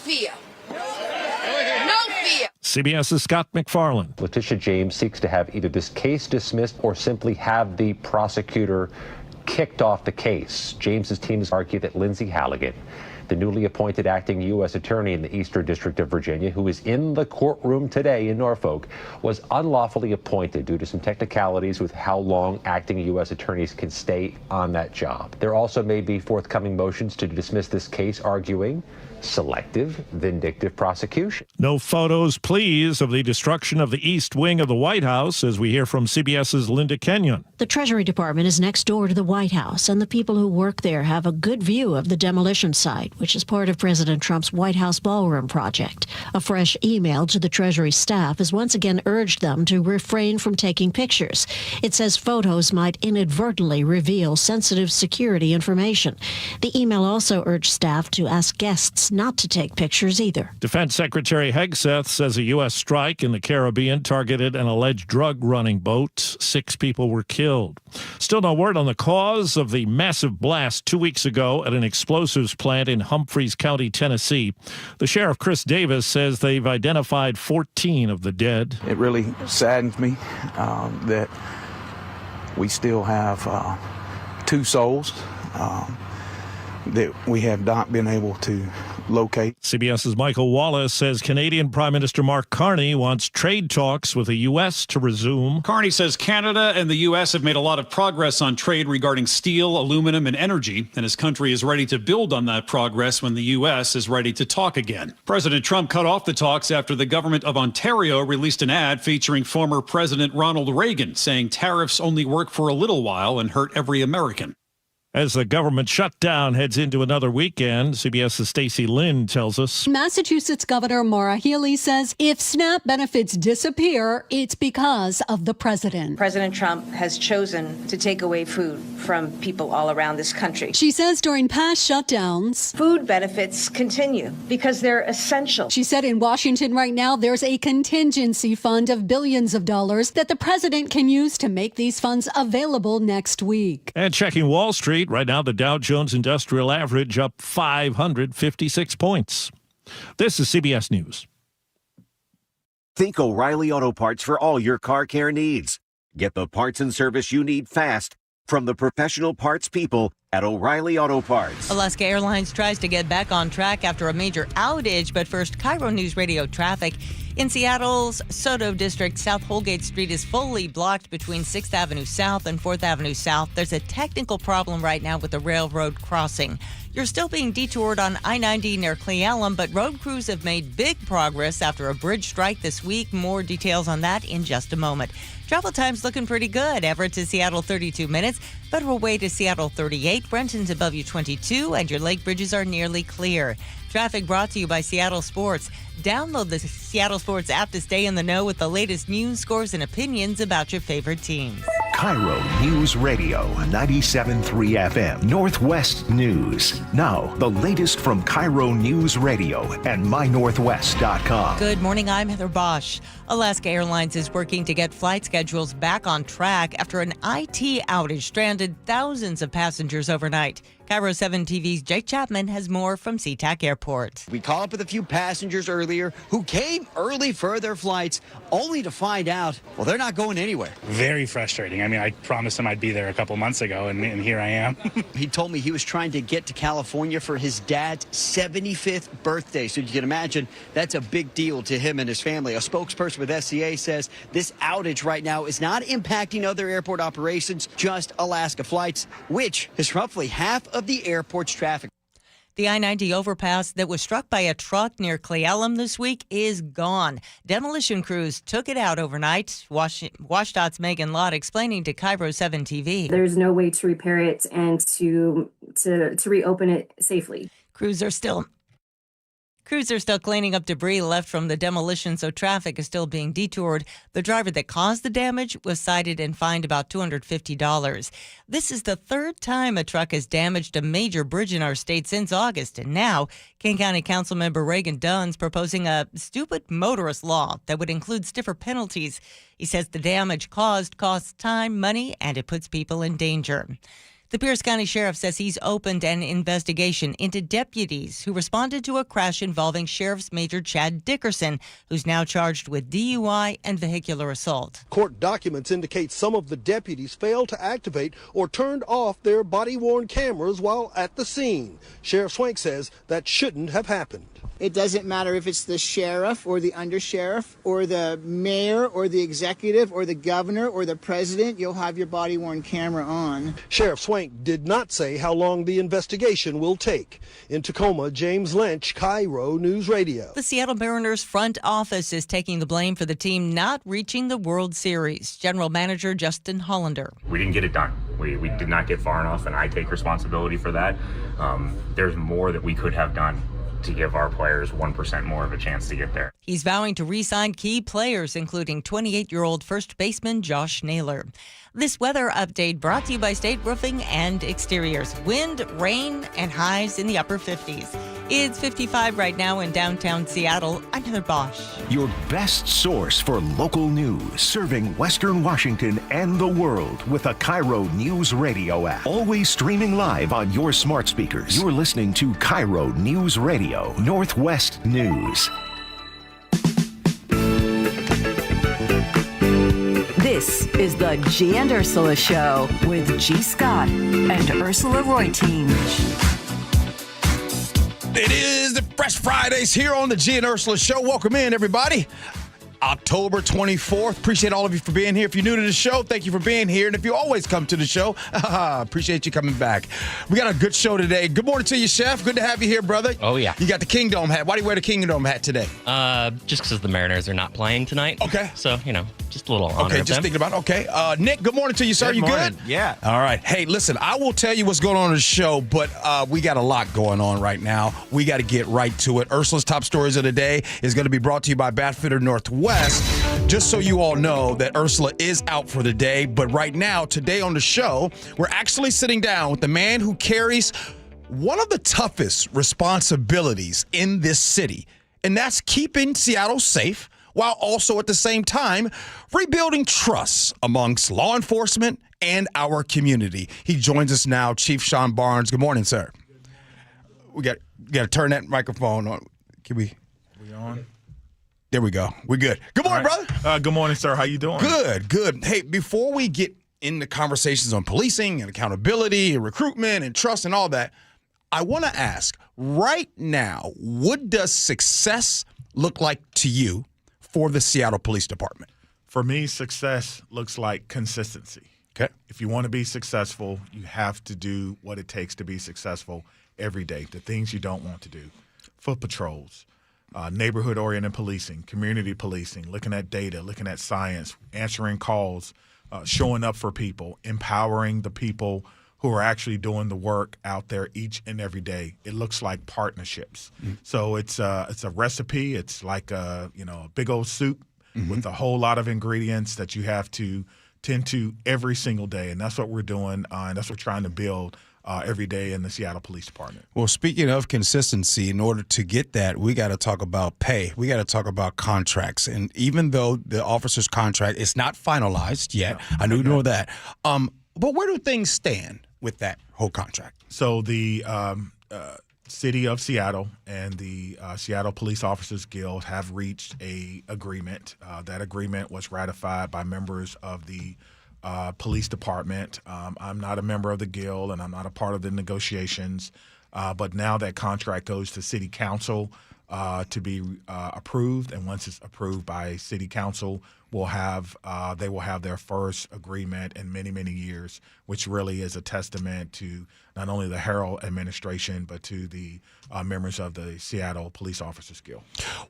fear. No fear. CBS's Scott McFarland. Letitia James seeks to have either this case dismissed or simply have the prosecutor kicked off the case. James's team has argued that Lindsay Halligan, the newly appointed acting U.S. attorney in the Eastern District of Virginia, who is in the courtroom today in Norfolk, was unlawfully appointed due to some technicalities with how long acting U.S. attorneys can stay on that job. There also may be forthcoming motions to dismiss this case, arguing selective, vindictive prosecution. No photos, please, of the destruction of the East Wing of the White House, as we hear from CBS's Linda Kenyon. The Treasury Department is next door to the White House, and the people who work there have a good view of the demolition site, which is part of President Trump's White House ballroom project. A fresh email to the Treasury staff has once again urged them to refrain from taking pictures. It says photos might inadvertently reveal sensitive security information. The email also urged staff to ask guests not to take pictures either. Defense Secretary Hegseth says a U.S. strike in the Caribbean targeted an alleged drug-running boat. 6 people were killed. Still no word on the cause of the massive blast 2 weeks ago at an explosives plant in Humphreys County, Tennessee. The sheriff, Chris Davis, says they've identified 14 of the dead. It really saddens me that we still have 2 souls that we have not been able to locate. CBS's Michael Wallace says Canadian Prime Minister Mark Carney wants trade talks with the U.S. to resume. Carney says Canada and the U.S. have made a lot of progress on trade regarding steel, aluminum, and energy, and his country is ready to build on that progress when the U.S. is ready to talk again. President Trump cut off the talks after the government of Ontario released an ad featuring former President Ronald Reagan, saying tariffs only work for a little while and hurt every American. As the government shutdown heads into another weekend, CBS's Stacey Lynn tells us. Massachusetts Governor Maura Healey says if SNAP benefits disappear, it's because of the president. President Trump has chosen to take away food from people all around this country. She says during past shutdowns, food benefits continue because they're essential. She said in Washington right now, there's a contingency fund of billions of dollars that the president can use to make these funds available next week. And checking Wall Street, right now the Dow Jones Industrial Average up 556 points. This is CBS News. Think O'Reilly Auto Parts for all your car care needs. Get the parts and service you need fast from the professional parts people at O'Reilly Auto Parts. Alaska Airlines tries to get back on track after a major outage, but first, KIRO Newsradio traffic. In Seattle's Soto District, South Holgate Street is fully blocked between 6th Avenue South and 4th Avenue South. There's a technical problem right now with the railroad crossing. You're still being detoured on I-90 near Cle Elum, but road crews have made big progress after a bridge strike this week. More details on that in just a moment. Travel time's looking pretty good. Everett to Seattle, 32 minutes. Federal Way to Seattle, 38. Renton to Bellevue, 22. And your lake bridges are nearly clear. Traffic brought to you by Seattle Sports. Download the Seattle Sports app to stay in the know with the latest news, scores, and opinions about your favorite teams. KIRO Newsradio 97.3 FM Northwest News. Now, the latest from KIRO Newsradio and mynorthwest.com. Good morning, I'm Heather Bosch. Alaska Airlines is working to get flight schedules back on track after an IT outage stranded thousands of passengers overnight. KIRO 7 TV's Jake Chapman has more from SeaTac Airport. We caught up with a few passengers earlier who came early for their flights, only to find out, well, they're not going anywhere. Very frustrating. I mean, I promised him I'd be there a couple months ago, and here I am. He told me he was trying to get to California for his dad's 75th birthday. So you can imagine that's a big deal to him and his family. A spokesperson with SCA says this outage right now is not impacting other airport operations, just Alaska flights, which is roughly half of the airport's traffic. The I-90 overpass that was struck by a truck near Cle Elum this week is gone. Demolition crews took it out overnight. WashDOT's Megan Lott explaining to KIRO 7 TV. There's no way to repair it and to reopen it safely. Crews are still cleaning up debris left from the demolition, so traffic is still being detoured. The driver that caused the damage was cited and fined about $250. This is the third time a truck has damaged a major bridge in our state since August, and now King County Councilmember Reagan Dunn's proposing a stupid motorist law that would include stiffer penalties. He says the damage caused costs time, money, and it puts people in danger. The Pierce County Sheriff says he's opened an investigation into deputies who responded to a crash involving Sheriff's Major Chad Dickerson, who's now charged with DUI and vehicular assault. Court documents indicate some of the deputies failed to activate or turned off their body-worn cameras while at the scene. Sheriff Swank says that shouldn't have happened. It doesn't matter if it's the sheriff or the undersheriff or the mayor or the executive or the governor or the president, you'll have your body-worn camera on. Sheriff Swank did not say how long the investigation will take. In Tacoma, James Lynch, KIRO News Radio. The Seattle Mariners front office is taking the blame for the team not reaching the World Series. General Manager Justin Hollander. We didn't get it done. We did not get far enough, and I take responsibility for that. There's more that we could have done to give our players 1% more of a chance to get there. He's vowing to re-sign key players, including 28-year-old first baseman Josh Naylor. This weather update brought to you by State Roofing and Exteriors. Wind, rain, and highs in the upper 50s. It's 55 right now in downtown Seattle. I'm Heather Bosch. Your best source for local news, serving Western Washington and the world with a KIRO Newsradio app. Always streaming live on your smart speakers. You're listening to KIRO Newsradio, Northwest News. This is the Gee and Ursula Show with G. Scott and Ursula Reutin. It is the Fresh Fridays here on the Gee and Ursula Show. Welcome in, everybody. October 24th. Appreciate all of you for being here. If you're new to the show, thank you for being here. And if you always come to the show, appreciate you coming back. We got a good show today. Good morning to you, Chef. Good to have you here, brother. Oh, yeah. You got the Kingdom hat. Why do you wear the Kingdom hat today? Just because the Mariners are not playing tonight. Okay. So, just a little honor Okay, of just them. thinking about it. Okay. Nick, good morning to you, sir. Good You morning. good? Yeah. All right. Hey, listen, I will tell you what's going on in the show, but we got a lot going on right now. We got to get right to it. Ursula's top stories of the day is going to be brought to you by Batfitter Northwest. Just so you all know that Ursula is out for the day, but right now, today on the show, we're actually sitting down with the man who carries one of the toughest responsibilities in this city, and that's keeping Seattle safe while also at the same time rebuilding trust amongst law enforcement and our community. He joins us now, Chief Sean Barnes. Good morning, sir. We got to turn that microphone on. Can we? We on? There we go. We're good. Good morning, brother. Good morning, sir. How you doing? Good. Hey, before we get into conversations on policing and accountability and recruitment and trust and all that, I want to ask, right now, what does success look like to you for the Seattle Police Department? For me, success looks like consistency. Okay. If you want to be successful, you have to do what it takes to be successful every day. The things you don't want to do. Foot patrols. Neighborhood-oriented policing, community policing, looking at data, looking at science, answering calls, showing up for people, empowering the people who are actually doing the work out there each and every day. It looks like partnerships. Mm-hmm. So it's a recipe. It's like a big old soup with a whole lot of ingredients that you have to tend to every single day, and that's what we're doing, and that's what we're trying to build every day in the Seattle Police Department. Well, speaking of consistency, in order to get that, we got to talk about pay. We got to talk about contracts. And even though the officer's contract is not finalized yet, I know that. But where do things stand with that whole contract? So the City of Seattle and the Seattle Police Officers Guild have reached a agreement. That agreement was ratified by members of the police department. I'm not a member of the guild and I'm not a part of the negotiations, but now that contract goes to city council to be approved, and once it's approved by city council, they will have their first agreement in many years, which really is a testament to not only the Herald administration but to the members of the Seattle Police Officers Guild.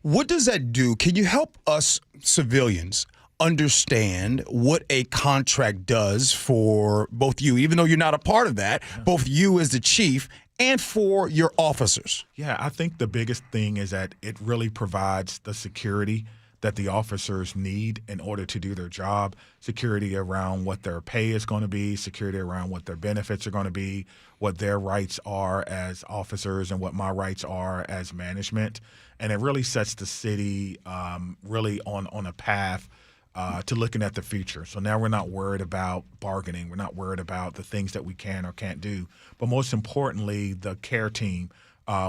What does that do? Can you help us civilians understand what a contract does for both you, even though you're not a part of that, both you as the chief and for your officers? Yeah, I think the biggest thing is that it really provides the security that the officers need in order to do their job, security around what their pay is going to be, security around what their benefits are going to be, what their rights are as officers and what my rights are as management. And it really sets the city really on a path to looking at the future. So now we're not worried about bargaining. We're not worried about the things that we can or can't do. But most importantly, the care team,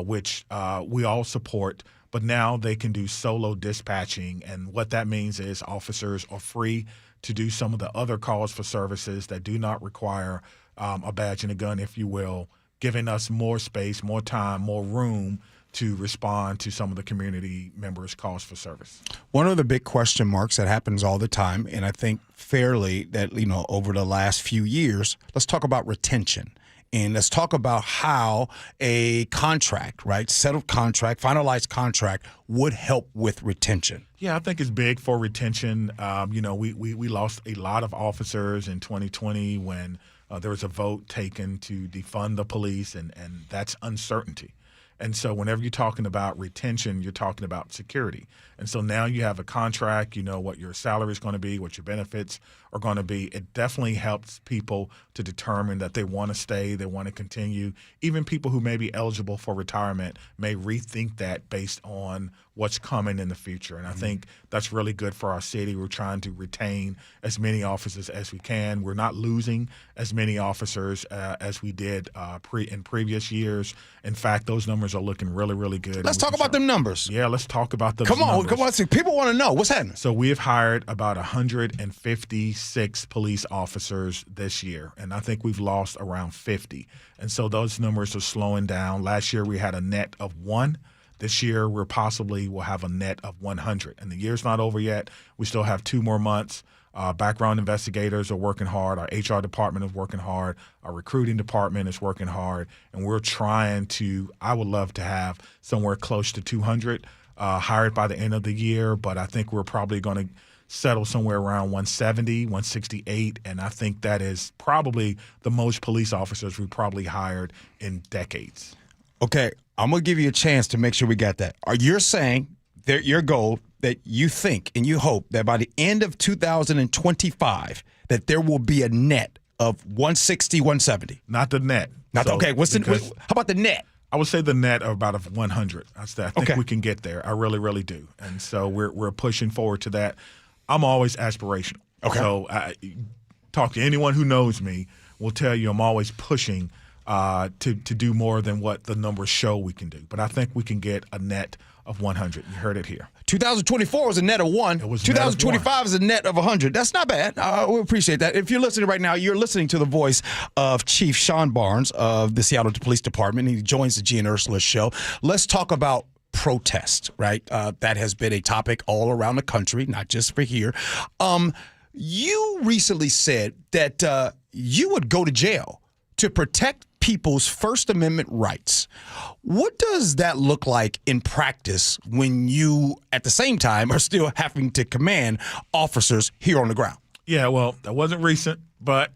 which we all support, but now they can do solo dispatching. And what that means is officers are free to do some of the other calls for services that do not require a badge and a gun, if you will, giving us more space, more time, more room to respond to some of the community members' calls for service. One of the big question marks that happens all the time, and I think fairly that, over the last few years, let's talk about retention. And let's talk about how a contract, right, settled contract, finalized contract would help with retention. Yeah, I think it's big for retention. We lost a lot of officers in 2020 when there was a vote taken to defund the police, and that's uncertainty. And so whenever you're talking about retention, you're talking about security. And so now you have a contract, you know what your salary is going to be, what your benefits are going to be. It definitely helps people to determine that they want to stay, they want to continue. Even people who may be eligible for retirement may rethink that based on what's coming in the future. And I think that's really good for our city. We're trying to retain as many officers as we can. We're not losing as many officers as we did in previous years. In fact, those numbers are looking really, really good. Let's talk about them numbers. Yeah, let's talk about those numbers. Come on. People want to know. What's happening? So we have hired about 156 police officers this year, and I think we've lost around 50. And so those numbers are slowing down. Last year we had a net of 1. This year we'll have a net of 100. And the year's not over yet. We still have 2 more months. Background investigators are working hard. Our HR department is working hard. Our recruiting department is working hard. And we're trying to, I would love to have somewhere close to 200 hired by the end of the year. But I think we're probably going to settle somewhere around 170, 168. And I think that is probably the most police officers we probably hired in decades. Okay, I'm going to give you a chance to make sure we got that. Are you saying that your goal that you think and you hope that by the end of 2025 that there will be a net of 160, 170? Not the net. Okay, how about the net? I would say the net of about 100. I think we can get there. I really, really do. And so we're pushing forward to that. I'm always aspirational. Okay. So talk to anyone who knows me will tell you I'm always pushing to do more than what the numbers show we can do. But I think we can get a net of 100. You heard it here. 2024 was a net of 1. 2025 is a net of 100. That's not bad. We appreciate that. If you're listening right now, you're listening to the voice of Chief Sean Barnes of the Seattle Police Department. He joins the Gee and Ursula Show. Let's talk about protest, right? That has been a topic all around the country, not just for here. You recently said that you would go to jail to protect people's First Amendment rights. What does that look like in practice when you, at the same time, are still having to command officers here on the ground? Yeah, well, that wasn't recent, but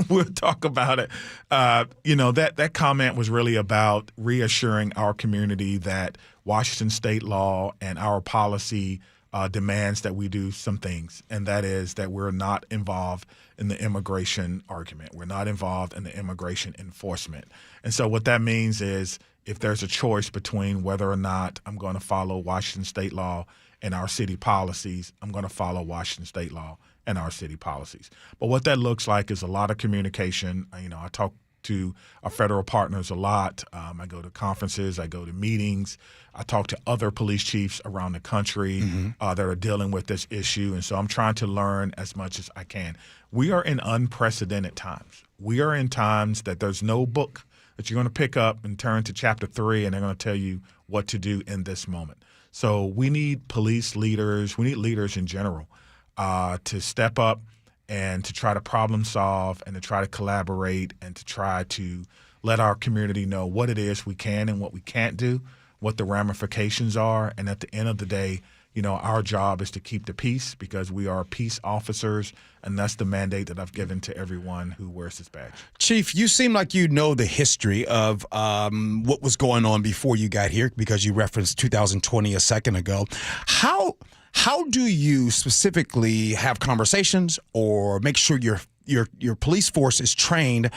we'll talk about it. That comment was really about reassuring our community that Washington state law and our policy demands that we do some things, and that is that we're not involved in the immigration argument. We're not involved in the immigration enforcement. And so what that means is if there's a choice between whether or not I'm going to follow Washington state law and our city policies, I'm going to follow Washington state law and our city policies. But what that looks like is a lot of communication. I talk to our federal partners a lot. I go to conferences, I go to meetings, I talk to other police chiefs around the country that are dealing with this issue. And so I'm trying to learn as much as I can. We are in unprecedented times. We are in times that there's no book that you're going to pick up and turn to chapter 3 and they're going to tell you what to do in this moment. So we need police leaders, we need leaders in general to step up and to try to problem solve and to try to collaborate and to try to let our community know what it is we can and what we can't do, what the ramifications are. And at the end of the day, our job is to keep the peace because we are peace officers, and that's the mandate that I've given to everyone who wears this badge. Chief, you seem like you know the history of what was going on before you got here because you referenced 2020 a second ago. How do you specifically have conversations or make sure you're your police force is trained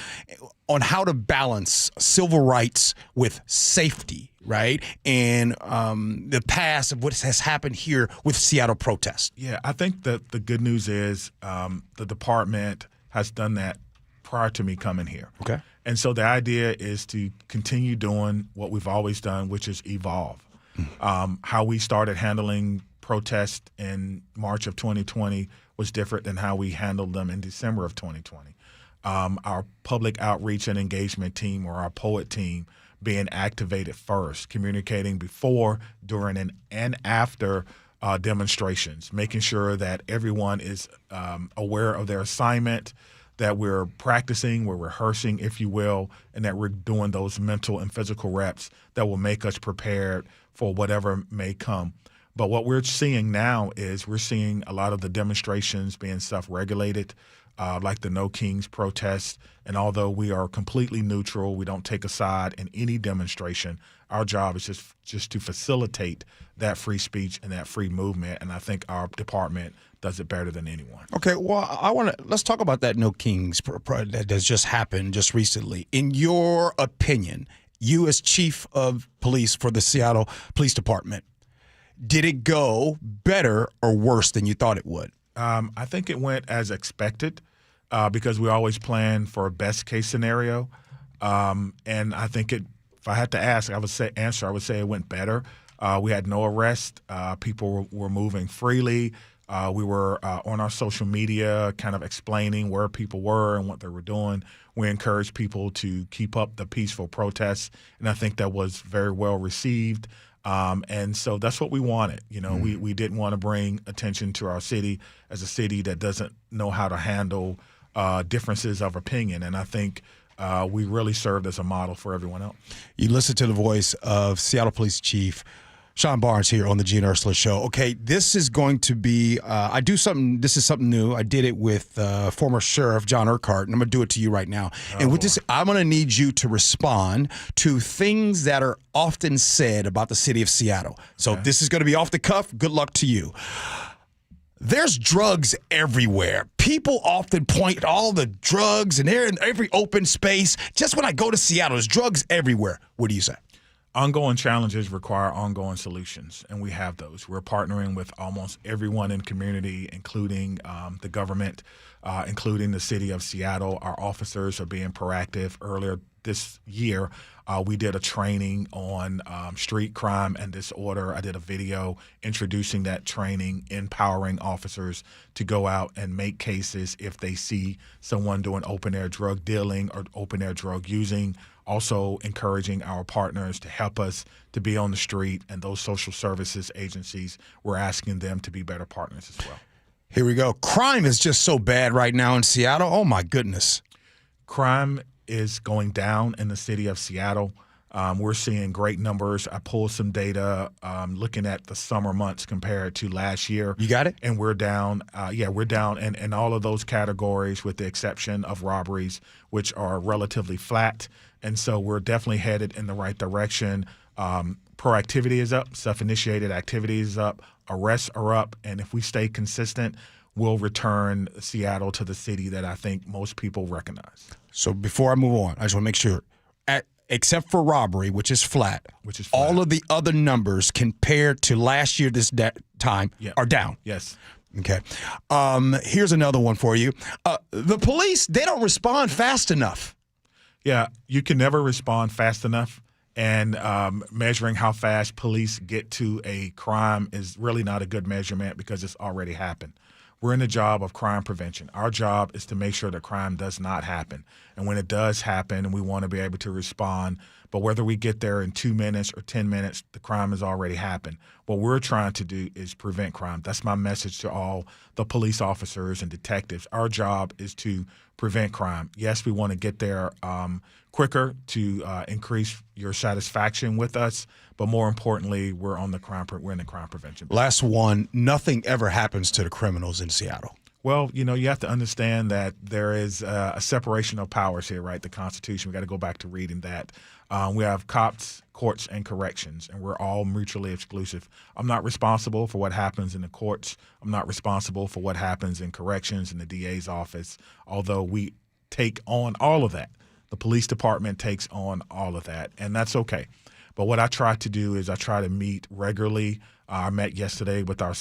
on how to balance civil rights with safety, right? And the past of what has happened here with Seattle protests. Yeah, I think that the good news is the department has done that prior to me coming here. Okay. And so the idea is to continue doing what we've always done, which is evolve. How we started handling protests in March of 2020 was different than how we handled them in December of 2020. Our public outreach and engagement team, or our POET team, being activated first, communicating before, during, and after demonstrations, making sure that everyone is aware of their assignment, that we're practicing, we're rehearsing, if you will, and that we're doing those mental and physical reps that will make us prepared for whatever may come. But what we're seeing now is we're seeing a lot of the demonstrations being self-regulated, like the No Kings protest. And although we are completely neutral, we don't take a side in any demonstration, our job is just to facilitate that free speech and that free movement. And I think our department does it better than anyone. Okay, well, let's talk about that No Kings that has just happened just recently. In your opinion, you as chief of police for the Seattle Police Department, did it go better or worse than you thought it would? I think it went as expected because we always plan for a best case scenario. And I think if I had to ask, I would say it went better. We had no arrest. People were moving freely. We were on our social media kind of explaining where people were and what they were doing. We encouraged people to keep up the peaceful protests, and I think that was very well received. And so that's what we wanted. You know, we didn't want to bring attention to our city as a city that doesn't know how to handle differences of opinion. And I think we really served as a model for everyone else. You listen to the voice of Seattle Police Chief Sean Barnes here on the Gee Ursula Show. Okay, this is going to be, this is something new. I did it with former Sheriff John Urquhart, and I'm going to do it to you right now. And with this, I'm going to need you to respond to things that are often said about the city of Seattle. So this is going to be off the cuff. Good luck to you. There's drugs everywhere. People often point to all the drugs, and they're in every open space. Just when I go to Seattle, there's drugs everywhere. What do you say? Ongoing challenges require ongoing solutions, and we have those. We're partnering with almost everyone in the community, including the government, including the city of Seattle. Our officers are being proactive. Earlier this year, we did a training on street crime and disorder. I did a video introducing that training, empowering officers to go out and make cases if they see someone doing open-air drug dealing or open-air drug using. Also encouraging our partners to help us to be on the street, and those social services agencies, we're asking them to be better partners as well. Here we go. Crime is just so bad right now in Seattle. Oh, my goodness. Crime is going down in the city of Seattle. We're seeing great numbers. I pulled some data looking at the summer months compared to last year. You got it? And we're down. We're down in all of those categories with the exception of robberies, which are relatively flat. And so we're definitely headed in the right direction. Proactivity is up. Self-initiated activity is up. Arrests are up. And if we stay consistent, we'll return Seattle to the city that I think most people recognize. So before I move on, I just want to make sure, except for robbery, which is flat, all of the other numbers compared to last year this time are down. Yes. Okay. Here's another one for you. The police, they don't respond fast enough. Yeah, you can never respond fast enough. And measuring how fast police get to a crime is really not a good measurement because it's already happened. We're in the job of crime prevention. Our job is to make sure that crime does not happen. And when it does happen, we want to be able to respond. But whether we get there in 2 minutes or 10 minutes, the crime has already happened. What we're trying to do is prevent crime. That's my message to all the police officers and detectives. Our job is to prevent crime. Yes, we want to get there quicker to increase your satisfaction with us, but more importantly, we're in the crime prevention. Last one, nothing ever happens to the criminals in Seattle. Well, you have to understand that there is a separation of powers here, right? The Constitution. We got to go back to reading that. We have cops, courts, and corrections, and we're all mutually exclusive. I'm not responsible for what happens in the courts. I'm not responsible for what happens in corrections in the DA's office, although we take on all of that. The police department takes on all of that, and that's okay. But what I try to do is I try to meet regularly. I met yesterday with our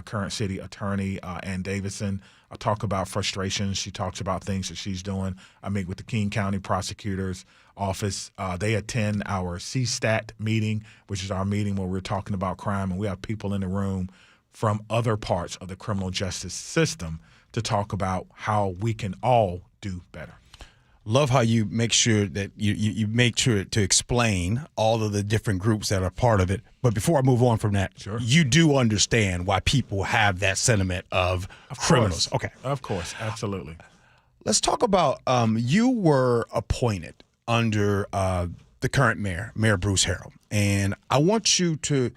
current city attorney, Ann Davidson. I talk about frustrations. She talks about things that she's doing. I meet with the King County Prosecutor's Office. They attend our CSTAT meeting, which is our meeting where we're talking about crime, and we have people in the room from other parts of the criminal justice system to talk about how we can all do better. Love how you make sure that you make sure to explain all of the different groups that are part of it. But before I move on from that, sure. You do understand why people have that sentiment of criminals. Course. Okay. Of course. Absolutely. Let's talk about you were appointed under the current mayor, Mayor Bruce Harrell. And I want you to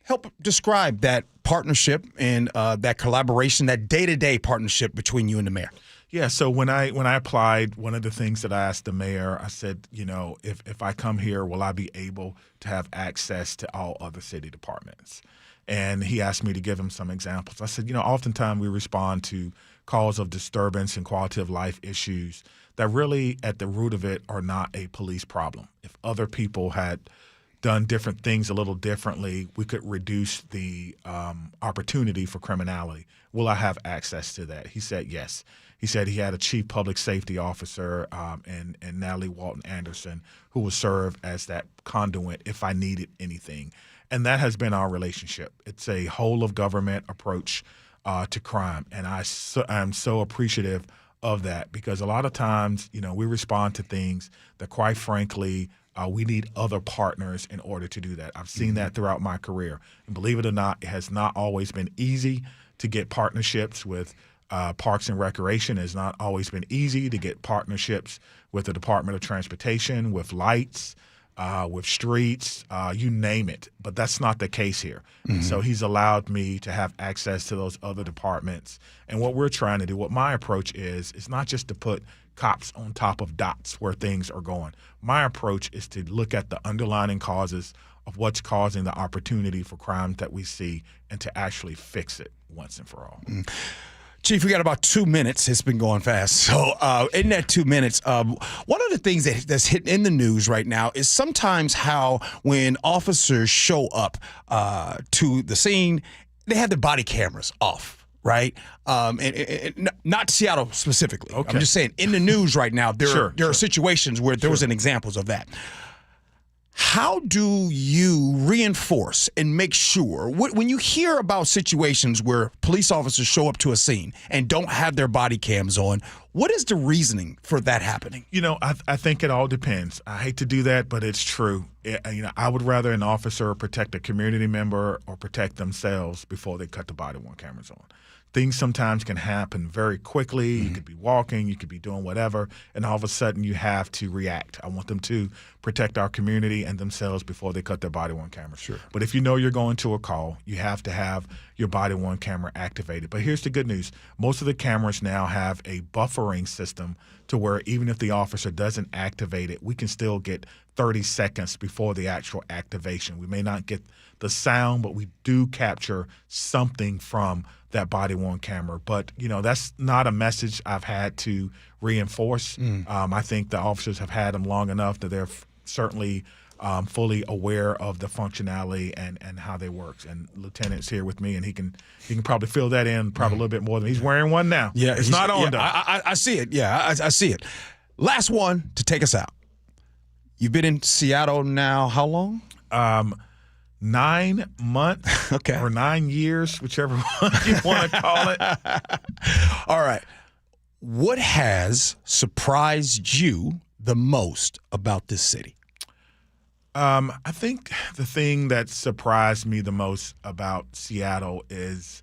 help describe that partnership and that collaboration, that day-to-day partnership between you and the mayor. Yeah, so when I applied, one of the things that I asked the mayor, I said, if I come here, will I be able to have access to all other city departments? And he asked me to give him some examples. I said, oftentimes we respond to calls of disturbance and quality of life issues that really at the root of it are not a police problem. If other people had done different things a little differently, we could reduce the opportunity for criminality. Will I have access to that? He said yes. He said he had a chief public safety officer and Natalie Walton Anderson who would serve as that conduit if I needed anything. And that has been our relationship. It's a whole of government approach to crime. And I'm so appreciative of that because a lot of times, we respond to things that quite frankly, we need other partners in order to do that. I've seen that throughout my career. And believe it or not, it has not always been easy to get partnerships with Parks and Recreation. It has not always been easy to get partnerships with the Department of Transportation, with lights, with streets, you name it. But that's not the case here. Mm-hmm. So he's allowed me to have access to those other departments. And what we're trying to do, what my approach is not just to put cops on top of dots where things are going. My approach is to look at the underlying causes of what's causing the opportunity for crime that we see and to actually fix it once and for all. Mm-hmm. Chief, we got about 2 minutes. It's been going fast. So in that 2 minutes, one of the things that's hitting in the news right now is sometimes how when officers show up to the scene, they have their body cameras off, right? And not Seattle specifically. Okay. I'm just saying in the news right now, there are situations where there was an examples of that. How do you reinforce and make sure when you hear about situations where police officers show up to a scene and don't have their body cams on, what is the reasoning for that happening? I think it all depends. I hate to do that, but it's true. I would rather an officer protect a community member or protect themselves before they cut the body-worn cameras on. Things sometimes can happen very quickly. Mm-hmm. You could be walking, you could be doing whatever, and all of a sudden you have to react. I want them to protect our community and themselves before they cut their body-worn cameras. Sure. But if you know you're going to a call, you have to have your body-worn camera activated. But here's the good news. Most of the cameras now have a buffering system to where even if the officer doesn't activate it, we can still get 30 seconds before the actual activation. We may not get the sound, but we do capture something from that body-worn camera. But, that's not a message I've had to reinforce. I think the officers have had them long enough that they're certainly fully aware of the functionality and how they work. And Lieutenant's here with me, and he can probably fill that in probably a little bit more than he's wearing one now. Yeah, it's not on though. I see it. Yeah, I see it. Last one to take us out. You've been in Seattle now how long? 9 months or 9 years, whichever one you want to call it. All right. What has surprised you the most about this city? I think the thing that surprised me the most about Seattle is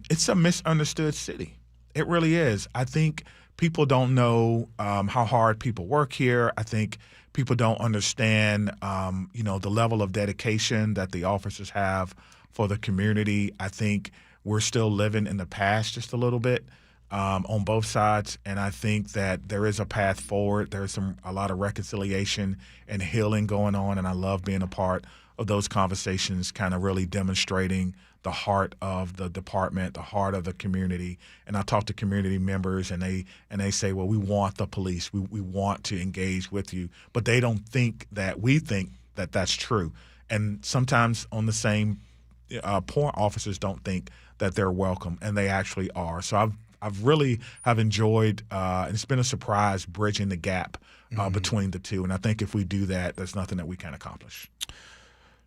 it's a misunderstood city. It really is. I think people don't know how hard people work here. I think people don't understand, the level of dedication that the officers have for the community. I think we're still living in the past just a little bit on both sides. And I think that there is a path forward. There's a lot of reconciliation and healing going on, and I love being a part of those conversations, kind of really demonstrating the heart of the department, the heart of the community. And I talk to community members, and they say, well, we want the police. We want to engage with you. But they don't think that we think that that's true. And sometimes on the same point, officers don't think that they're welcome, and they actually are. So I've really have enjoyed, and it's been a surprise, bridging the gap between the two. And I think if we do that, there's nothing that we can't accomplish.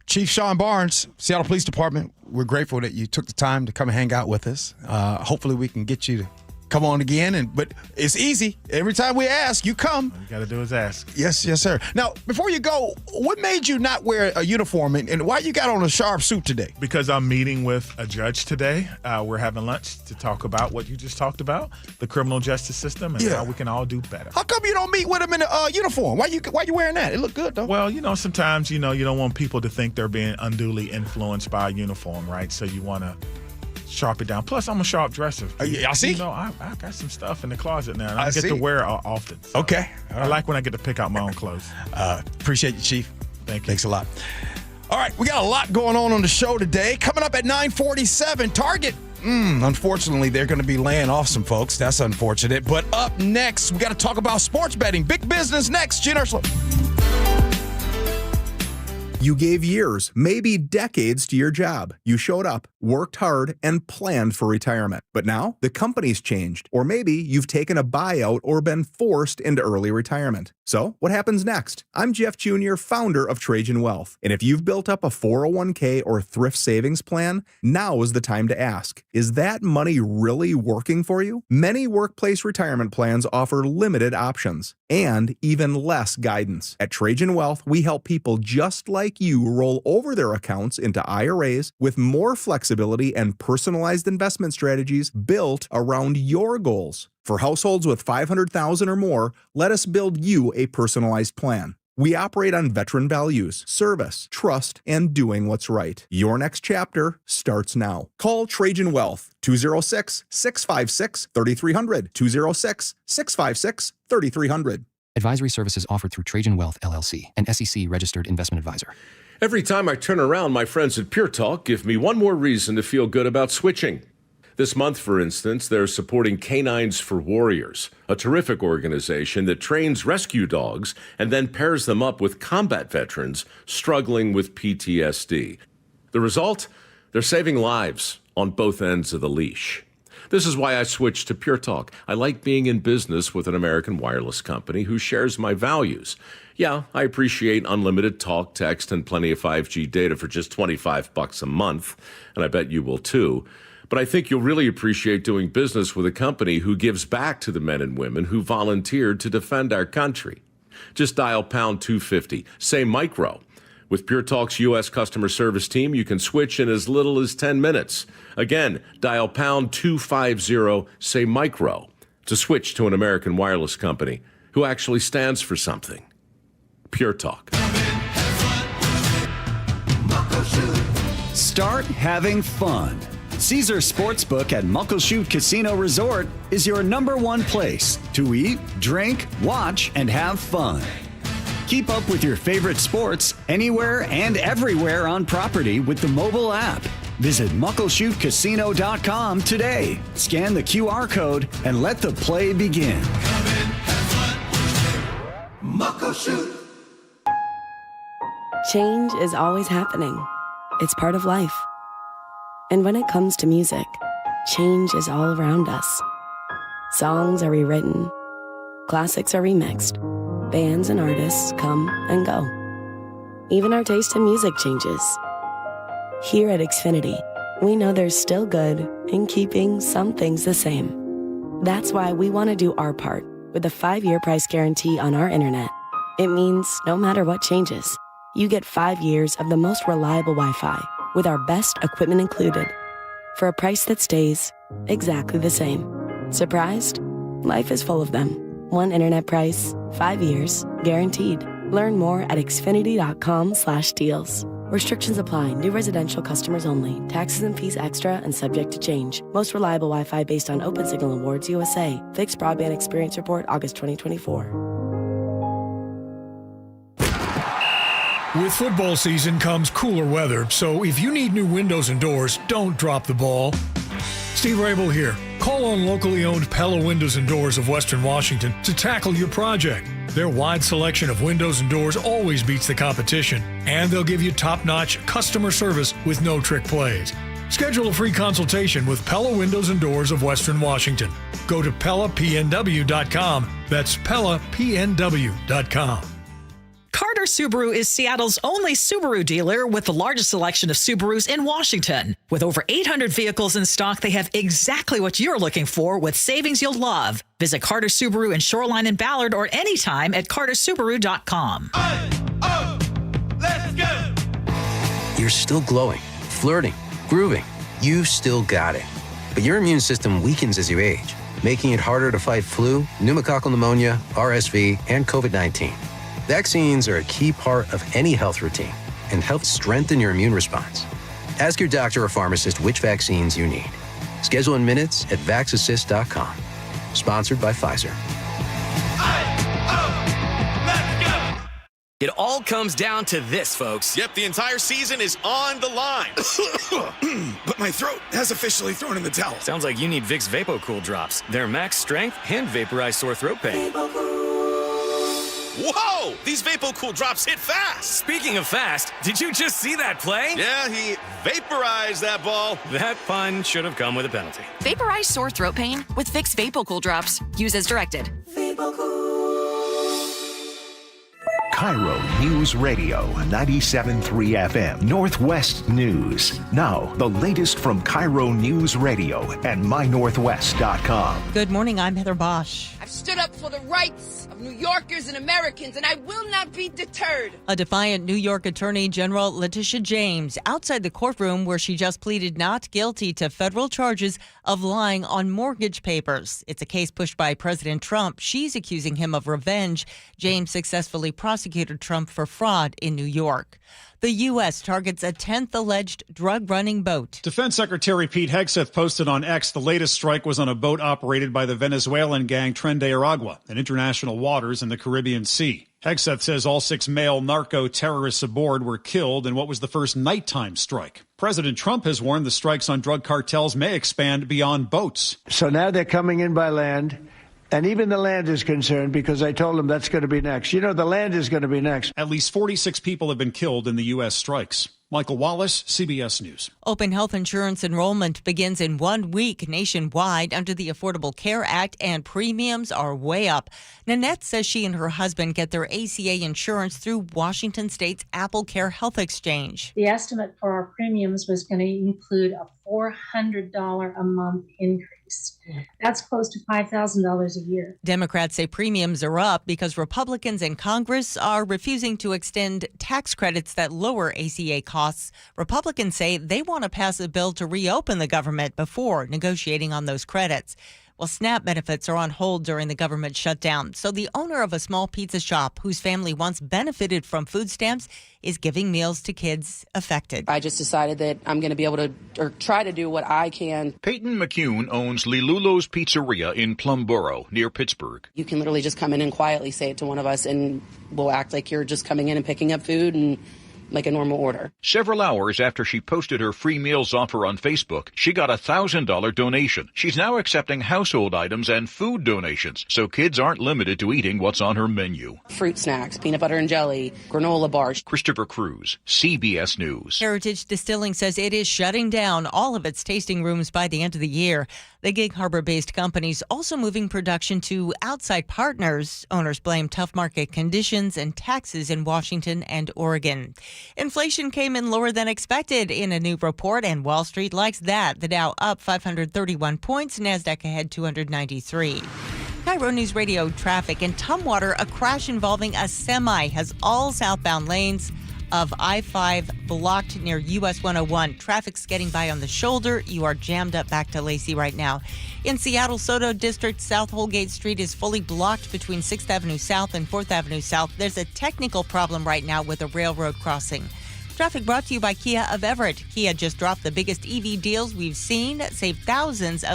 Chief Sean Barnes, Seattle Police Department, we're grateful that you took the time to come and hang out with us. Hopefully we can get you to come on again, but it's easy. Every time we ask, you come. All you got to do is ask. Yes, sir. Now, before you go, what made you not wear a uniform, and why you got on a sharp suit today? Because I'm meeting with a judge today. We're having lunch to talk about what you just talked about, the criminal justice system, and how we can all do better. How come you don't meet with him in a uniform? Why you wearing that? It look good, though. Well, sometimes, you don't want people to think they're being unduly influenced by a uniform, right? So you want to sharp it down. Plus, I'm a sharp dresser. I see. I got some stuff in the closet now, and I get to wear it often. So okay. I like when I get to pick out my own clothes. Appreciate you, Chief. Thank you. Thanks a lot. All right, we got a lot going on the show today. Coming up at 9:47, Target. Unfortunately, they're going to be laying off some folks. That's unfortunate. But up next, we got to talk about sports betting. Big business next. Gee Ursula. You gave years, maybe decades to your job. You showed up, worked hard, and planned for retirement. But now, the company's changed. Or maybe you've taken a buyout or been forced into early retirement. So, what happens next? I'm Jeff Jr., founder of Trajan Wealth. And if you've built up a 401k or thrift savings plan, now is the time to ask, is that money really working for you? Many workplace retirement plans offer limited options and even less guidance. At Trajan Wealth, we help people just like you roll over their accounts into IRAs with more flexibility and personalized investment strategies built around your goals. For households with $500,000 or more, let us build you a personalized plan. We operate on veteran values, service, trust, and doing what's right. Your next chapter starts now. Call Trajan Wealth, 206-656-3300, 206-656-3300. Advisory services offered through Trajan Wealth, LLC, an SEC-registered investment advisor. Every time I turn around, my friends at Pure Talk give me one more reason to feel good about switching. This month, for instance, they're supporting Canines for Warriors, a terrific organization that trains rescue dogs and then pairs them up with combat veterans struggling with PTSD. The result? They're saving lives on both ends of the leash. This is why I switched to Pure Talk. I like being in business with an American wireless company who shares my values. Yeah, I appreciate unlimited talk, text, and plenty of 5G data for just $25 a month, and I bet you will too. But I think you'll really appreciate doing business with a company who gives back to the men and women who volunteered to defend our country. Just dial pound 250, say micro. With Pure Talk's U.S. customer service team, you can switch in as little as 10 minutes. Again, dial pound 250, say micro, to switch to an American wireless company who actually stands for something. Pure Talk. Start having fun. Caesar Sportsbook at Muckleshoot Casino Resort is your #1 place to eat, drink, watch, and have fun. Keep up with your favorite sports anywhere and everywhere on property with the mobile app. Visit MuckleshootCasino.com today. Scan the QR code and let the play begin. Muckleshoot. Change is always happening. It's part of life. And when it comes to music, change is all around us. Songs are rewritten. Classics are remixed. Bands and artists come and go. Even our taste in music changes. Here at Xfinity, we know there's still good in keeping some things the same. That's why we want to do our part with a 5-year price guarantee on our internet. It means no matter what changes, you get 5 years of the most reliable Wi-Fi with our best equipment included for a price that stays exactly the same. Surprised? Life is full of them. One internet price, 5 years, guaranteed. Learn more at Xfinity.com/deals. Restrictions apply. New residential customers only. Taxes and fees extra and subject to change. Most reliable Wi-Fi based on Open Signal Awards USA. Fixed Broadband Experience Report, August 2024. With football season comes cooler weather, so if you need new windows and doors, don't drop the ball. Steve Rabel here. Call on locally owned Pella Windows and Doors of Western Washington to tackle your project. Their wide selection of windows and doors always beats the competition, and they'll give you top-notch customer service with no trick plays. Schedule a free consultation with Pella Windows and Doors of Western Washington. Go to PellaPNW.com. That's PellaPNW.com. Carter Subaru is Seattle's only Subaru dealer with the largest selection of Subarus in Washington. With over 800 vehicles in stock, they have exactly what you're looking for with savings you'll love. Visit Carter Subaru in Shoreline and Ballard or anytime at cartersubaru.com. Let's go! You're still glowing, flirting, grooving. You've still got it. But your immune system weakens as you age, making it harder to fight flu, pneumococcal pneumonia, RSV, and COVID-19. Vaccines are a key part of any health routine and help strengthen your immune response. Ask your doctor or pharmacist which vaccines you need. Schedule in minutes at vaxassist.com. Sponsored by Pfizer. It all comes down to this, folks. Yep, the entire season is on the line. But my throat has officially thrown in the towel. Sounds like you need Vicks VapoCool drops. They're max strength and vaporize sore throat pain. Whoa! These VapoCool drops hit fast! Speaking of fast, did you just see that play? Yeah, he vaporized that ball. That pun should have come with a penalty. Vaporize sore throat pain with Vicks VapoCool drops. Use as directed. KIRO Newsradio 97.3 FM Northwest News. Now, the latest from KIRO Newsradio and mynorthwest.com. Good morning, I'm Heather Bosch. I've stood up for the rights of New Yorkers and Americans, and I will not be deterred. A defiant New York Attorney General Letitia James outside the courtroom where she just pleaded not guilty to federal charges of lying on mortgage papers. It's a case pushed by President Trump. She's accusing him of revenge. James successfully prosecuted Trump for fraud in New York. The U.S. targets a 10th alleged drug-running boat. Defense Secretary Pete Hegseth posted on X the latest strike was on a boat operated by the Venezuelan gang Tren de Aragua in international waters in the Caribbean Sea. Hegseth says all 6 male narco-terrorists aboard were killed in what was the first nighttime strike. President Trump has warned the strikes on drug cartels may expand beyond boats. So now they're coming in by land. And even the land is concerned because I told them that's going to be next. You know, the land is going to be next. At least 46 people have been killed in the U.S. strikes. Michael Wallace, CBS News. Open health insurance enrollment begins in 1 week nationwide under the Affordable Care Act, and premiums are way up. Nanette says she and her husband get their ACA insurance through Washington State's Apple Care Health Exchange. The estimate for our premiums was going to include a $400 a month increase. That's close to $5,000 a year. Democrats say premiums are up because Republicans in Congress are refusing to extend tax credits that lower ACA costs. Republicans say they want to pass a bill to reopen the government before negotiating on those credits. Well, SNAP benefits are on hold during the government shutdown. So the owner of a small pizza shop whose family once benefited from food stamps is giving meals to kids affected. I just decided that I'm going to be able to or try to do what I can. Peyton McCune owns Lilulo's Pizzeria in Plumboro, near Pittsburgh. You can literally just come in and quietly say it to one of us, and we'll act like you're just coming in and picking up food and like a normal order. Several hours after she posted her free meals offer on Facebook, she got a $1,000 donation. She's now accepting household items and food donations, so kids aren't limited to eating what's on her menu. Fruit snacks, peanut butter and jelly, granola bars. Christopher Cruz, CBS News. Heritage Distilling says it is shutting down all of its tasting rooms by the end of the year. The Gig Harbor-based company's also moving production to outside partners. Owners blame tough market conditions and taxes in Washington and Oregon. Inflation came in lower than expected in a new report, and Wall Street likes that. The Dow up 531 points, NASDAQ ahead 293. KIRO News Radio traffic. In Tumwater, a crash involving a semi has all southbound lanes of I-5 blocked near US 101. Traffic's getting by on the shoulder. You are jammed up back to Lacey right now. In Seattle, Soto District, South Holgate Street is fully blocked between 6th Avenue South and 4th Avenue South. There's a technical problem right now with a railroad crossing. Traffic brought to you by Kia of Everett. Kia just dropped the biggest EV deals we've seen. Save thousands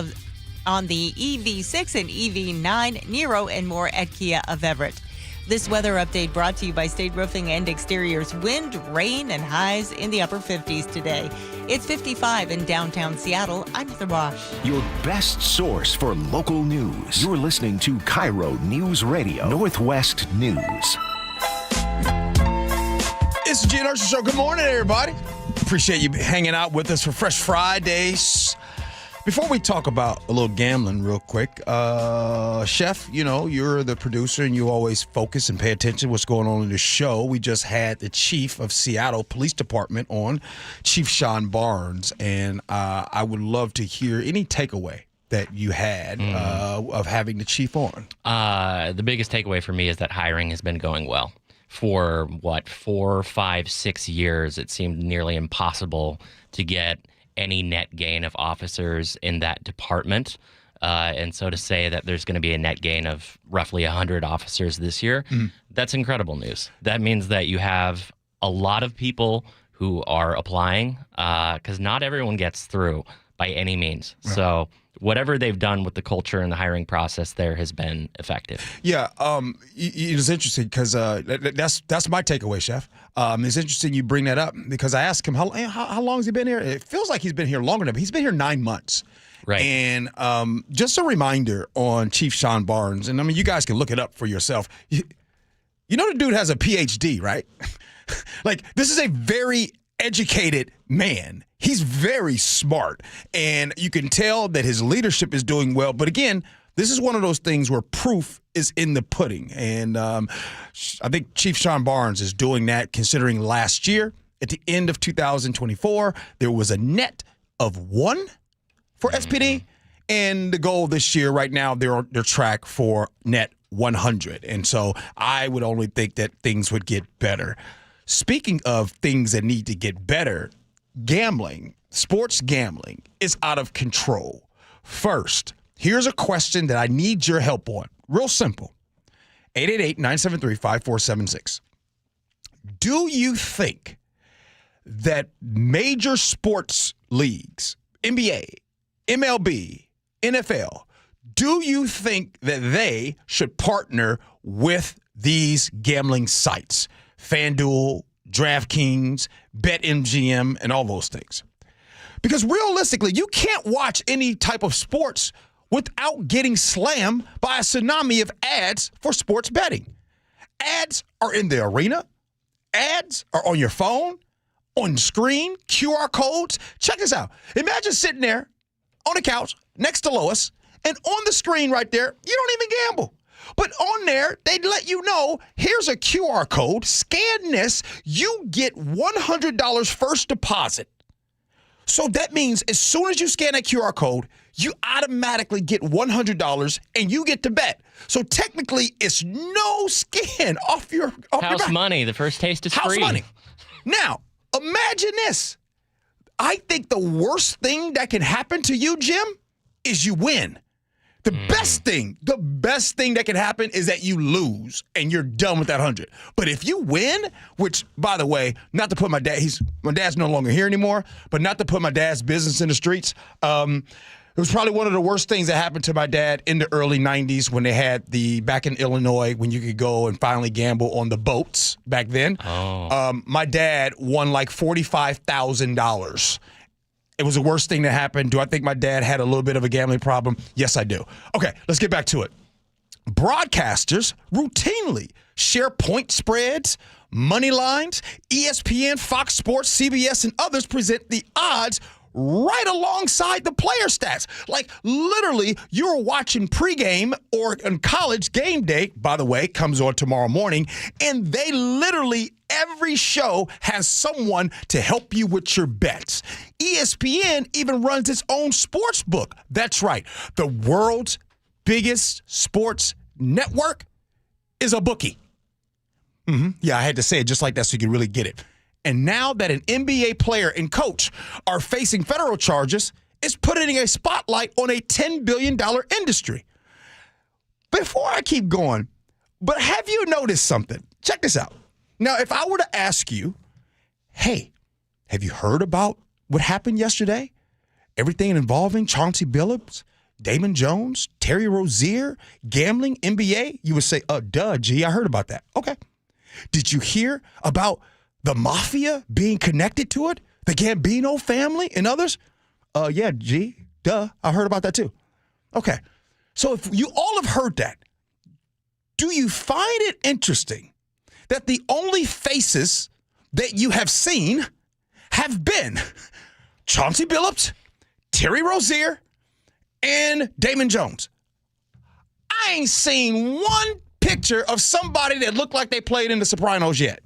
on the EV6 and EV9, Nero, and more at Kia of Everett. This weather update brought to you by State Roofing and Exteriors. Wind, rain, and highs in the upper 50s today. It's 55 in downtown Seattle. I'm Heather Bosch. Your best source for local news. You're listening to KIRO Newsradio Northwest News. It's the Gee Ursula Show. Good morning, everybody. Appreciate you hanging out with us for Fresh Fridays. Before we talk about a little gambling real quick, Chef, you know, you're the producer and you always focus and pay attention to what's going on in the show. We just had the chief of Seattle Police Department on, Chief Sean Barnes, and I would love to hear any takeaway that you had of having the chief on. The biggest takeaway for me is that hiring has been going well. For, 4, 5, 6 years, it seemed nearly impossible to get any net gain of officers in that department. And so to say that there's going to be a net gain of roughly 100 officers this year, that's incredible news. That means that you have a lot of people who are applying, because not everyone gets through by any means. Right. So whatever they've done with the culture and the hiring process there has been effective. Yeah, it's interesting because that's my takeaway, Chef. It's interesting you bring that up because I asked him, how long has he been here? It feels like he's been here longer than he's been here 9 months. Right. And just a reminder on Chief Sean Barnes, and I mean, you guys can look it up for yourself. You know the dude has a PhD, right? Like, this is a very educated man. He's very smart, and you can tell that his leadership is doing well. But again, this is one of those things where proof is in the pudding, and I think Chief Sean Barnes is doing that, considering last year, at the end of 2024, there was a net of 1 for SPD, and the goal this year, right now, they're track for net 100, and so I would only think that things would get better. Speaking of things that need to get better, gambling, sports gambling is out of control. First, here's a question that I need your help on. Real simple. 888-973-5476. Do you think that major sports leagues, NBA, MLB, NFL, do you think that they should partner with these gambling sites? FanDuel, DraftKings, BetMGM, and all those things. Because realistically, you can't watch any type of sports without getting slammed by a tsunami of ads for sports betting. Ads are in the arena. Ads are on your phone, on screen, QR codes. Check this out. Imagine sitting there on the couch next to Lois, and on the screen right there, you don't even gamble. But on there, they let you know, here's a QR code, scan this, you get $100 first deposit. So that means as soon as you scan that QR code, you automatically get $100 and you get to bet. So technically, it's no scan off your house money. The first taste is house free. Money. Now, imagine this. I think the worst thing that can happen to you, Jim, is you win. The best thing that can happen is that you lose and you're done with that 100. But if you win, which, by the way, not to put my dad's no longer here anymore, but not to put my dad's business in the streets. It was probably one of the worst things that happened to my dad in the early 90s when they had back in Illinois, when you could go and finally gamble on the boats back then. Oh. My dad won like $45,000. It was the worst thing that happened. Do I think my dad had a little bit of a gambling problem? Yes, I do. Okay, let's get back to it. Broadcasters routinely share point spreads, money lines. ESPN, Fox Sports, CBS, and others present the odds right alongside the player stats. Like, literally, you're watching pregame or in college game day, by the way, comes on tomorrow morning, and they literally, every show has someone to help you with your bets. ESPN even runs its own sports book. That's right. The world's biggest sports network is a bookie. Yeah, I had to say it just like that so you can really get it. And now that an NBA player and coach are facing federal charges, it's putting a spotlight on a $10 billion industry. Before I keep going, but have you noticed something? Check this out. Now, if I were to ask you, hey, Have you heard about what happened yesterday? Everything involving Chauncey Billups, Damon Jones, Terry Rozier, gambling, NBA? You would say, duh, G, I heard about that. Okay. Did you hear about the mafia being connected to it? The Gambino family and others? Yeah, G, duh, I heard about that too. Okay. So if you all have heard that, do you find it interesting that the only faces that you have seen have been Chauncey Billups, Terry Rozier, and Damon Jones? I ain't seen one picture of somebody that looked like they played in The Sopranos yet.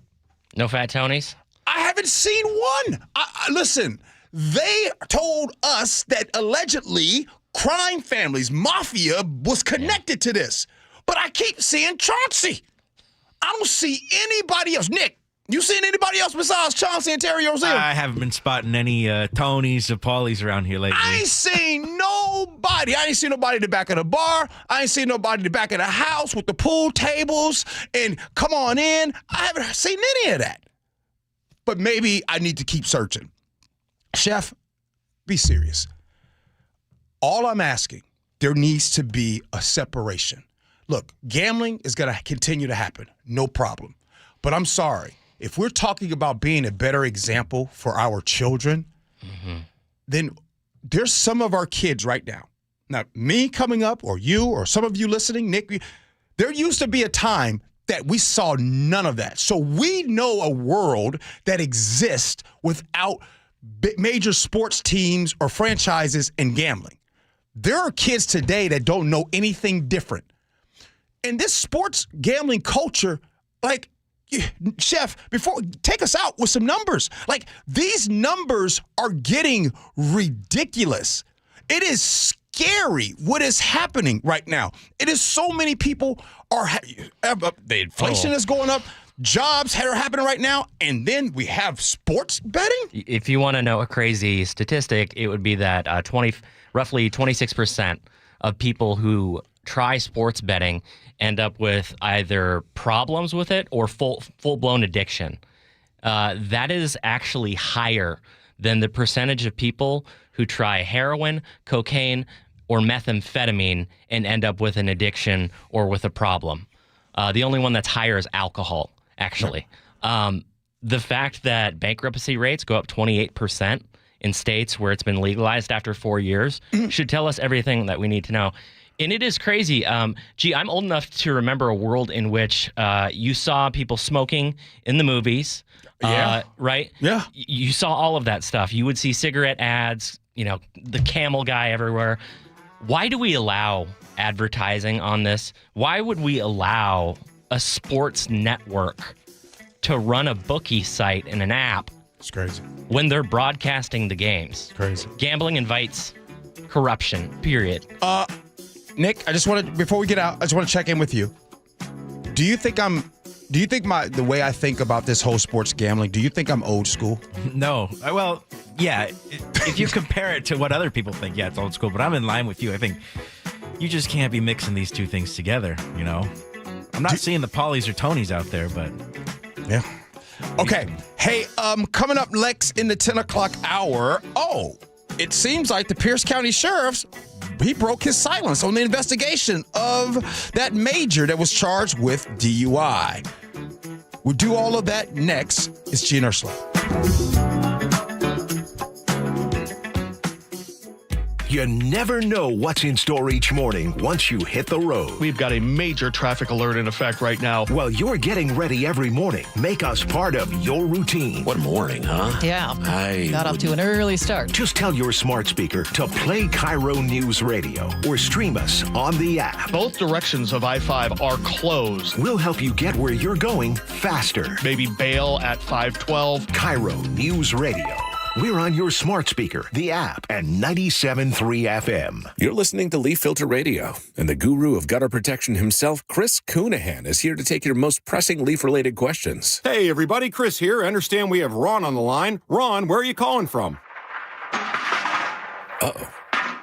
No Fat Tonys? I haven't seen one. Listen, they told us that allegedly crime families, mafia, was connected to this. But I keep seeing Chauncey. I don't see anybody else. Nick, you seen anybody else besides Chauncey and Terry Rozier? I haven't been spotting any Tonys or Paulies around here lately. I ain't seen nobody. I ain't seen nobody in the back of the bar. I ain't seen nobody in the back of the house with the pool tables and come on in. I haven't seen any of that. But maybe I need to keep searching. Chef, be serious. All I'm asking, there needs to be a separation. Look, gambling is going to continue to happen. No problem. But I'm sorry. If we're talking about being a better example for our children, then there's some of our kids right now. Now, me coming up, or you, or some of you listening, Nick, there used to be a time that we saw none of that. So we know a world that exists without major sports teams or franchises and gambling. There are kids today that don't know anything different. And this sports gambling culture, like, Chef, take us out with some numbers. Like, these numbers are getting ridiculous. It is scary what is happening right now. It is so many people the inflation is going up. Jobs are happening right now, and then we have sports betting? If you want to know a crazy statistic, it would be that roughly 26% of people who try sports betting end up with either problems with it or full-blown addiction. That is actually higher than the percentage of people who try heroin, cocaine, or methamphetamine and end up with an addiction or with a problem. The only one that's higher is alcohol, actually. The fact that bankruptcy rates go up 28% in states where it's been legalized after 4 years should tell us everything that we need to know. And it is crazy. Gee, I'm old enough to remember a world in which you saw people smoking in the movies. Right? Yeah. You saw all of that stuff. You would see cigarette ads, the Camel guy everywhere. Why do we allow advertising on this? Why would we allow a sports network to run a bookie site and an app? It's crazy. When they're broadcasting the games. It's crazy. Gambling invites corruption, period. Nick, before we get out, I just want to check in with you. Do you think the way I think about this whole sports gambling, do you think I'm old school? No. Well, yeah. If you compare it to what other people think, yeah, it's old school. But I'm in line with you. I think you just can't be mixing these two things together, I'm not seeing the Paulies or Tonys out there, but... Yeah. Okay. Hey, coming up next in the 10 o'clock hour, it seems like the Pierce County Sheriff's he broke his silence on the investigation of that major that was charged with DUI. We'll do all of that next. It's Gee and Ursula. You never know what's in store each morning once you hit the road. We've got a major traffic alert in effect right now. While you're getting ready every morning, make us part of your routine. What a morning, huh? Yeah. Got off to an early start. Just tell your smart speaker to play KIRO News Radio or stream us on the app. Both directions of I-5 are closed. We'll help you get where you're going faster. Maybe bail at 512. KIRO News Radio. We're on your smart speaker, the app, and 97.3 FM. You're listening to Leaf Filter Radio, and the guru of gutter protection himself, Chris Coonahan, is here to take your most pressing leaf-related questions. Hey, everybody, Chris here. I understand we have Ron on the line. Ron, where are you calling from? Uh-oh.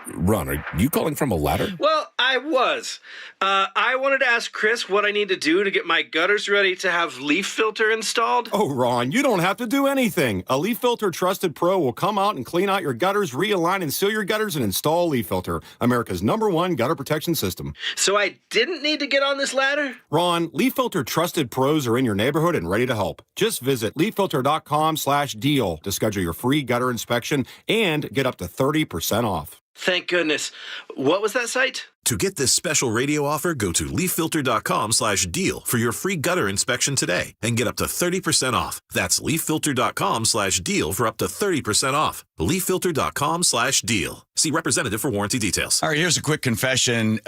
Ron, are you calling from a ladder? Well, I was. I wanted to ask Chris what I need to do to get my gutters ready to have leaf filter installed. Oh, Ron, you don't have to do anything. A Leaf Filter Trusted Pro will come out and clean out your gutters, realign and seal your gutters, and install Leaf Filter, America's #1 gutter protection system. So I didn't need to get on this ladder? Ron, Leaf Filter Trusted Pros are in your neighborhood and ready to help. Just visit leaffilter.com/deal to schedule your free gutter inspection and get up to 30% off. Thank goodness. What was that site? To get this special radio offer, go to leaffilter.com/deal for your free gutter inspection today and get up to 30% off. That's leaffilter.com/deal for up to 30% off. leaffilter.com/deal. See representative for warranty details. All right, here's a quick confession.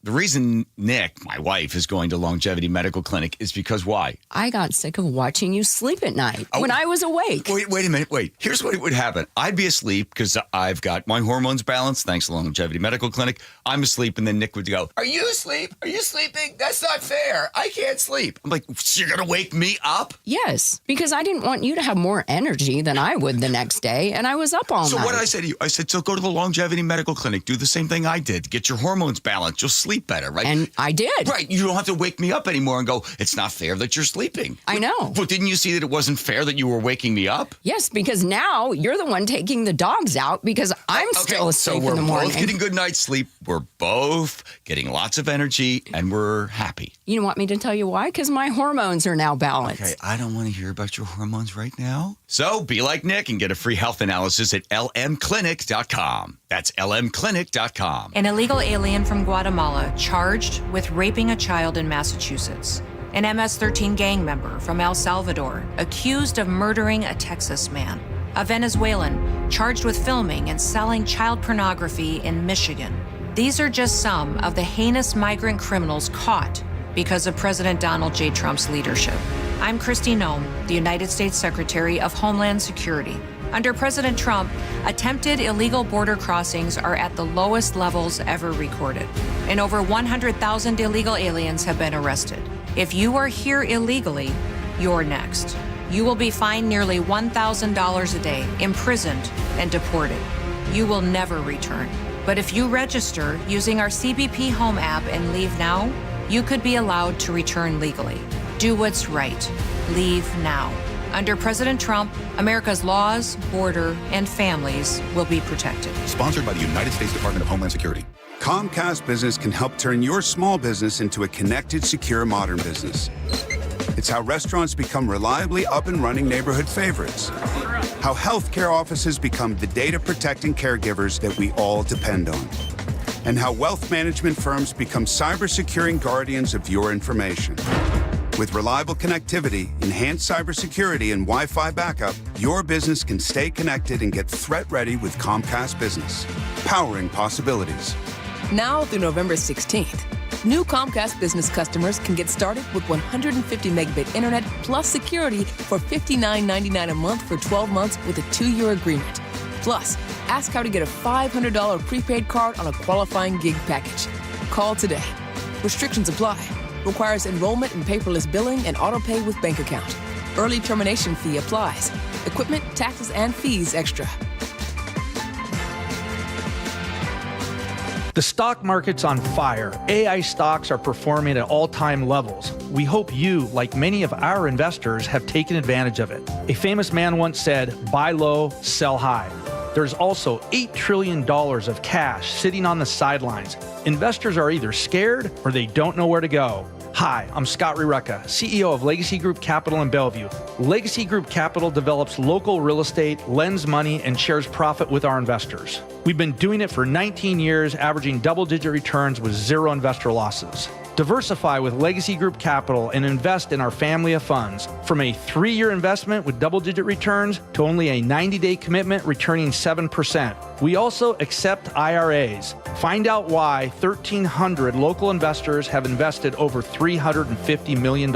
The reason Nick, my wife, is going to Longevity Medical Clinic is because why? I got sick of watching you sleep at night when I was awake. Wait a minute. Wait. Here's what would happen. I'd be asleep because I've got my hormones balanced thanks to Longevity Medical Clinic. I'm asleep, and then Nick would go, "Are you asleep? Are you sleeping? That's not fair. I can't sleep." I'm like, "So you're going to wake me up?" Yes, because I didn't want you to have more energy than I would the next day, and I was up all night. So what did I say to you? I said, so go to the Longevity Medical Clinic. Do the same thing I did. Get your hormones balanced. You'll sleep better, right? And I did. Right. You don't have to wake me up anymore and go, it's not fair that you're sleeping. I know. But didn't you see that it wasn't fair that you were waking me up? Yes, because now you're the one taking the dogs out because I'm still asleep in the morning. So we're both getting good night's sleep. We're both getting lots of energy, and we're happy. You want me to tell you why? Because my hormones are now balanced. Okay, I don't want to hear about your hormones right now. So be like Nick and get a free health analysis at lmclinic.com. That's lmclinic.com. An illegal alien from Guatemala charged with raping a child in Massachusetts. An MS-13 gang member from El Salvador accused of murdering a Texas man. A Venezuelan charged with filming and selling child pornography in Michigan. These are just some of the heinous migrant criminals caught because of President Donald J. Trump's leadership. I'm Kristi Noem, the United States Secretary of Homeland Security. Under President Trump, attempted illegal border crossings are at the lowest levels ever recorded, and over 100,000 illegal aliens have been arrested. If you are here illegally, you're next. You will be fined nearly $1,000 a day, imprisoned, and deported. You will never return. But if you register using our CBP Home app and leave now, you could be allowed to return legally. Do what's right. Leave now. Under President Trump, America's laws, border, and families will be protected. Sponsored by the United States Department of Homeland Security. Comcast Business can help turn your small business into a connected, secure, modern business. It's how restaurants become reliably up and running neighborhood favorites. How healthcare offices become the data-protecting caregivers that we all depend on. And how wealth management firms become cyber-securing guardians of your information. With reliable connectivity, enhanced cybersecurity, and Wi-Fi backup, your business can stay connected and get threat-ready with Comcast Business. Powering possibilities. Now through November 16th, new Comcast Business customers can get started with 150 megabit internet plus security for $59.99 a month for 12 months with a 2-year agreement. Plus, ask how to get a $500 prepaid card on a qualifying gig package. Call today. Restrictions apply. Requires enrollment in paperless billing and auto pay with bank account. Early termination fee applies. Equipment, taxes, and fees extra. The stock market's on fire. AI stocks are performing at all-time levels. We hope you, like many of our investors, have taken advantage of it. A famous man once said, buy low, sell high. There's also $8 trillion of cash sitting on the sidelines. Investors are either scared or they don't know where to go. Hi, I'm Scott Reutin, CEO of Legacy Group Capital in Bellevue. Legacy Group Capital develops local real estate, lends money, and shares profit with our investors. We've been doing it for 19 years, averaging double-digit returns with zero investor losses. Diversify with Legacy Group Capital and invest in our family of funds. From a 3-year investment with double-digit returns to only a 90-day commitment returning 7%. We also accept IRAs. Find out why 1,300 local investors have invested over $350 million.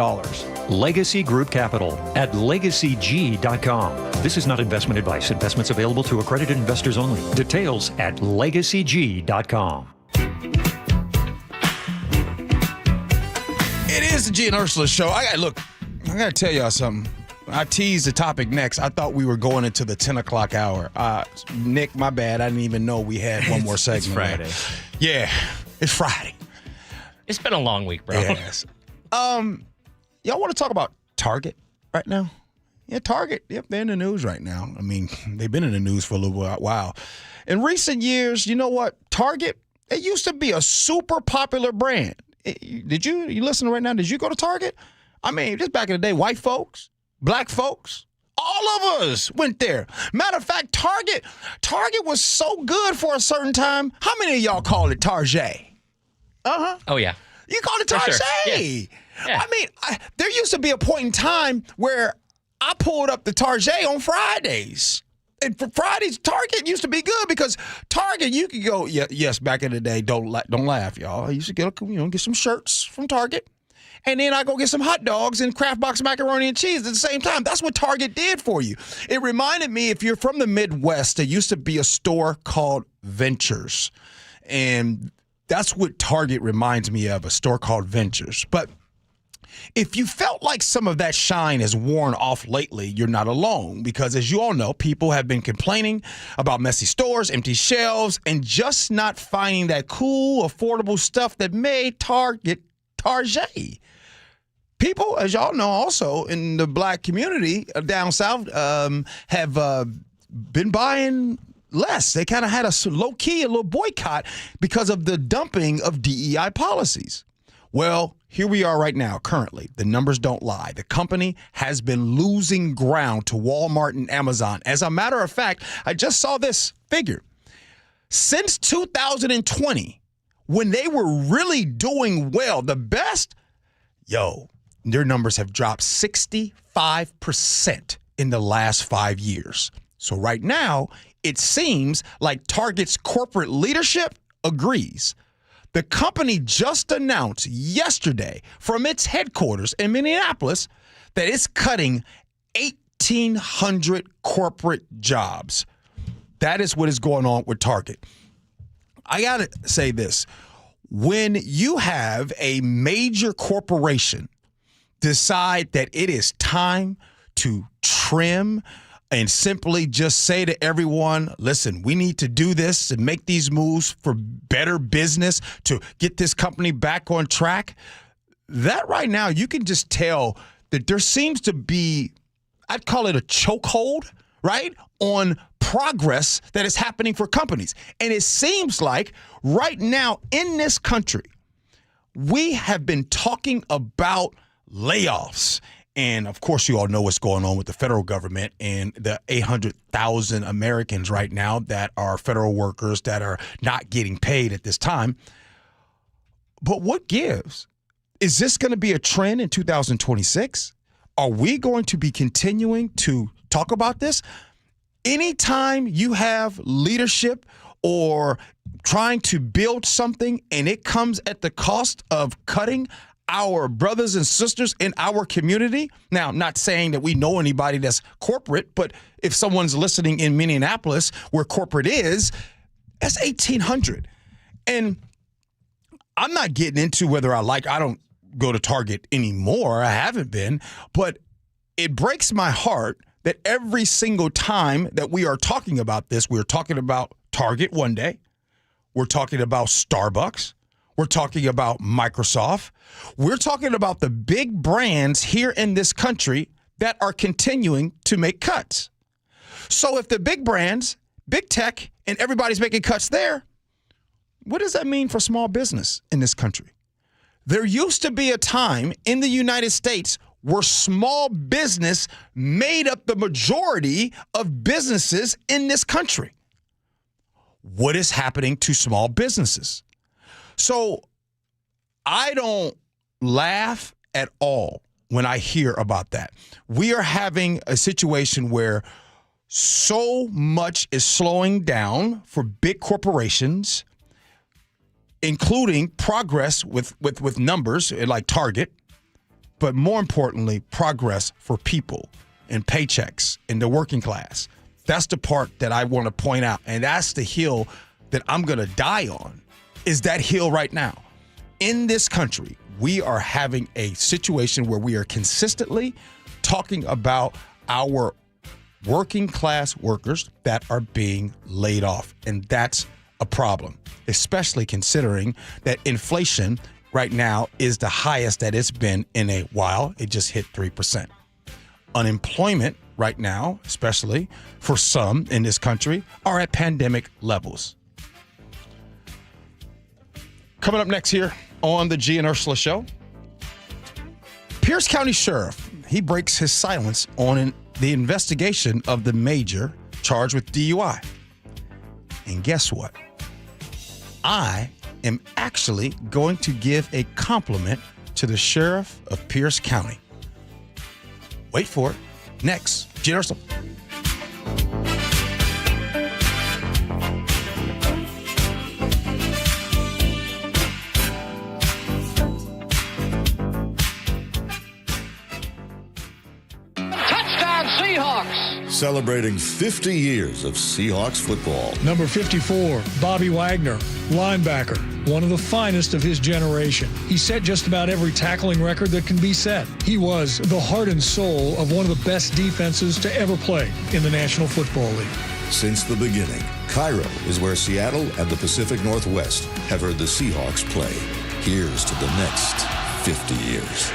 Legacy Group Capital at legacyg.com. This is not investment advice. Investments available to accredited investors only. Details at legacyg.com. It is the Gee and Ursula Show. I got to tell y'all something. I teased the topic next. I thought we were going into the 10 o'clock hour. Nick, my bad. I didn't even know we had one more segment. It's Friday. Yeah, it's Friday. It's been a long week, bro. Yes. Y'all want to talk about Target right now? Yeah, Target. Yep, they're in the news right now. I mean, they've been in the news for a little while. In recent years, you know what? Target, it used to be a super popular brand. Did you listen right now? Did you go to Target? I mean, just back in the day, white folks, black folks, all of us went there. Matter of fact, Target was so good for a certain time. How many of y'all call it Target? Uh-huh. Oh, yeah. You call it Target? Sure. Yeah. I mean, there used to be a point in time where I pulled up the Target on Fridays. And for Fridays, Target used to be good because Target, you could go, yes, back in the day, don't laugh, y'all. I used to get some shirts from Target. And then I go get some hot dogs and Kraft Box macaroni and cheese at the same time. That's what Target did for you. It reminded me, if you're from the Midwest, there used to be a store called Ventures. And that's what Target reminds me of, a store called Ventures. But if you felt like some of that shine has worn off lately, you're not alone, because as you all know, people have been complaining about messy stores, empty shelves, and just not finding that cool, affordable stuff that made Target. People, as y'all know, also in the black community down south have been buying less. They kind of had a low-key, a little boycott because of the dumping of DEI policies. Well, here we are right now, currently. The numbers don't lie. The company has been losing ground to Walmart and Amazon. As a matter of fact, I just saw this figure. Since 2020, when they were really doing well, the best, their numbers have dropped 65% in the last 5 years. So right now, it seems like Target's corporate leadership agrees. The company just announced yesterday from its headquarters in Minneapolis that it's cutting 1,800 corporate jobs. That is what is going on with Target. I got to say this. When you have a major corporation decide that it is time to trim and simply just say to everyone, listen, we need to do this and make these moves for better business to get this company back on track, that right now you can just tell that there seems to be, I'd call it a chokehold, right, on progress that is happening for companies. And it seems like right now in this country, we have been talking about layoffs. And, of course, you all know what's going on with the federal government and the 800,000 Americans right now that are federal workers that are not getting paid at this time. But what gives? Is this going to be a trend in 2026? Are we going to be continuing to talk about this? Anytime you have leadership or trying to build something and it comes at the cost of cutting our brothers and sisters in our community. Now, I'm not saying that we know anybody that's corporate, but if someone's listening in Minneapolis where corporate is, that's 1,800. And I'm not getting into whether I don't go to Target anymore. I haven't been, but it breaks my heart that every single time that we are talking about this, we're talking about Target one day. We're talking about Starbucks. We're talking about Microsoft. We're talking about the big brands here in this country that are continuing to make cuts. So if the big brands, big tech, and everybody's making cuts there, what does that mean for small business in this country? There used to be a time in the United States where small business made up the majority of businesses in this country. What is happening to small businesses? So I don't laugh at all when I hear about that. We are having a situation where so much is slowing down for big corporations, including progress with numbers like Target, but more importantly, progress for people and paychecks in the working class. That's the part that I want to point out, and that's the hill that I'm going to die on. Is that hill right now. In this country, we are having a situation where we are consistently talking about our working class workers that are being laid off. And that's a problem, especially considering that inflation right now is the highest that it's been in a while. It just hit 3%. Unemployment right now, especially for some in this country, are at pandemic levels. Coming up next here on the Gee and Ursula Show, Pierce County Sheriff, he breaks his silence on the investigation of the major charged with DUI. And guess what? I am actually going to give a compliment to the sheriff of Pierce County. Wait for it. Next, Gee and Ursula. Celebrating 50 years of Seahawks football. Number 54, Bobby Wagner, linebacker, one of the finest of his generation. He set just about every tackling record that can be set. He was the heart and soul of one of the best defenses to ever play in the National Football League. Since the beginning, KIRO is where Seattle and the Pacific Northwest have heard the Seahawks play. Here's to the next 50 years.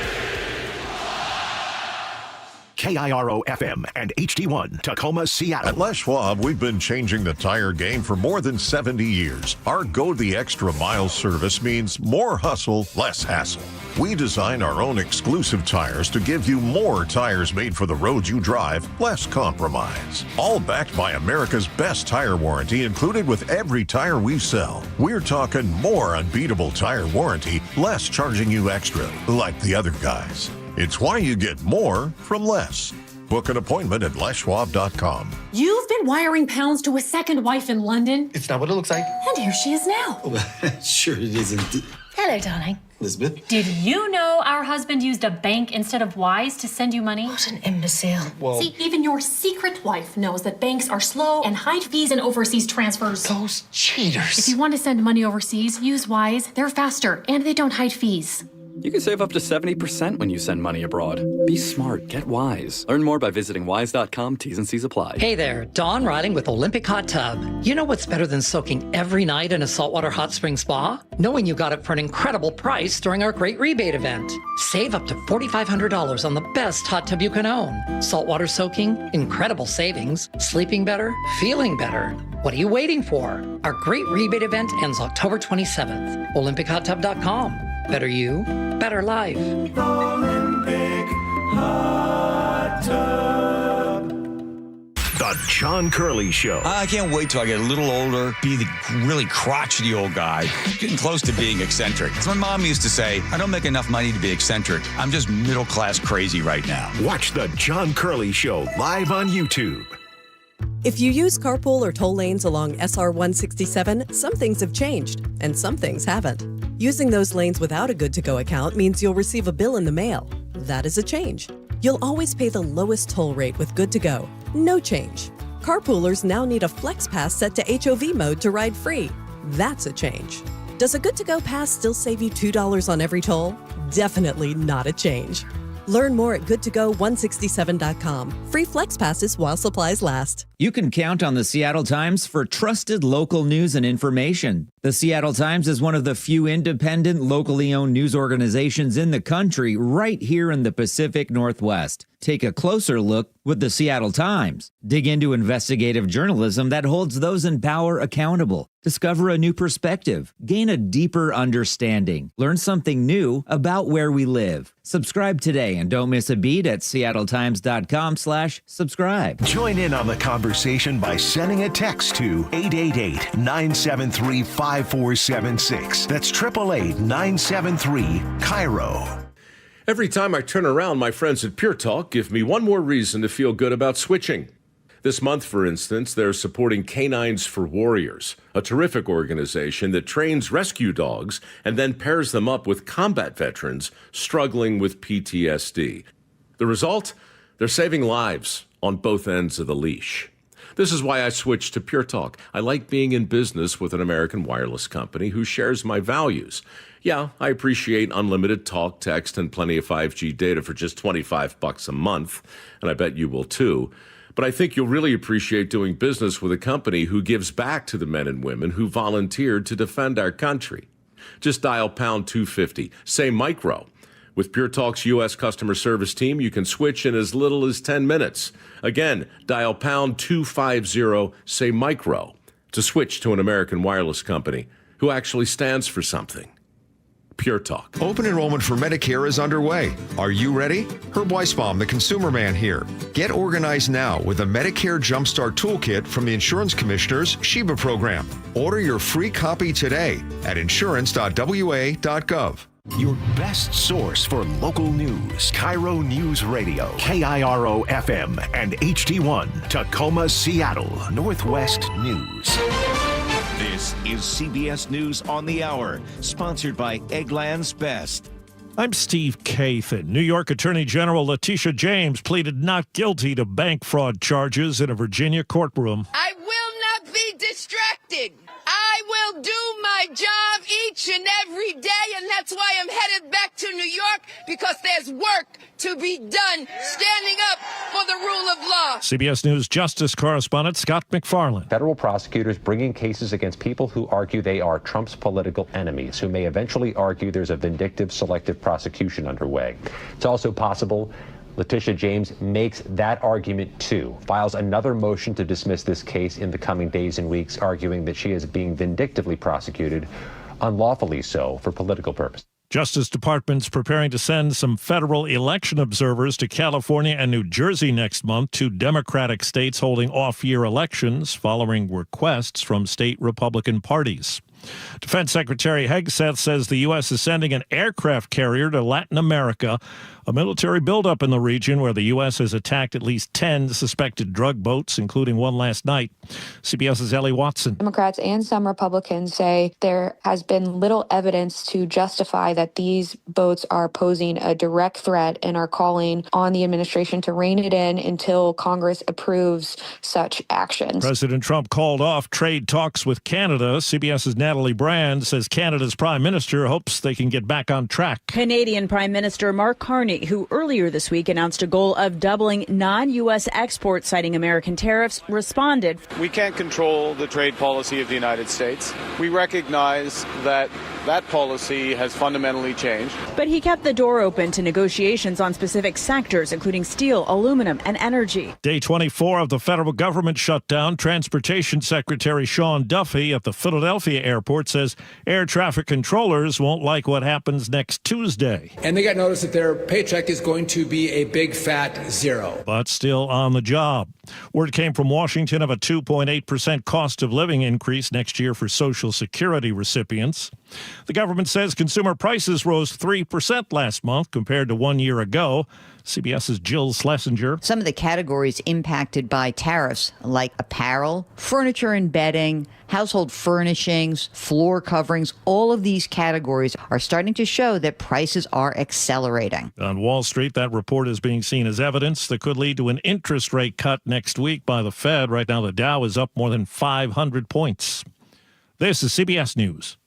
KIRO FM and HD1, Tacoma, Seattle. At Les Schwab, we've been changing the tire game for more than 70 years. Our Go the Extra Mile service means more hustle, less hassle. We design our own exclusive tires to give you more tires made for the roads you drive, less compromise. All backed by America's best tire warranty included with every tire we sell. We're talking more unbeatable tire warranty, less charging you extra, like the other guys. It's why you get more from less. Book an appointment at leschwab.com. You've been wiring pounds to a second wife in London. It's not what it looks like. And here she is now. Sure it isn't. Hello, darling. Elizabeth? Did you know our husband used a bank instead of Wise to send you money? What an imbecile. Well, see, even your secret wife knows that banks are slow and hide fees in overseas transfers. Those cheaters. If you want to send money overseas, use Wise. They're faster and they don't hide fees. You can save up to 70% when you send money abroad. Be smart. Get Wise. Learn more by visiting wise.com. T's and C's apply. Hey there, Dawn Riding with Olympic Hot Tub. You know what's better than soaking every night in a saltwater hot spring spa? Knowing you got it for an incredible price during our great rebate event. Save up to $4,500 on the best hot tub you can own. Saltwater soaking, incredible savings, sleeping better, feeling better. What are you waiting for? Our great rebate event ends October 27th. OlympicHotTub.com. Better you, better life. Olympic Hot Tub. The John Curley Show. I can't wait till I get a little older, be the really crotchety old guy, getting close to being eccentric. As my mom used to say, I don't make enough money to be eccentric. I'm just middle class crazy right now. Watch The John Curley Show live on YouTube. If you use carpool or toll lanes along SR 167, some things have changed, and some things haven't. Using those lanes without a good-to-go account means you'll receive a bill in the mail. That is a change. You'll always pay the lowest toll rate with good-to-go. No change. Carpoolers now need a Flex Pass set to HOV mode to ride free. That's a change. Does a good-to-go pass still save you $2 on every toll? Definitely not a change. Learn more at goodtogo167.com. Free Flex Passes while supplies last. You can count on the Seattle Times for trusted local news and information. The Seattle Times is one of the few independent, locally owned news organizations in the country right here in the Pacific Northwest. Take a closer look with the Seattle Times. Dig into investigative journalism that holds those in power accountable. Discover a new perspective. Gain a deeper understanding. Learn something new about where we live. Subscribe today and don't miss a beat at seattletimes.com/subscribe. Join in on the conversation by sending a text to 888-973-5476. That's 888-973-KIRO. Every time I turn around, my friends at Pure Talk give me one more reason to feel good about switching. This month, for instance, they're supporting Canines for Warriors, a terrific organization that trains rescue dogs and then pairs them up with combat veterans struggling with PTSD. The result? They're saving lives on both ends of the leash. This is why I switched to Pure Talk. I like being in business with an American wireless company who shares my values. Yeah, I appreciate unlimited talk, text, and plenty of 5G data for just $25 a month, and I bet you will too. But I think you'll really appreciate doing business with a company who gives back to the men and women who volunteered to defend our country. Just dial pound 250, say micro. With Pure Talk's U.S. customer service team, you can switch in as little as 10 minutes. Again, dial pound 250, say micro, to switch to an American wireless company who actually stands for something. Pure Talk. Open enrollment for Medicare is underway. Are you ready? Herb Weisbaum, the consumer man here. Get organized now with a Medicare Jumpstart Toolkit from the Insurance Commissioner's SHIBA program. Order your free copy today at insurance.wa.gov. Your best source for local news. KIRO News Radio, KIRO FM and HD1, Tacoma, Seattle, Northwest News. This is CBS News on the Hour, sponsored by Eggland's Best. I'm Steve Kathan. New York Attorney General Letitia James pleaded not guilty to bank fraud charges in a Virginia courtroom. I will not be distracted. I will do my job each and every day, and that's why I'm headed back to New York, because there's work to be done, standing up for the rule of law. CBS News Justice correspondent Scott McFarland. Federal prosecutors bringing cases against people who argue they are Trump's political enemies, who may eventually argue there's a vindictive selective prosecution underway. It's also possible Letitia James makes that argument too, files another motion to dismiss this case in the coming days and weeks, arguing that she is being vindictively prosecuted, unlawfully so, for political purposes. Justice Department's preparing to send some federal election observers to California and New Jersey next month, two Democratic states holding off-year elections following requests from state Republican parties. Defense Secretary Hegseth says the U.S. is sending an aircraft carrier to Latin America, a military buildup in the region where the U.S. has attacked at least 10 suspected drug boats, including one last night. CBS's Ellie Watson. Democrats and some Republicans say there has been little evidence to justify that these boats are posing a direct threat and are calling on the administration to rein it in until Congress approves such actions. President Trump called off trade talks with Canada. CBS's Natalie Brand says Canada's prime minister hopes they can get back on track. Canadian Prime Minister Mark Carney, who earlier this week announced a goal of doubling non-U.S. exports citing American tariffs, responded. We can't control the trade policy of the United States. We recognize that that policy has fundamentally changed. But he kept the door open to negotiations on specific sectors, including steel, aluminum, and energy. Day 24 of the federal government shutdown. Transportation Secretary Sean Duffy at the Philadelphia airport says air traffic controllers won't like what happens next Tuesday. And they got notice that their paycheck is going to be a big fat zero. But still on the job. Word came from Washington of a 2.8% cost of living increase next year for Social Security recipients. The government says consumer prices rose 3% last month compared to 1 year ago. CBS's Jill Schlesinger. Some of the categories impacted by tariffs, like apparel, furniture and bedding, household furnishings, floor coverings, all of these categories are starting to show that prices are accelerating. On Wall Street, that report is being seen as evidence that could lead to an interest rate cut next week by the Fed. Right now, the Dow is up more than 500 points. This is CBS News.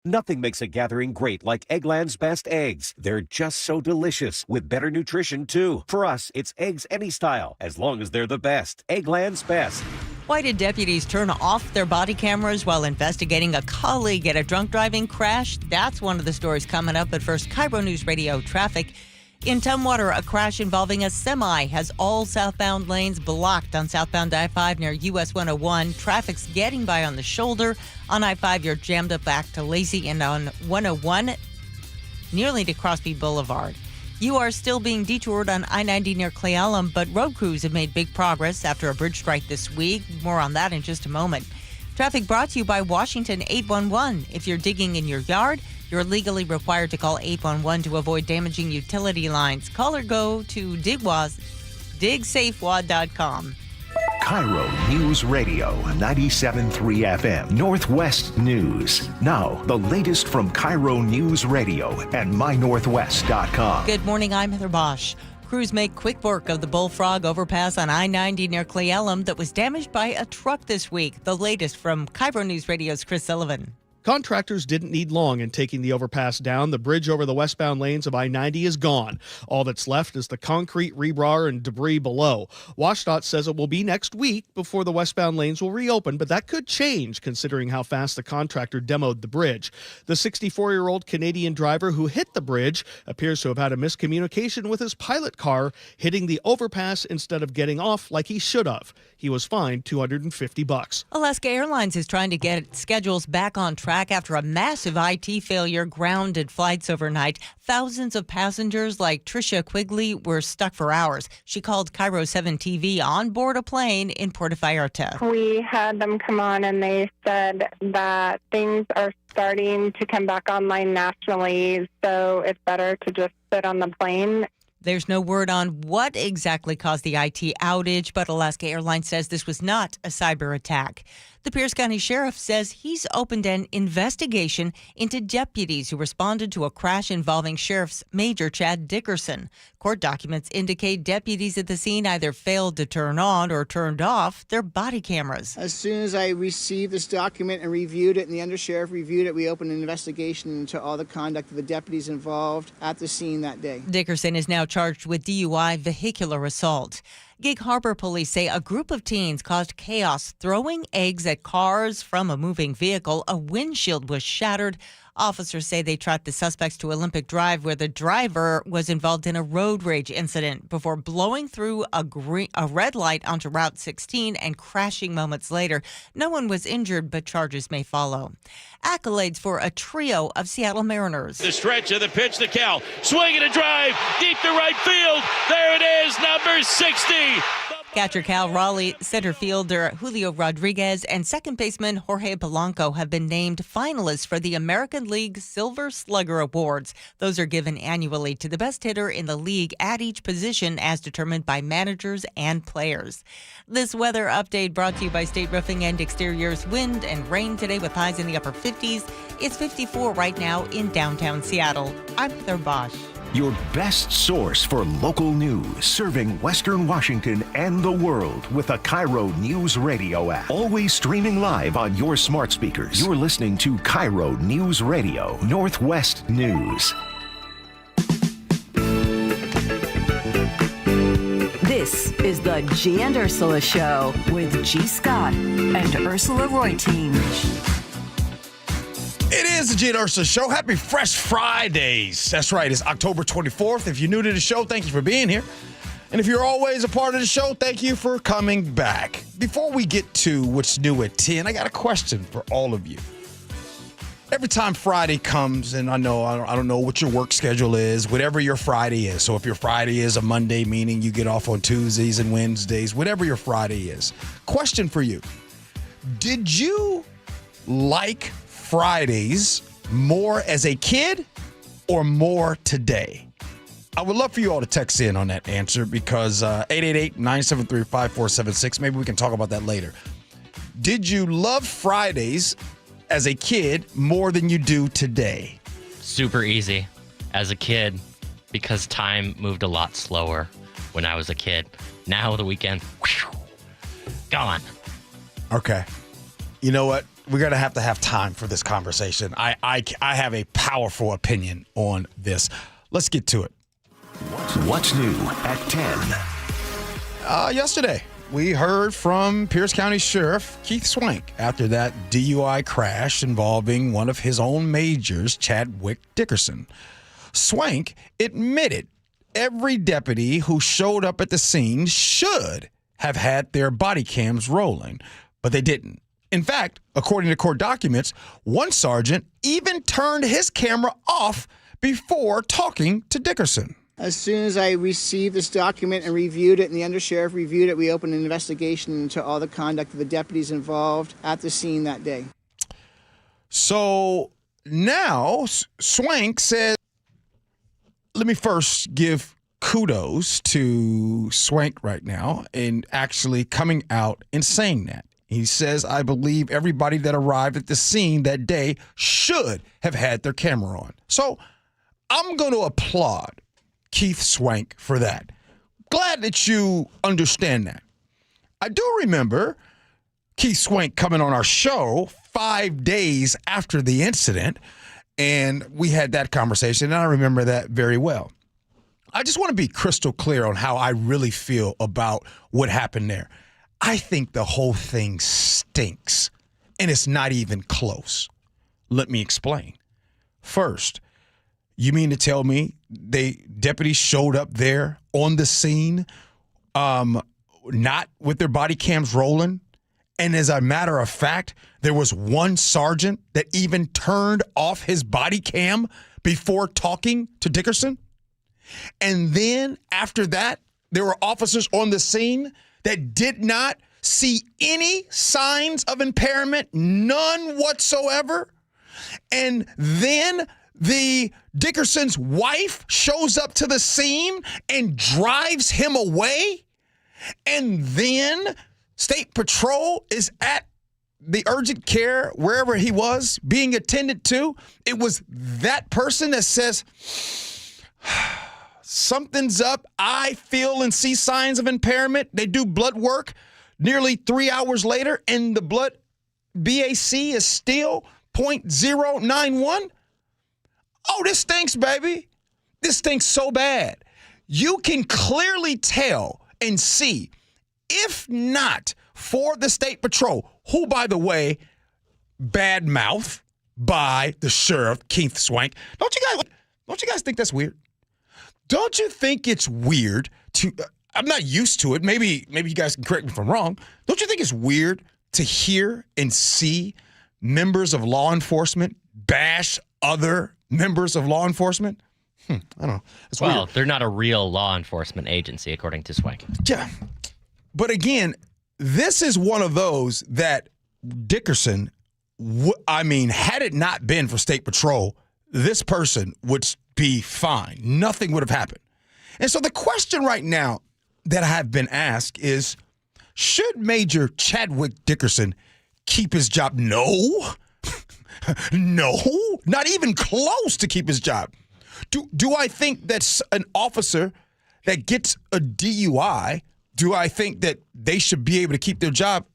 Nothing makes a gathering great like Eggland's Best eggs. They're just so delicious, with better nutrition, too. For us, it's eggs any style, as long as they're the best. Eggland's Best. Why did deputies turn off their body cameras while investigating a colleague at a drunk driving crash? That's one of the stories coming up. But first, KIRO Newsradio traffic. In Tumwater, a crash involving a semi has all southbound lanes blocked on southbound I-5 near US 101. Traffic's getting by on the shoulder. On I-5, you're jammed up back to Lacey, and on 101, nearly to Crosby Boulevard. You are still being detoured on I-90 near Cle Elum, but road crews have made big progress after a bridge strike this week. More on that in just a moment. Traffic brought to you by Washington 811. If you're digging in your yard, you're legally required to call 811 to avoid damaging utility lines. Call or go to digsafewad.com. KIRO News Radio, 97.3 FM, Northwest News. Now, the latest from KIRO News Radio and mynorthwest.com. Good morning, I'm Heather Bosch. Crews make quick work of the Bullfrog overpass on I-90 near Cle Elum that was damaged by a truck this week. The latest from KIRO News Radio's Chris Sullivan. Contractors didn't need long in taking the overpass down. The bridge over the westbound lanes of I-90 is gone. All that's left is the concrete, rebar, and debris below. WashDOT says it will be next week before the westbound lanes will reopen, but that could change considering how fast the contractor demoed the bridge. The 64-year-old Canadian driver who hit the bridge appears to have had a miscommunication with his pilot car, hitting the overpass instead of getting off like he should have. He was fined $250. Alaska Airlines is trying to get its schedules back on track after a massive IT failure grounded flights overnight. Thousands of passengers like Tricia Quigley were stuck for hours. She called KIRO 7 TV on board a plane in Puerto Vallarta. We had them come on and they said that things are starting to come back online nationally, so it's better to just sit on the plane. There's no word on what exactly caused the IT outage, but Alaska Airlines says this was not a cyber attack. The Pierce County Sheriff says he's opened an investigation into deputies who responded to a crash involving Sheriff's Major Chad Dickerson. Court documents indicate deputies at the scene either failed to turn on or turned off their body cameras. As soon as I received this document and reviewed it, and the undersheriff reviewed it, we opened an investigation into all the conduct of the deputies involved at the scene that day. Dickerson is now charged with DUI vehicular assault. Gig Harbor police say a group of teens caused chaos throwing eggs at cars from a moving vehicle. A windshield was shattered. Officers say they tracked the suspects to Olympic Drive, where the driver was involved in a road rage incident before blowing through a red light onto Route 16 and crashing moments later. No one was injured, but charges may follow. Accolades for a trio of Seattle Mariners. The stretch of the pitch to Cal. Swing and a drive deep to right field. There it is, number 60. Catcher Cal Raleigh, center fielder Julio Rodriguez, and second baseman Jorge Polanco have been named finalists for the American League Silver Slugger Awards. Those are given annually to the best hitter in the league at each position as determined by managers and players. This weather update brought to you by State Roofing and Exteriors. Wind and rain today with highs in the upper 50s. It's 54 right now in downtown Seattle. I'm Heather Bosch. Your best source for local news, serving Western Washington and the world with a KIRO Newsradio app. Always streaming live on your smart speakers. You're listening to KIRO Newsradio, Northwest News. This is the Gee and Ursula Show with G. Scott and Ursula Reutin. It is the Gee and Ursula Show. Happy Fresh Fridays. That's right. It's October 24th. If you're new to the show, thank you for being here. And if you're always a part of the show, thank you for coming back. Before we get to what's new at 10, I got a question for all of you. Every time Friday comes, and I don't know what your work schedule is, whatever your Friday is. So if your Friday is a Monday, meaning you get off on Tuesdays and Wednesdays, whatever your Friday is. Question for you. Did you like Fridays more as a kid or more today? I would love for you all to text in on that answer because 888-973-5476. Maybe we can talk about that later. Did you love Fridays as a kid more than you do today? Super easy as a kid because time moved a lot slower when I was a kid. Now the weekend, gone. Okay. You know what? We're going to have time for this conversation. I have a powerful opinion on this. Let's get to it. What's new at 10? Yesterday, we heard from Pierce County Sheriff Keith Swank after that DUI crash involving one of his own majors, Chadwick Dickerson. Swank admitted every deputy who showed up at the scene should have had their body cams rolling, but they didn't. In fact, according to court documents, one sergeant even turned his camera off before talking to Dickerson. As soon as I received this document and reviewed it, and the undersheriff reviewed it, we opened an investigation into all the conduct of the deputies involved at the scene that day. So now Swank says, let me first give kudos to Swank right now in actually coming out and saying that. He says, I believe everybody that arrived at the scene that day should have had their camera on. So I'm going to applaud Keith Swank for that. glad that you understand that. I do remember Keith Swank coming on our show 5 days after the incident, and we had that conversation, and I remember that very well. I just want to be crystal clear on how I really feel about what happened there. I think the whole thing stinks, and it's not even close. Let me explain. First, you mean to tell me deputies showed up there on the scene, not with their body cams rolling? And as a matter of fact, there was one sergeant that even turned off his body cam before talking to Dickerson? And then after that, there were officers on the scene that did not see any signs of impairment, none whatsoever. And then the Dickerson's wife shows up to the scene and drives him away. And then State Patrol is at the urgent care, wherever he was, being attended to. It was that person that says, something's up. I feel and see signs of impairment. They do blood work nearly 3 hours later, and the blood BAC is still 0.091. Oh, this stinks, baby. This stinks so bad. You can clearly tell and see, if not for the State Patrol, who, by the way, bad mouth by the sheriff, Keith Swank. Don't you guys think that's weird? Don't you think it's weird to, I'm not used to it. Maybe you guys can correct me if I'm wrong. Don't you think it's weird to hear and see members of law enforcement bash other members of law enforcement? I don't know. It's well, weird. They're not a real law enforcement agency, according to Swank. Yeah. But again, this is one of those that Dickerson, had it not been for State Patrol, this person would be fine. Nothing would have happened. And so the question right now that I have been asked is, should Major Chadwick Dickerson keep his job? No. No. Not even close to keep his job. Do I think that's an officer that gets a DUI, do I think that they should be able to keep their job?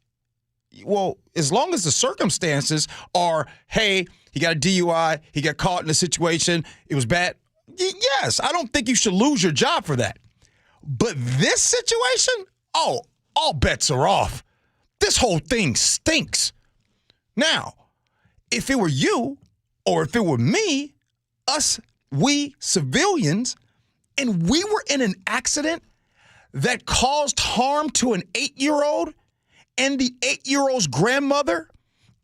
Well, as long as the circumstances are, hey, he got a DUI, he got caught in a situation, it was bad. Yes, I don't think you should lose your job for that. But this situation, oh, all bets are off. This whole thing stinks. Now, if it were you or if it were me, we civilians, and we were in an accident that caused harm to an 8-year-old and the 8-year-old's grandmother,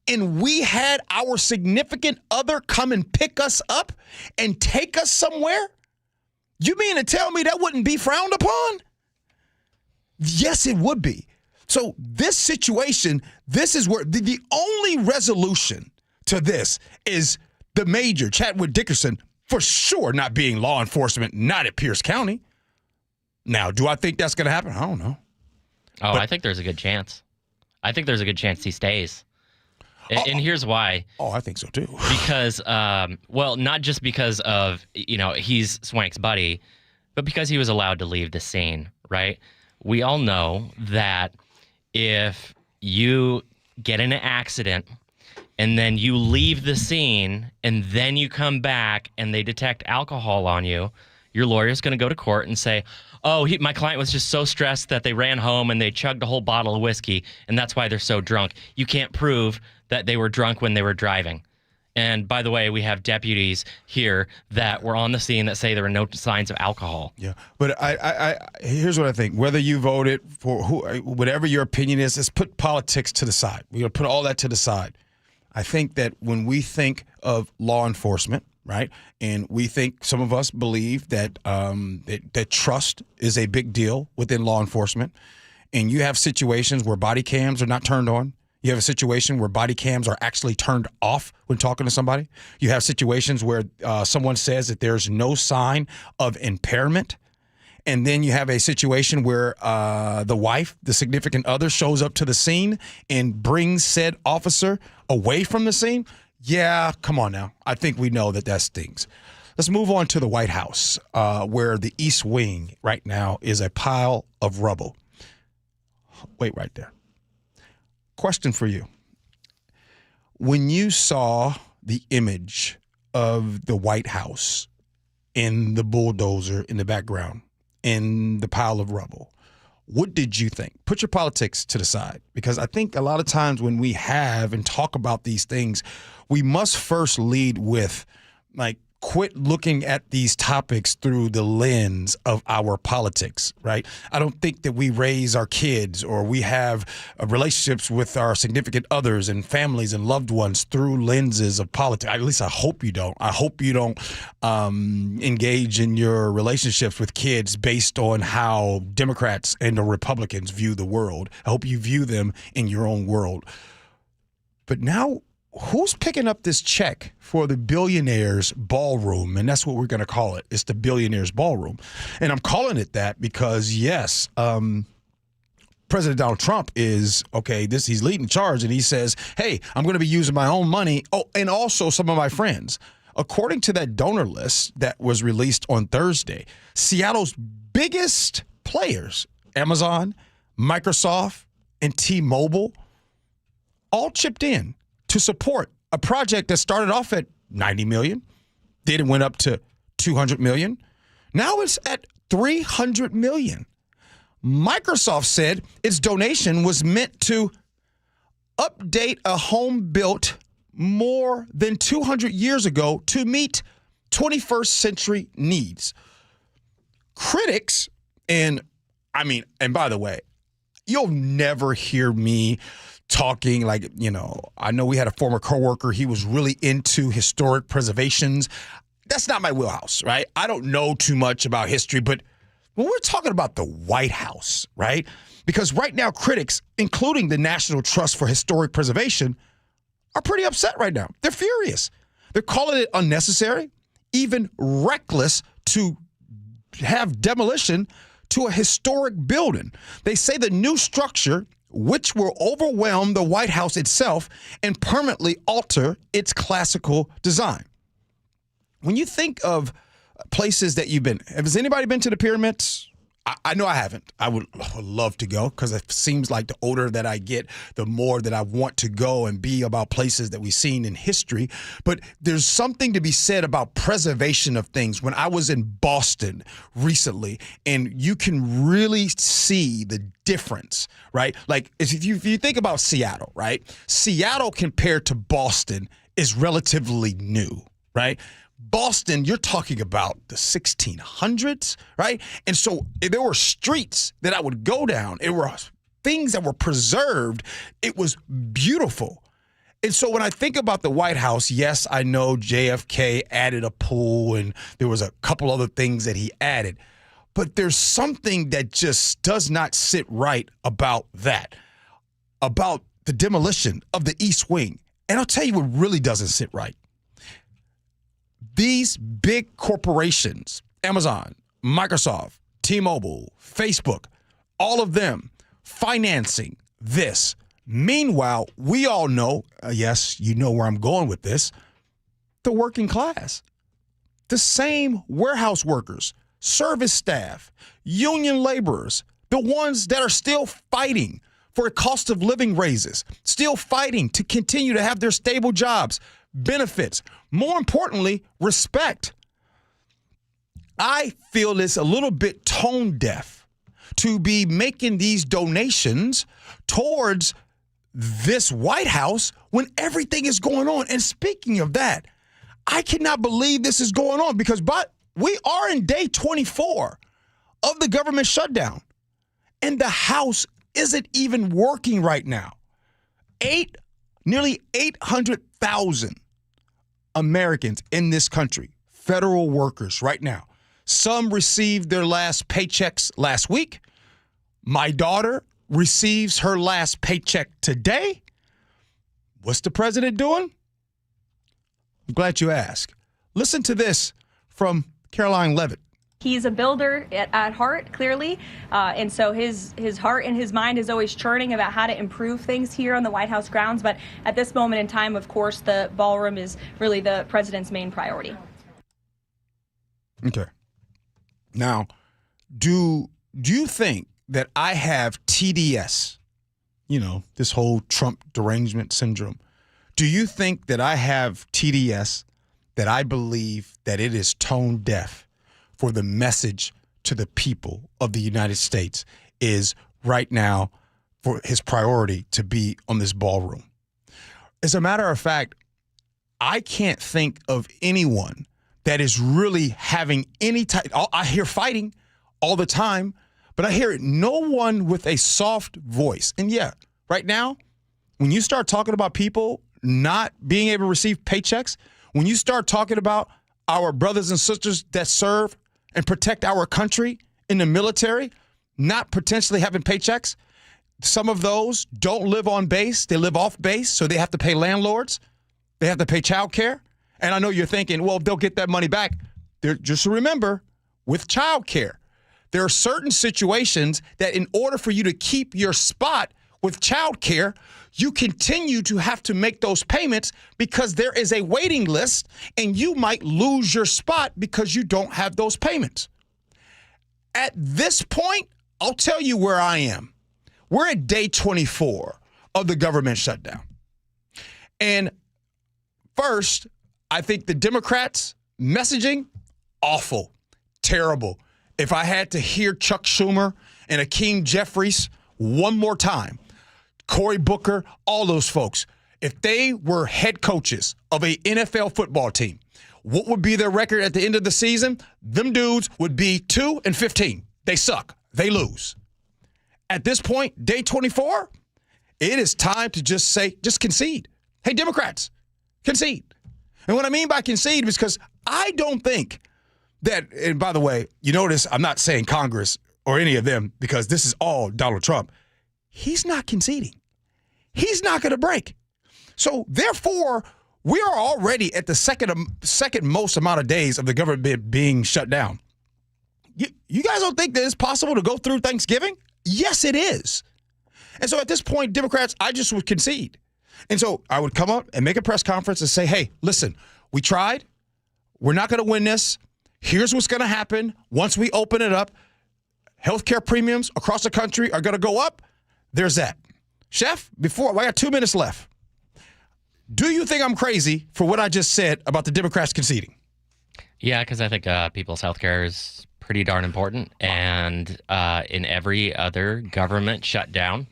and we had our significant other come and pick us up and take us somewhere, you mean to tell me that wouldn't be frowned upon? Yes, it would be. So this situation, this is where the only resolution to this is the Major, Chadwick Dickerson, for sure not being law enforcement, not at Pierce County. Now, do I think that's going to happen? I don't know. Oh, I think there's a good chance. I think there's a good chance he stays. And here's why. Oh, I think so too. Because, not just because of, he's Swank's buddy, but because he was allowed to leave the scene, right? We all know that if you get in an accident and then you leave the scene and then you come back and they detect alcohol on you, your lawyer's going to go to court and say, oh, my client was just so stressed that they ran home and they chugged a whole bottle of whiskey, and that's why they're so drunk. You can't prove that they were drunk when they were driving. And by the way, we have deputies here that were on the scene that say there were no signs of alcohol. Yeah, but I here's what I think. Whether you voted for whatever your opinion is, let's put politics to the side. We're going to put all that to the side. I think that when we think of law enforcement, right, and we think some of us believe that that trust is a big deal within law enforcement, and you have situations where body cams are not turned on. You have a situation where body cams are actually turned off when talking to somebody. You have situations where someone says that there's no sign of impairment. And then you have a situation where the wife, the significant other, shows up to the scene and brings said officer away from the scene. Yeah, come on now. I think we know that stinks. Let's move on to the White House, where the East Wing right now is a pile of rubble. Wait right there. Question for you. When you saw the image of the White House in the bulldozer in the background, in the pile of rubble, what did you think? Put your politics to the side, because I think a lot of times when we have and talk about these things, we must first lead with, like, quit looking at these topics through the lens of our politics, right? I don't think that we raise our kids or we have relationships with our significant others and families and loved ones through lenses of politics. At least I hope you don't. I hope you don't engage in your relationships with kids based on how Democrats and the Republicans view the world. I hope you view them in your own world. But now, who's picking up this check for the billionaires ballroom? And that's what we're going to call it. It's the billionaires ballroom. And I'm calling it that because, yes, President Donald Trump is, he's leading charge, and he says, hey, I'm going to be using my own money. Oh, and also some of my friends. According to that donor list that was released on Thursday, Seattle's biggest players, Amazon, Microsoft, and T-Mobile, all chipped in to support a project that started off at $90 million, then it went up to $200 million. Now it's at $300 million. Microsoft said its donation was meant to update a home built more than 200 years ago to meet 21st century needs. Critics, and by the way, you'll never hear me talking like, I know we had a former coworker. He was really into historic preservations. That's not my wheelhouse, right? I don't know too much about history, but when we're talking about the White House, right? Because right now, critics, including the National Trust for Historic Preservation, are pretty upset right now. They're furious. They're calling it unnecessary, even reckless to have demolition to a historic building. They say the new structure, which will overwhelm the White House itself and permanently alter its classical design. When you think of places that you've been, has anybody been to the pyramids? I know I haven't. I would love to go, because it seems like the older that I get, the more that I want to go and be about places that we've seen in history. But there's something to be said about preservation of things. When I was in Boston recently, and you can really see the difference, right? Like if you think about Seattle, right? Seattle compared to Boston is relatively new, right? Boston, you're talking about the 1600s, right? And so there were streets that I would go down. It were things that were preserved. It was beautiful. And so when I think about the White House, yes, I know JFK added a pool and there was a couple other things that he added. But there's something that just does not sit right about that, about the demolition of the East Wing. And I'll tell you what really doesn't sit right. These big corporations, Amazon, Microsoft, T-Mobile, Facebook, all of them financing this. Meanwhile, we all know, yes, you know where I'm going with this, the working class, the same warehouse workers, service staff, union laborers, the ones that are still fighting for a cost of living raises, still fighting to continue to have their stable jobs, benefits, more importantly, respect. I feel it's a little bit tone deaf to be making these donations towards this White House when everything is going on. And speaking of that, I cannot believe this is going on, because we are in day 24 of the government shutdown, and the House isn't even working right now. Nearly 800,000 Americans in this country, federal workers right now. Some received their last paychecks last week. My daughter receives her last paycheck today. What's the president doing? I'm glad you asked. Listen to this from Caroline Levitt. He's a builder at heart, clearly, and so his heart and his mind is always churning about how to improve things here on the White House grounds. But at this moment in time, of course, the ballroom is really the president's main priority. Okay. Now, do you think that I have TDS, this whole Trump derangement syndrome? Do you think that I have TDS, that I believe that it is tone deaf for the message to the people of the United States is right now for his priority to be on this ballroom? As a matter of fact, I can't think of anyone that is really having any type. I hear fighting all the time, but I hear no one with a soft voice. And yeah, right now, when you start talking about people not being able to receive paychecks, when you start talking about our brothers and sisters that serve and protect our country in the military, not potentially having paychecks, some of those don't live on base. They live off base, so they have to pay landlords. They have to pay child care. And I know you're thinking, well, they'll get that money back. Just remember, with child care, there are certain situations that in order for you to keep your spot with child care, you continue to have to make those payments because there is a waiting list and you might lose your spot because you don't have those payments. At this point, I'll tell you where I am. We're at day 24 of the government shutdown. And first, I think the Democrats' messaging, awful, terrible. If I had to hear Chuck Schumer and Hakeem Jeffries one more time, Cory Booker, all those folks, if they were head coaches of a NFL football team, what would be their record at the end of the season? Them dudes would be 2-15. They suck. They lose. At this point, day 24, it is time to just concede. Hey, Democrats, concede. And what I mean by concede is because I don't think that, and by the way, you notice I'm not saying Congress or any of them because this is all Donald Trump. He's not conceding. He's not going to break. So therefore, we are already at the second most amount of days of the government being shut down. You guys don't think that it's possible to go through Thanksgiving? Yes, it is. And so at this point, Democrats, I just would concede. And so I would come up and make a press conference and say, hey, listen, we tried. We're not going to win this. Here's what's going to happen once we open it up. Healthcare premiums across the country are going to go up. There's that. Chef, I got 2 minutes left. Do you think I'm crazy for what I just said about the Democrats conceding? Yeah, because I think people's health care is pretty darn important. And in every other government shutdown,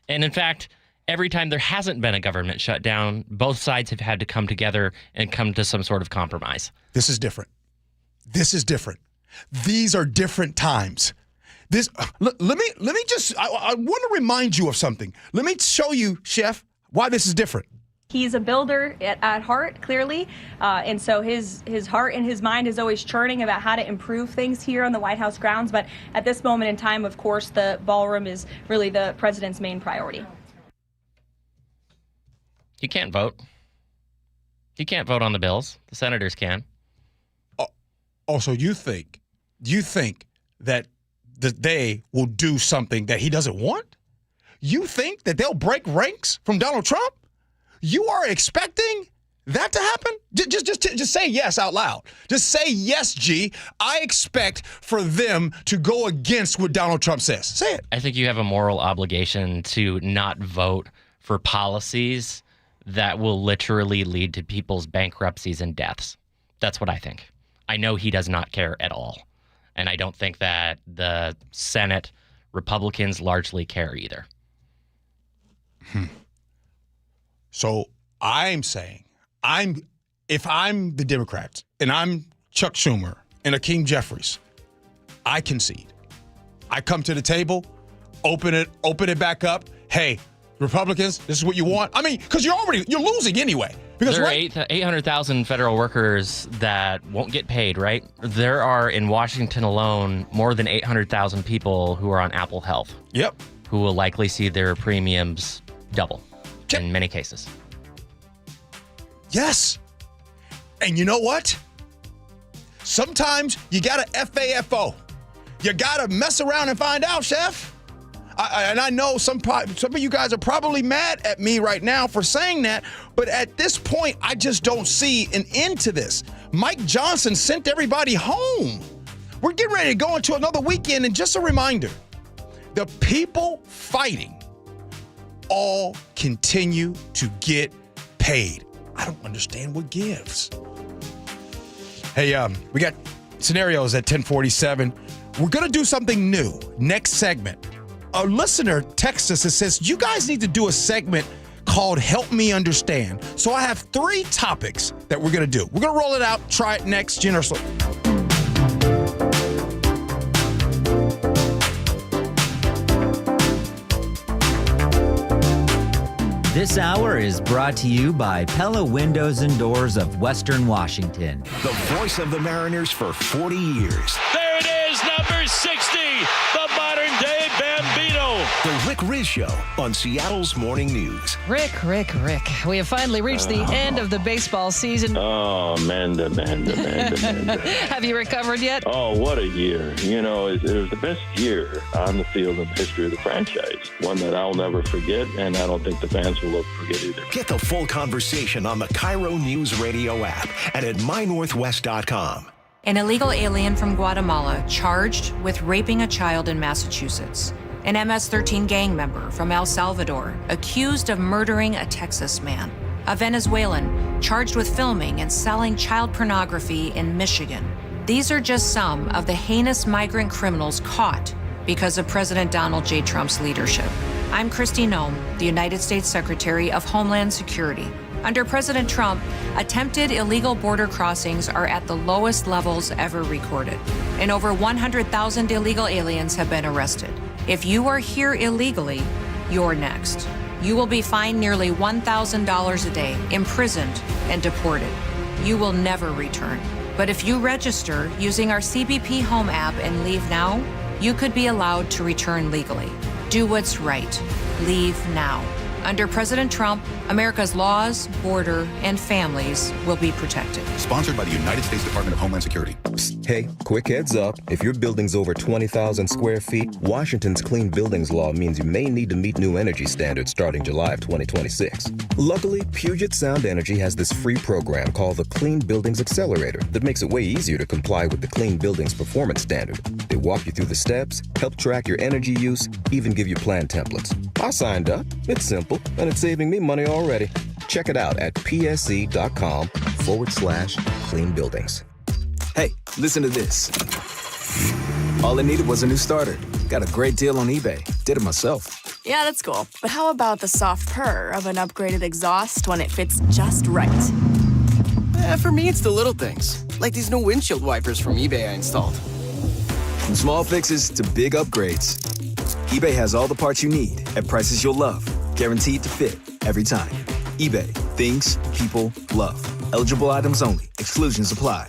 and in fact, every time there hasn't been a government shutdown, both sides have had to come together and come to some sort of compromise. This is different. These are different times. Let me just, I want to remind you of something. Let me show you, Chef, why this is different. He's a builder at heart, clearly, and so his heart and his mind is always churning about how to improve things here on the White House grounds. But at this moment in time, of course, the ballroom is really the president's main priority. He can't vote. He can't vote on the bills. The senators can. Also, you think that they will do something that he doesn't want? You think that they'll break ranks from Donald Trump? You are expecting that to happen? Just say yes out loud. Just say yes, G. I expect for them to go against what Donald Trump says. Say it. I think you have a moral obligation to not vote for policies that will literally lead to people's bankruptcies and deaths. That's what I think. I know he does not care at all. And I don't think that the Senate Republicans largely care either. So I'm saying, if I'm the Democrats and I'm Chuck Schumer and Hakeem Jeffries, I concede. I come to the table, open it back up. Hey, Republicans, this is what you want. I mean, because you're losing anyway. Because there are 800,000 federal workers that won't get paid, right? There are, in Washington alone, more than 800,000 people who are on Apple Health. Yep. Who will likely see their premiums double in many cases. Yes. And you know what? Sometimes you got to FAFO. You got to mess around and find out, Chef. And I know some of you guys are probably mad at me right now for saying that, but at this point, I just don't see an end to this. Mike Johnson sent everybody home. We're getting ready to go into another weekend, and just a reminder, the people fighting all continue to get paid. I don't understand what gives. Hey, we got scenarios at 10:47. We're going to do something new next segment. A listener texts us and says, you guys need to do a segment called Help Me Understand. So I have 3 topics that we're going to do. We're going to roll it out, try it next. Gee Ursula. This hour is brought to you by Pella Windows and Doors of Western Washington. The voice of the Mariners for 40 years. There it is, number 60, the modern-day Bambino. The Rick Riz Show on Seattle's Morning News. Rick. We have finally reached the end of the baseball season. Oh, Amanda. Have you recovered yet? Oh, what a year. You know, it was the best year on the field in the history of the franchise. One that I'll never forget, and I don't think the fans will forget either. Get the full conversation on the KIRO Newsradio app and at mynorthwest.com. An illegal alien from Guatemala charged with raping a child in Massachusetts. An MS-13 gang member from El Salvador accused of murdering a Texas man. A Venezuelan charged with filming and selling child pornography in Michigan. These are just some of the heinous migrant criminals caught because of President Donald J. Trump's leadership. I'm Kristi Noem, the United States Secretary of Homeland Security. Under President Trump, attempted illegal border crossings are at the lowest levels ever recorded, and over 100,000 illegal aliens have been arrested. If you are here illegally, you're next. You will be fined nearly $1,000 a day, imprisoned, and deported. You will never return. But if you register using our CBP Home app and leave now, you could be allowed to return legally. Do what's right. Leave now. Under President Trump, America's laws, border, and families will be protected. Sponsored by the United States Department of Homeland Security. Psst, hey, quick heads up. If your building's over 20,000 square feet, Washington's Clean Buildings Law means you may need to meet new energy standards starting July of 2026. Luckily, Puget Sound Energy has this free program called the Clean Buildings Accelerator that makes it way easier to comply with the Clean Buildings Performance Standard. They walk you through the steps, help track your energy use, even give you plan templates. I signed up. It's simple, and it's saving me money already. Check it out at psc.com/clean buildings. Hey, listen to this. All I needed was a new starter. Got a great deal on eBay. Did it myself. Yeah, that's cool. But how about the soft purr of an upgraded exhaust when it fits just right? For me, it's the little things, like these new windshield wipers from eBay I installed. From small fixes to big upgrades, eBay has all the parts you need at prices you'll love. Guaranteed to fit every time. eBay. Things people love. Eligible items only. Exclusions apply.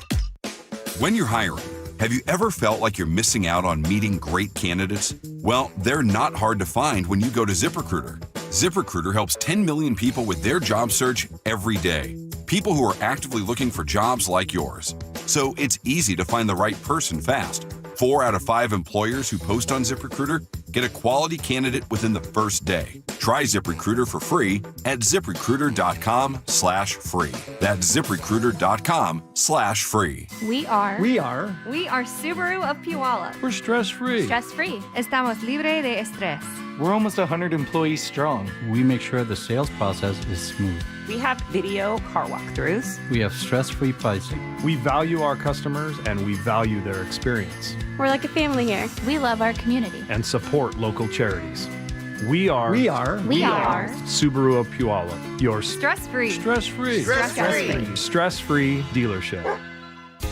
When you're hiring, have you ever felt like you're missing out on meeting great candidates? Well, they're not hard to find when you go to ZipRecruiter. ZipRecruiter helps 10 million people with their job search every day. People who are actively looking for jobs like yours. So it's easy to find the right person fast. 4 out of 5 employers who post on ZipRecruiter get a quality candidate within the first day. Try ZipRecruiter for free at ZipRecruiter.com/free. That's ZipRecruiter.com/free. We are Subaru of Puyallup. We're stress-free. Stress-free. Estamos libre de estrés. We're almost 100 employees strong. We make sure the sales process is smooth. We have video car walkthroughs. We have stress-free pricing. We value our customers and we value their experience. We're like a family here. We love our community. And support local charities. We are Subaru of Puyallup, your stress-free dealership.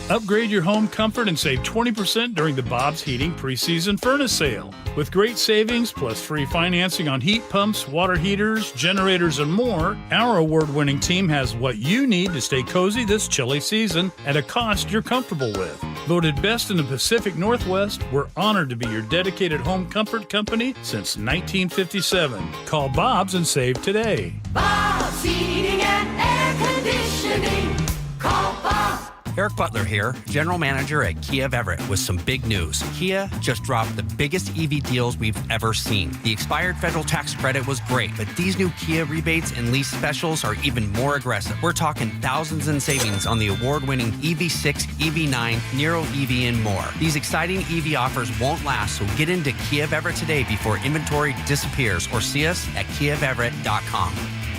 Upgrade your home comfort and save 20% during the Bob's Heating preseason furnace sale. With great savings plus free financing on heat pumps, water heaters, generators, and more, our award-winning team has what you need to stay cozy this chilly season at a cost you're comfortable with. Voted best in the Pacific Northwest, we're honored to be your dedicated home comfort company since 1957. Call Bob's and save today. Bob's Heating and Air Conditioning. Call Bob Eric Butler here, General Manager at Kia of Everett, with some big news. Kia just dropped the biggest EV deals we've ever seen. The expired federal tax credit was great, but these new Kia rebates and lease specials are even more aggressive. We're talking thousands in savings on the award-winning EV6, EV9, Niro EV, and more. These exciting EV offers won't last, so get into Kia of Everett today before inventory disappears, or see us at kiaofeverett.com.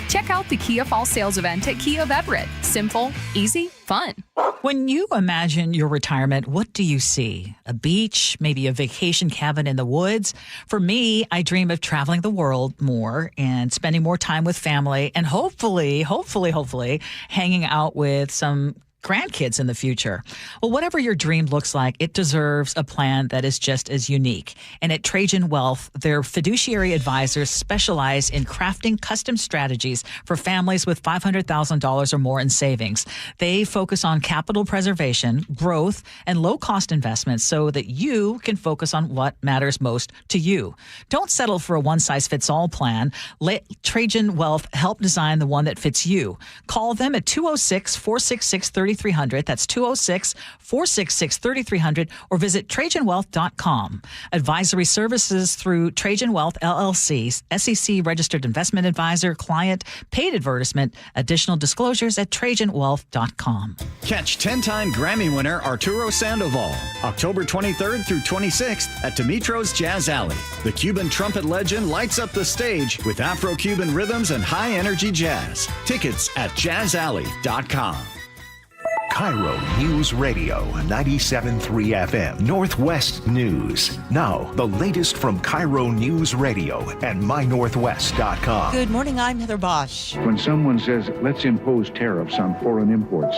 Check out the Kia Fall Sales Event at Kia of Everett. Simple, easy, fun. When you imagine your retirement, what do you see? A beach, maybe a vacation cabin in the woods? For me, I dream of traveling the world more and spending more time with family and hopefully hanging out with some grandkids in the future. Well, whatever your dream looks like, it deserves a plan that is just as unique. And at Trajan Wealth, their fiduciary advisors specialize in crafting custom strategies for families with $500,000 or more in savings. They focus on capital preservation, growth, and low-cost investments so that you can focus on what matters most to you. Don't settle for a one-size-fits-all plan. Let Trajan Wealth help design the one that fits you. Call them at 206-466-3300. That's 206-466-3300, or visit TrajanWealth.com. Advisory services through Trajan Wealth LLC, SEC registered investment advisor, client, paid advertisement. Additional disclosures at TrajanWealth.com. Catch 10-time Grammy winner Arturo Sandoval, October 23rd through 26th at Dimitro's Jazz Alley. The Cuban trumpet legend lights up the stage with Afro-Cuban rhythms and high-energy jazz. Tickets at jazzalley.com. KIRO News Radio 97.3 FM Northwest News. Now, the latest from KIRO News Radio and mynorthwest.com. Good morning, I'm Heather Bosch. When someone says, let's impose tariffs on foreign imports,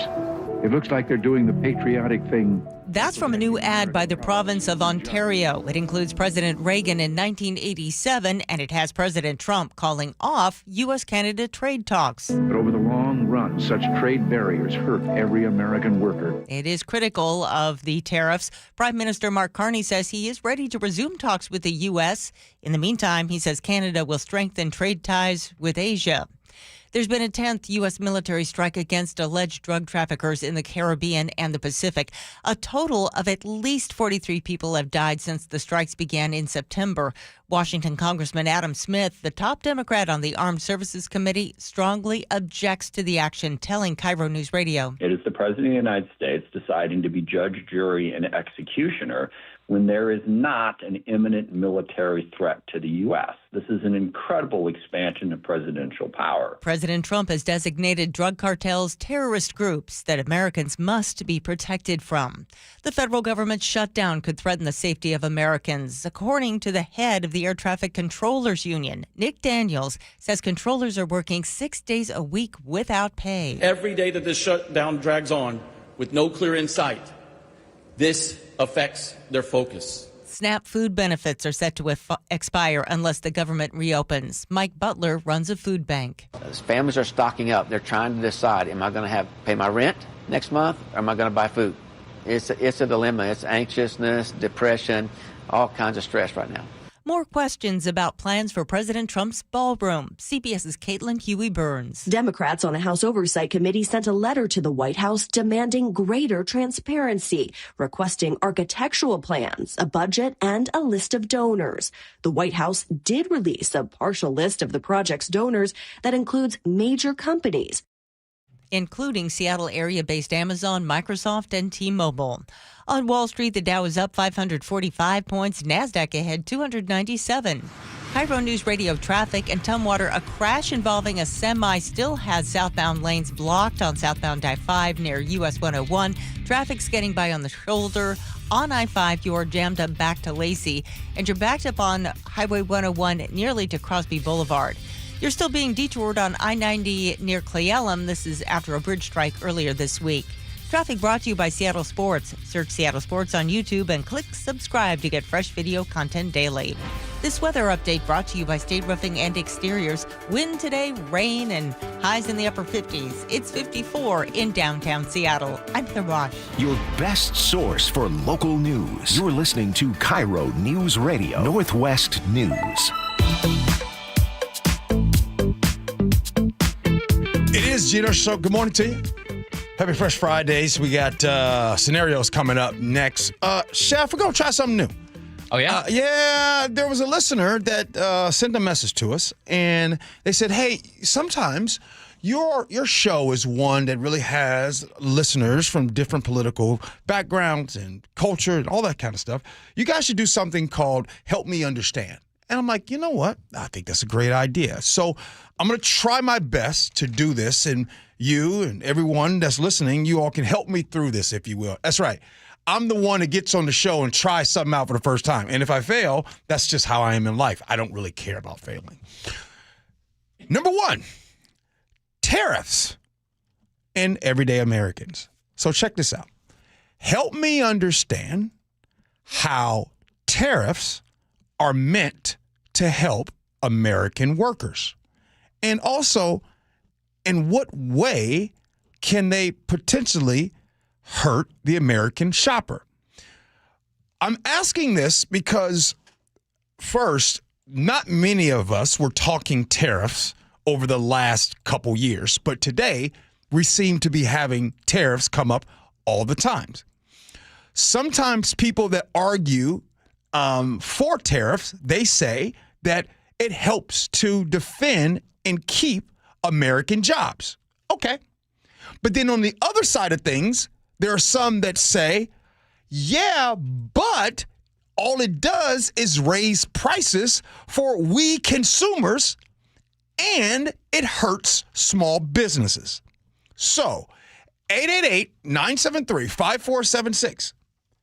it looks like they're doing the patriotic thing. That's from a new ad by the province of Ontario. It includes President Reagan in 1987, and it has President Trump calling off U.S.-Canada trade talks. But over the long run, such trade barriers hurt every American worker. It is critical of the tariffs. Prime Minister Mark Carney says he is ready to resume talks with the U.S. In the meantime, he says Canada will strengthen trade ties with Asia. There's been a 10th U.S. military strike against alleged drug traffickers in the Caribbean and the Pacific. A total of at least 43 people have died since the strikes began in September. Washington Congressman Adam Smith, the top Democrat on the Armed Services Committee, strongly objects to the action, telling KIRO News Radio. It is the President of the United States deciding to be judge, jury, and executioner when there is not an imminent military threat to the U.S. This is an incredible expansion of presidential power. President Trump has designated drug cartels terrorist groups that Americans must be protected from. The federal government shutdown could threaten the safety of Americans. According to the head of the Air Traffic Controllers Union, Nick Daniels, says controllers are working 6 days a week without pay. Every day that this shutdown drags on with no clear end sight, this affects their focus. SNAP food benefits are set to expire unless the government reopens. Mike Butler runs a food bank. As families are stocking up, they're trying to decide, am I going to pay my rent next month, or am I going to buy food? It's a dilemma. It's anxiousness, depression, all kinds of stress right now. More questions about plans for President Trump's ballroom. CBS's Caitlin Huey-Burns. Democrats on a House Oversight Committee sent a letter to the White House demanding greater transparency, requesting architectural plans, a budget, and a list of donors. The White House did release a partial list of the project's donors that includes major companies, including Seattle area-based Amazon, Microsoft, and T-Mobile. On Wall Street, the Dow is up 545 points, NASDAQ ahead 297. KIRO News Radio traffic and Tumwater, a crash involving a semi still has southbound lanes blocked on southbound I-5 near US 101. Traffic's getting by on the shoulder. On I-5, you're jammed up back to Lacey, and you're backed up on Highway 101 nearly to Crosby Boulevard. You're still being detoured on I-90 near Cleellum. This is after a bridge strike earlier this week. Traffic brought to you by Seattle Sports. Search Seattle Sports on YouTube and click subscribe to get fresh video content daily. This weather update brought to you by State Roofing and Exteriors. Wind today, rain, and highs in the upper 50s. It's 54 in downtown Seattle. I'm Heather Bosch. Your best source for local news. You're listening to KIRO News Radio, Northwest News. It is Gee Ursula Show. Good morning to you. Happy Fresh Fridays. We got scenarios coming up next. Chef, we're going to try something new. Oh, yeah? Yeah, there was a listener that sent a message to us, and they said, hey, sometimes your show is one that really has listeners from different political backgrounds and culture and all that kind of stuff. You guys should do something called Help Me Understand. And I'm like, you know what? I think that's a great idea. So I'm going to try my best to do this, and you and everyone that's listening, you all can help me through this, if you will. That's right. I'm the one that gets on the show and tries something out for the first time. And if I fail, that's just how I am in life. I don't really care about failing. Number one, tariffs and everyday Americans. So check this out. Help me understand how tariffs are meant to help American workers. And also, in what way can they potentially hurt the American shopper? I'm asking this because, first, not many of us were talking tariffs over the last couple years, but today we seem to be having tariffs come up all the time. Sometimes people that argue for tariffs, they say that it helps to defend and keep American jobs. Okay. But then on the other side of things, there are some that say, yeah, but all it does is raise prices for we consumers and it hurts small businesses. So, 888-973-5476.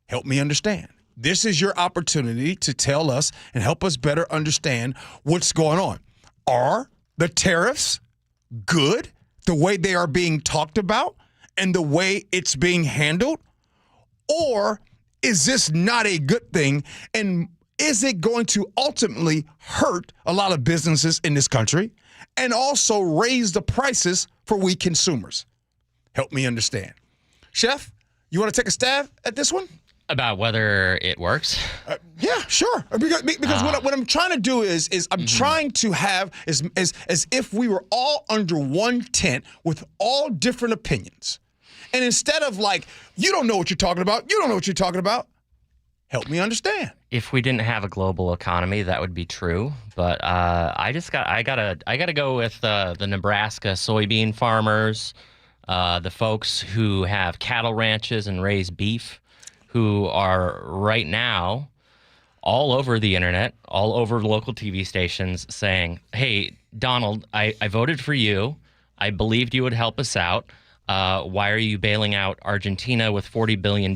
Help me understand. This is your opportunity to tell us and help us better understand what's going on. Are the tariffs good the way they are being talked about and the way it's being handled? Or is this not a good thing? And is it going to ultimately hurt a lot of businesses in this country and also raise the prices for we consumers? Help me understand. Chef, you want to take a stab at this one? About whether it works? Yeah, sure. Because what I'm trying to do is I'm trying to have as if we were all under one tent with all different opinions. And instead of like, you don't know what you're talking about, you don't know what you're talking about, help me understand. If we didn't have a global economy, that would be true. But I gotta go with the Nebraska soybean farmers, the folks who have cattle ranches and raise beef, who are right now all over the internet, all over local TV stations saying, hey, Donald, I voted for you. I believed you would help us out. Why are you bailing out Argentina with $40 billion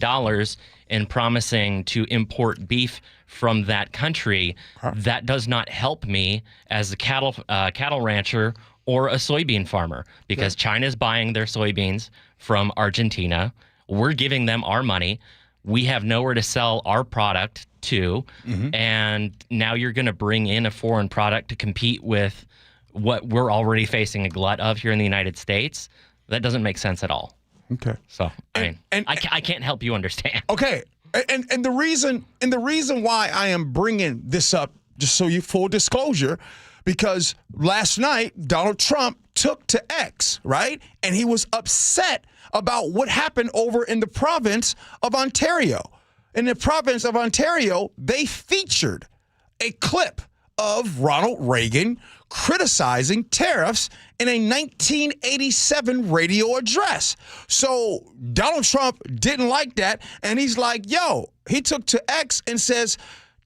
and promising to import beef from that country? That does not help me as a cattle rancher or a soybean farmer, because China's buying their soybeans from Argentina. We're giving them our money. We have nowhere to sell our product to. And now you're going to bring in a foreign product to compete with what we're already facing a glut of here in the United States. That doesn't make sense at all. Okay. So, I can't help you understand. Okay. And the reason why I am bringing this up, just so you full disclosure, because last night Donald Trump took to X, right? And he was upset about what happened over in the province of Ontario. In the province of Ontario, they featured a clip of Ronald Reagan criticizing tariffs in a 1987 radio address. So Donald Trump didn't like that, and he's like, he took to X and says,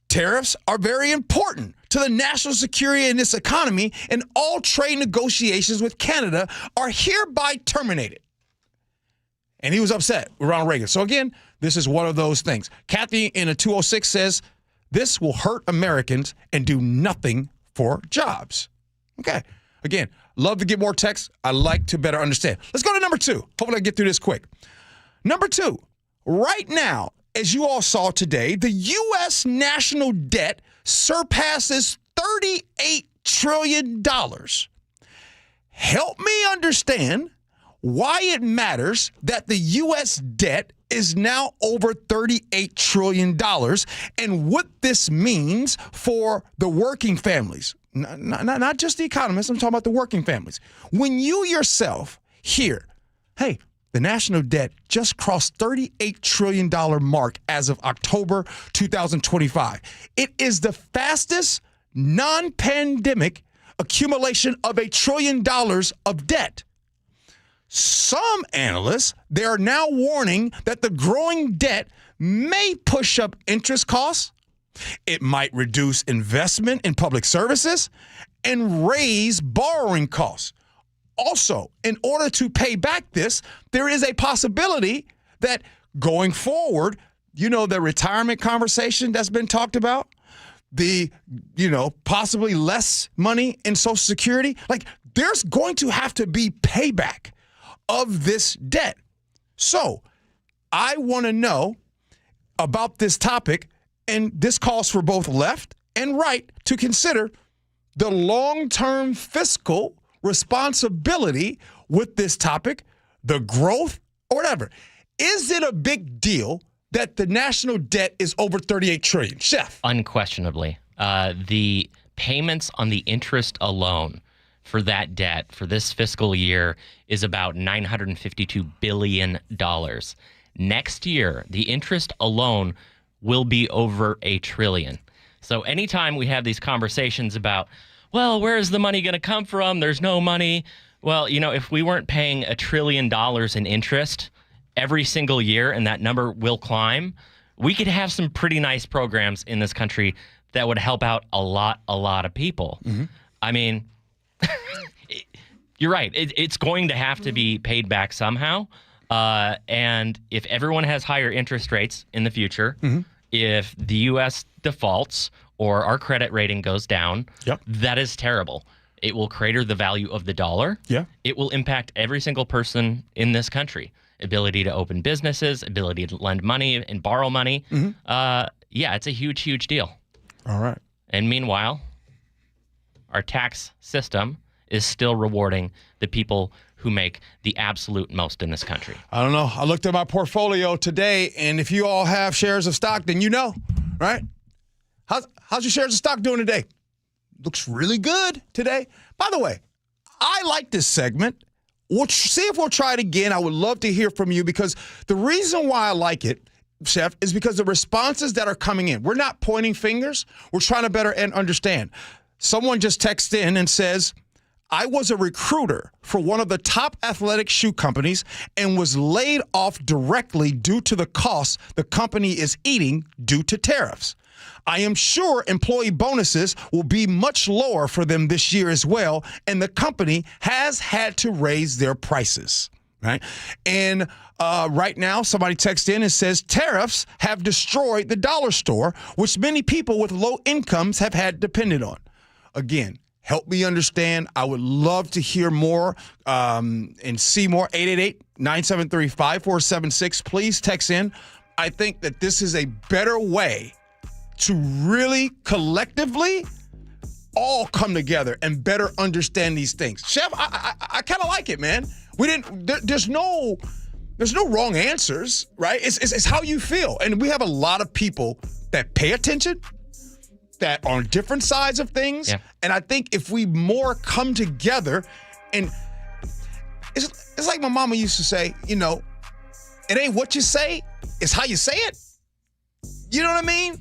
tariffs are very important to the national security in this economy, and all trade negotiations with Canada are hereby terminated. And he was upset with Ronald Reagan. So again, this is one of those things. Kathy in a 206 says, this will hurt Americans and do nothing for jobs. Okay. Again, love to get more texts. I like to better understand. Let's go to number two. Hopefully I get through this quick. Number two, right now, as you all saw today, the U.S. national debt surpasses $38 trillion. Help me understand why it matters that the U.S. debt is now over $38 trillion and what this means for the working families. Not just the economists, I'm talking about the working families. When you yourself hear, hey, the national debt just crossed $38 trillion mark as of October 2025. It is the fastest non-pandemic accumulation of $1 trillion of debt. Some analysts, they are now warning that the growing debt may push up interest costs. It might reduce investment in public services and raise borrowing costs. Also, in order to pay back this, there is a possibility that going forward, the retirement conversation that's been talked about, the, possibly less money in Social Security, there's going to have to be payback of this debt. So I want to know about this topic, and this calls for both left and right to consider the long-term fiscal responsibility with this topic, the growth, or whatever. Is it a big deal that the national debt is over $38 trillion? Chef? Unquestionably. The payments on the interest alone for that debt for this fiscal year is about $952 billion. Next year, the interest alone will be over $1 trillion. So anytime we have these conversations about, well, where is the money going to come from? There's no money. Well, if we weren't paying $1 trillion in interest every single year and that number will climb, we could have some pretty nice programs in this country that would help out a lot of people. Mm-hmm. I mean, you're right. It's going to have to be paid back somehow. And if everyone has higher interest rates in the future, mm-hmm. if the U.S. defaults or our credit rating goes down, that is terrible. It will crater the value of the dollar. Yeah. It will impact every single person in this country. Ability to open businesses, ability to lend money and borrow money. Mm-hmm. It's a huge, huge deal. All right. And meanwhile, our tax system is still rewarding the people who make the absolute most in this country. I don't know. I looked at my portfolio today, and if you all have shares of stock, then right? How's your shares of stock doing today? Looks really good today. By the way, I like this segment. We'll see if we'll try it again. I would love to hear from you, because the reason why I like it, Chef, is because the responses that are coming in. We're not pointing fingers. We're trying to better understand. Someone just texted in and says, I was a recruiter for one of the top athletic shoe companies and was laid off directly due to the costs the company is eating due to tariffs. I am sure employee bonuses will be much lower for them this year as well, and the company has had to raise their prices. Right? And right now, somebody texts in and says tariffs have destroyed the dollar store, which many people with low incomes have had depended on. Again, help me understand. I would love to hear more and see more. 888-973-5476. Please text in. I think that this is a better way to really collectively all come together and better understand these things. Chef, I kind of like it, man. There's no wrong answers, right? It's how you feel. And we have a lot of people that pay attention, that are on different sides of things. Yeah. And I think if we more come together, and it's like my mama used to say, it ain't what you say, it's how you say it. You know what I mean?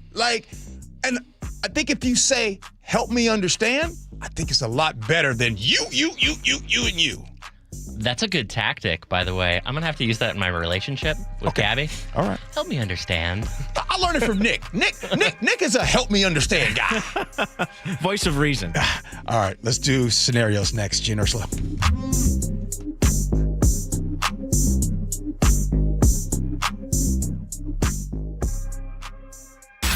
And I think if you say, help me understand, I think it's a lot better than you, and you. That's a good tactic, by the way. I'm going to have to use that in my relationship with Gabby. All right. Help me understand. I learned it from Nick. Nick is a help me understand guy. Voice of reason. All right, let's do scenarios next. Gee and Ursula.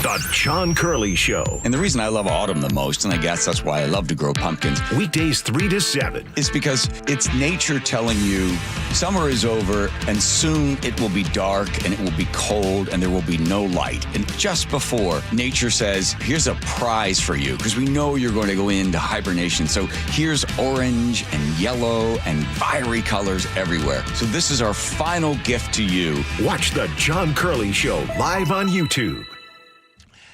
The John Curley Show. And the reason I love autumn the most, and I guess that's why I love to grow pumpkins. Weekdays 3 to 7. Is because it's nature telling you summer is over and soon it will be dark and it will be cold and there will be no light. And just before, nature says, here's a prize for you because we know you're going to go into hibernation. So here's orange and yellow and fiery colors everywhere. So this is our final gift to you. Watch The John Curley Show live on YouTube.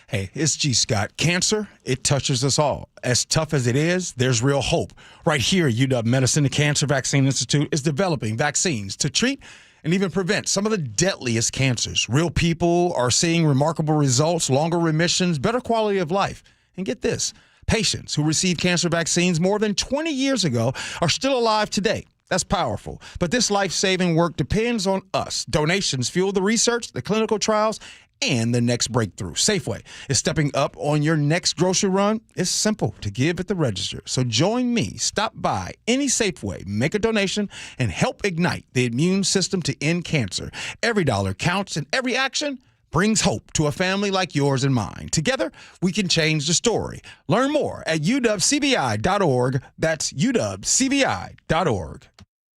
Hey, it's G. Scott. Cancer, it touches us all. As tough as it is, there's real hope. Right here, UW Medicine, the Cancer Vaccine Institute is developing vaccines to treat and even prevent some of the deadliest cancers. Real people are seeing remarkable results, longer remissions, better quality of life. And get this, patients who received cancer vaccines more than 20 years ago are still alive today. That's powerful. But this life-saving work depends on us. Donations fuel the research, the clinical trials, and the next breakthrough. Safeway is stepping up on your next grocery run. It's simple to give at the register. So join me. Stop by any Safeway, make a donation, and help ignite the immune system to end cancer. Every dollar counts, and every action brings hope to a family like yours and mine. Together, we can change the story. Learn more at uwcbi.org. That's uwcbi.org.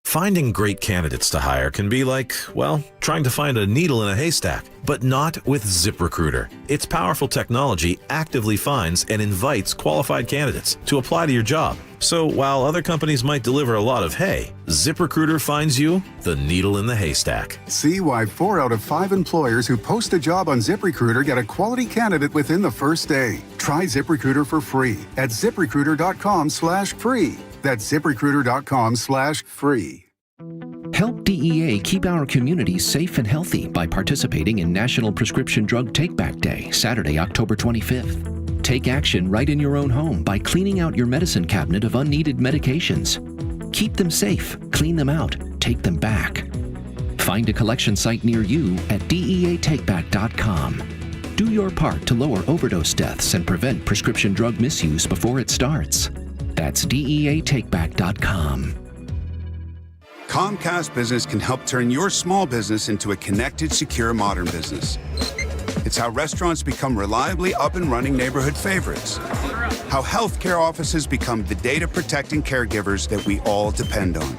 Finding great candidates to hire can be like, well, trying to find a needle in a haystack, but not with ZipRecruiter. Its powerful technology actively finds and invites qualified candidates to apply to your job. So while other companies might deliver a lot of hay, ZipRecruiter finds you the needle in the haystack. See why 4 out of 5 employers who post a job on ZipRecruiter get a quality candidate within the first day. Try ZipRecruiter for free at ZipRecruiter.com/free. That's ZipRecruiter.com/free. Help DEA keep our communities safe and healthy by participating in National Prescription Drug Take-Back Day, Saturday, October 25th. Take action right in your own home by cleaning out your medicine cabinet of unneeded medications. Keep them safe, clean them out, take them back. Find a collection site near you at DEATakeback.com. Do your part to lower overdose deaths and prevent prescription drug misuse before it starts. That's DEATakeback.com. Comcast Business can help turn your small business into a connected, secure, modern business. It's how restaurants become reliably up and running neighborhood favorites. How healthcare offices become the data-protecting caregivers that we all depend on.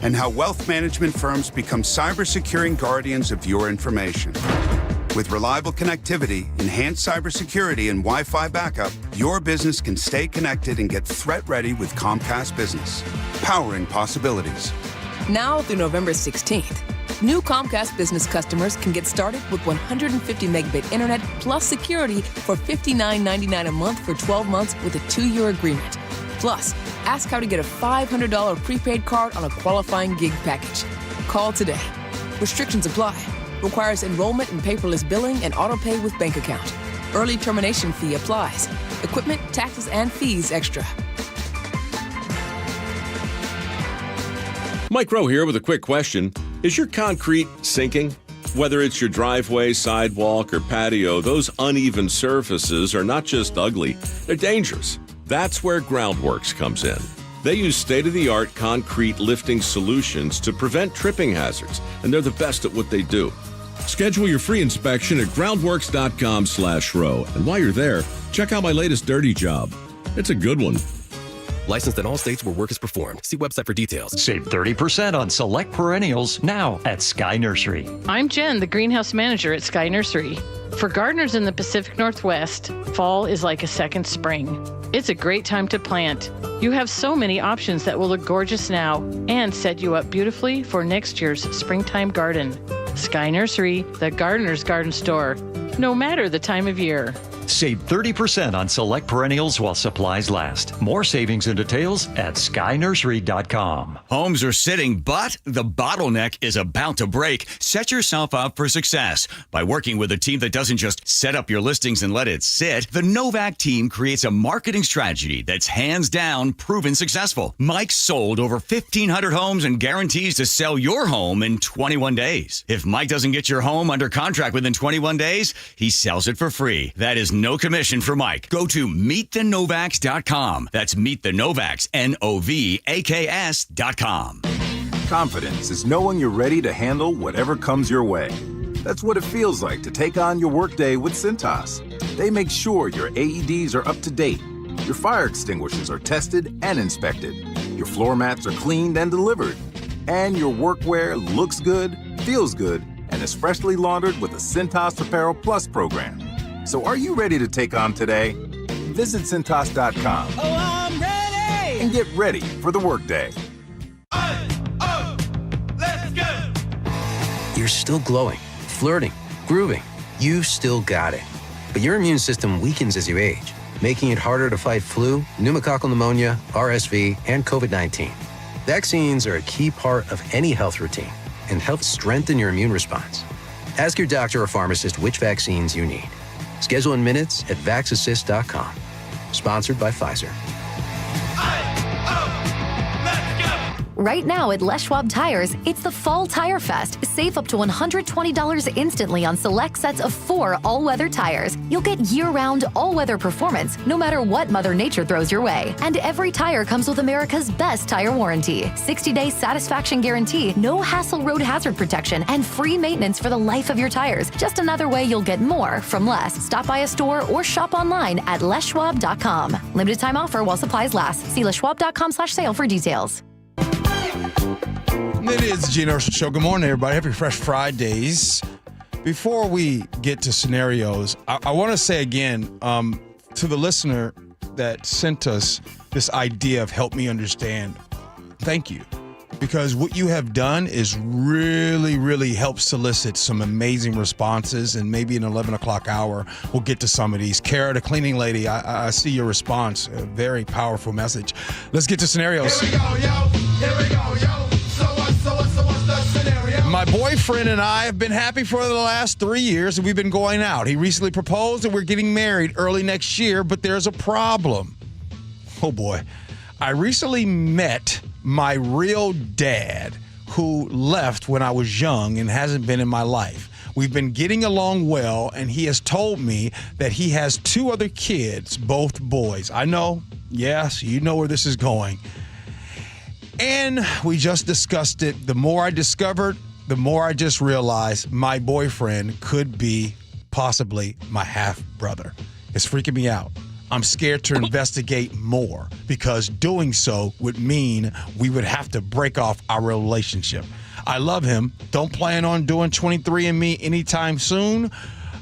And how wealth management firms become cyber-securing guardians of your information. With reliable connectivity, enhanced cybersecurity, and Wi-Fi backup, your business can stay connected and get threat-ready with Comcast Business. Powering possibilities. Now through November 16th, new Comcast Business customers can get started with 150 megabit internet plus security for $59.99 a month for 12 months with a 2-year agreement. Plus, ask how to get a $500 prepaid card on a qualifying gig package. Call today. Restrictions apply. Requires enrollment in paperless billing and auto pay with bank account. Early termination fee applies. Equipment, taxes, and fees extra. Mike Rowe here with a quick question. Is your concrete sinking? Whether it's your driveway, sidewalk, or patio, those uneven surfaces are not just ugly, they're dangerous. That's where Groundworks comes in. They use state-of-the-art concrete lifting solutions to prevent tripping hazards, and they're the best at what they do. Schedule your free inspection at groundworks.com/row. And while you're there, check out my latest dirty job. It's a good one. Licensed in all states where work is performed. See website for details. Save 30% on select perennials now at Sky Nursery. I'm Jen, the greenhouse manager at Sky Nursery. For gardeners in the Pacific Northwest, fall is like a second spring. It's a great time to plant. You have so many options that will look gorgeous now and set you up beautifully for next year's springtime garden. Sky Nursery, the gardener's garden store, no matter the time of year. Save 30% on select perennials while supplies last. More savings and details at skynursery.com. Homes are sitting, but the bottleneck is about to break. Set yourself up for success by working with a team that doesn't just set up your listings and let it sit. The Novak team creates a marketing strategy that's hands down proven successful. Mike sold over 1,500 homes and guarantees to sell your home in 21 days. If Mike doesn't get your home under contract within 21 days, he sells it for free. That is no commission for Mike. Go to meetthenovaks.com. That's meetthenovaks, NOVAKS.com. Confidence is knowing you're ready to handle whatever comes your way. That's what it feels like to take on your workday with Cintas. They make sure your AEDs are up to date, your fire extinguishers are tested and inspected, your floor mats are cleaned and delivered, and your workwear looks good, feels good, and is freshly laundered with the Cintas Apparel Plus program. So are you ready to take on today? Visit Cintas.com. Oh, I'm ready! And get ready for the workday. Let's go! You're still glowing, flirting, grooving. You still got it. But your immune system weakens as you age, making it harder to fight flu, pneumococcal pneumonia, RSV, and COVID-19. Vaccines are a key part of any health routine. and help strengthen your immune response. Ask your doctor or pharmacist which vaccines you need. Schedule in minutes at vaxassist.com. Sponsored by Pfizer. Right now at Les Schwab Tires, it's the Fall Tire Fest. Save up to $120 instantly on select sets of 4 all-weather tires. You'll get year-round, all-weather performance, no matter what Mother Nature throws your way. And every tire comes with America's best tire warranty. 60-day satisfaction guarantee, no hassle road hazard protection, and free maintenance for the life of your tires. Just another way you'll get more from less. Stop by a store or shop online at leschwab.com. Limited time offer while supplies last. See leschwab.com/sale for details. It is the Gee Ursula Show. Good morning, everybody. Happy Fresh Fridays. Before we get to scenarios, I want to say again to the listener that sent us this idea of help me understand, thank you. Because what you have done is really, really help solicit some amazing responses, and maybe in 11 o'clock hour, we'll get to some of these. Kara, the cleaning lady, I see your response. A very powerful message. Let's get to scenarios. Here we go, yo. Here we go, yo. So what's the scenario? My boyfriend and I have been happy for the last 3 years, and we've been going out. He recently proposed, and we're getting married early next year, but there's a problem. Oh, boy. I recently met my real dad, who left when I was young and hasn't been in my life. We've been getting along well, and he has told me that he has 2 other kids, both boys. I know, yes, you know where this is going. And we just discussed it. The more I discovered, the more I just realized my boyfriend could be possibly my half-brother. It's freaking me out. I'm scared to investigate more because doing so would mean we would have to break off our relationship. I love him. Don't plan on doing 23andMe anytime soon.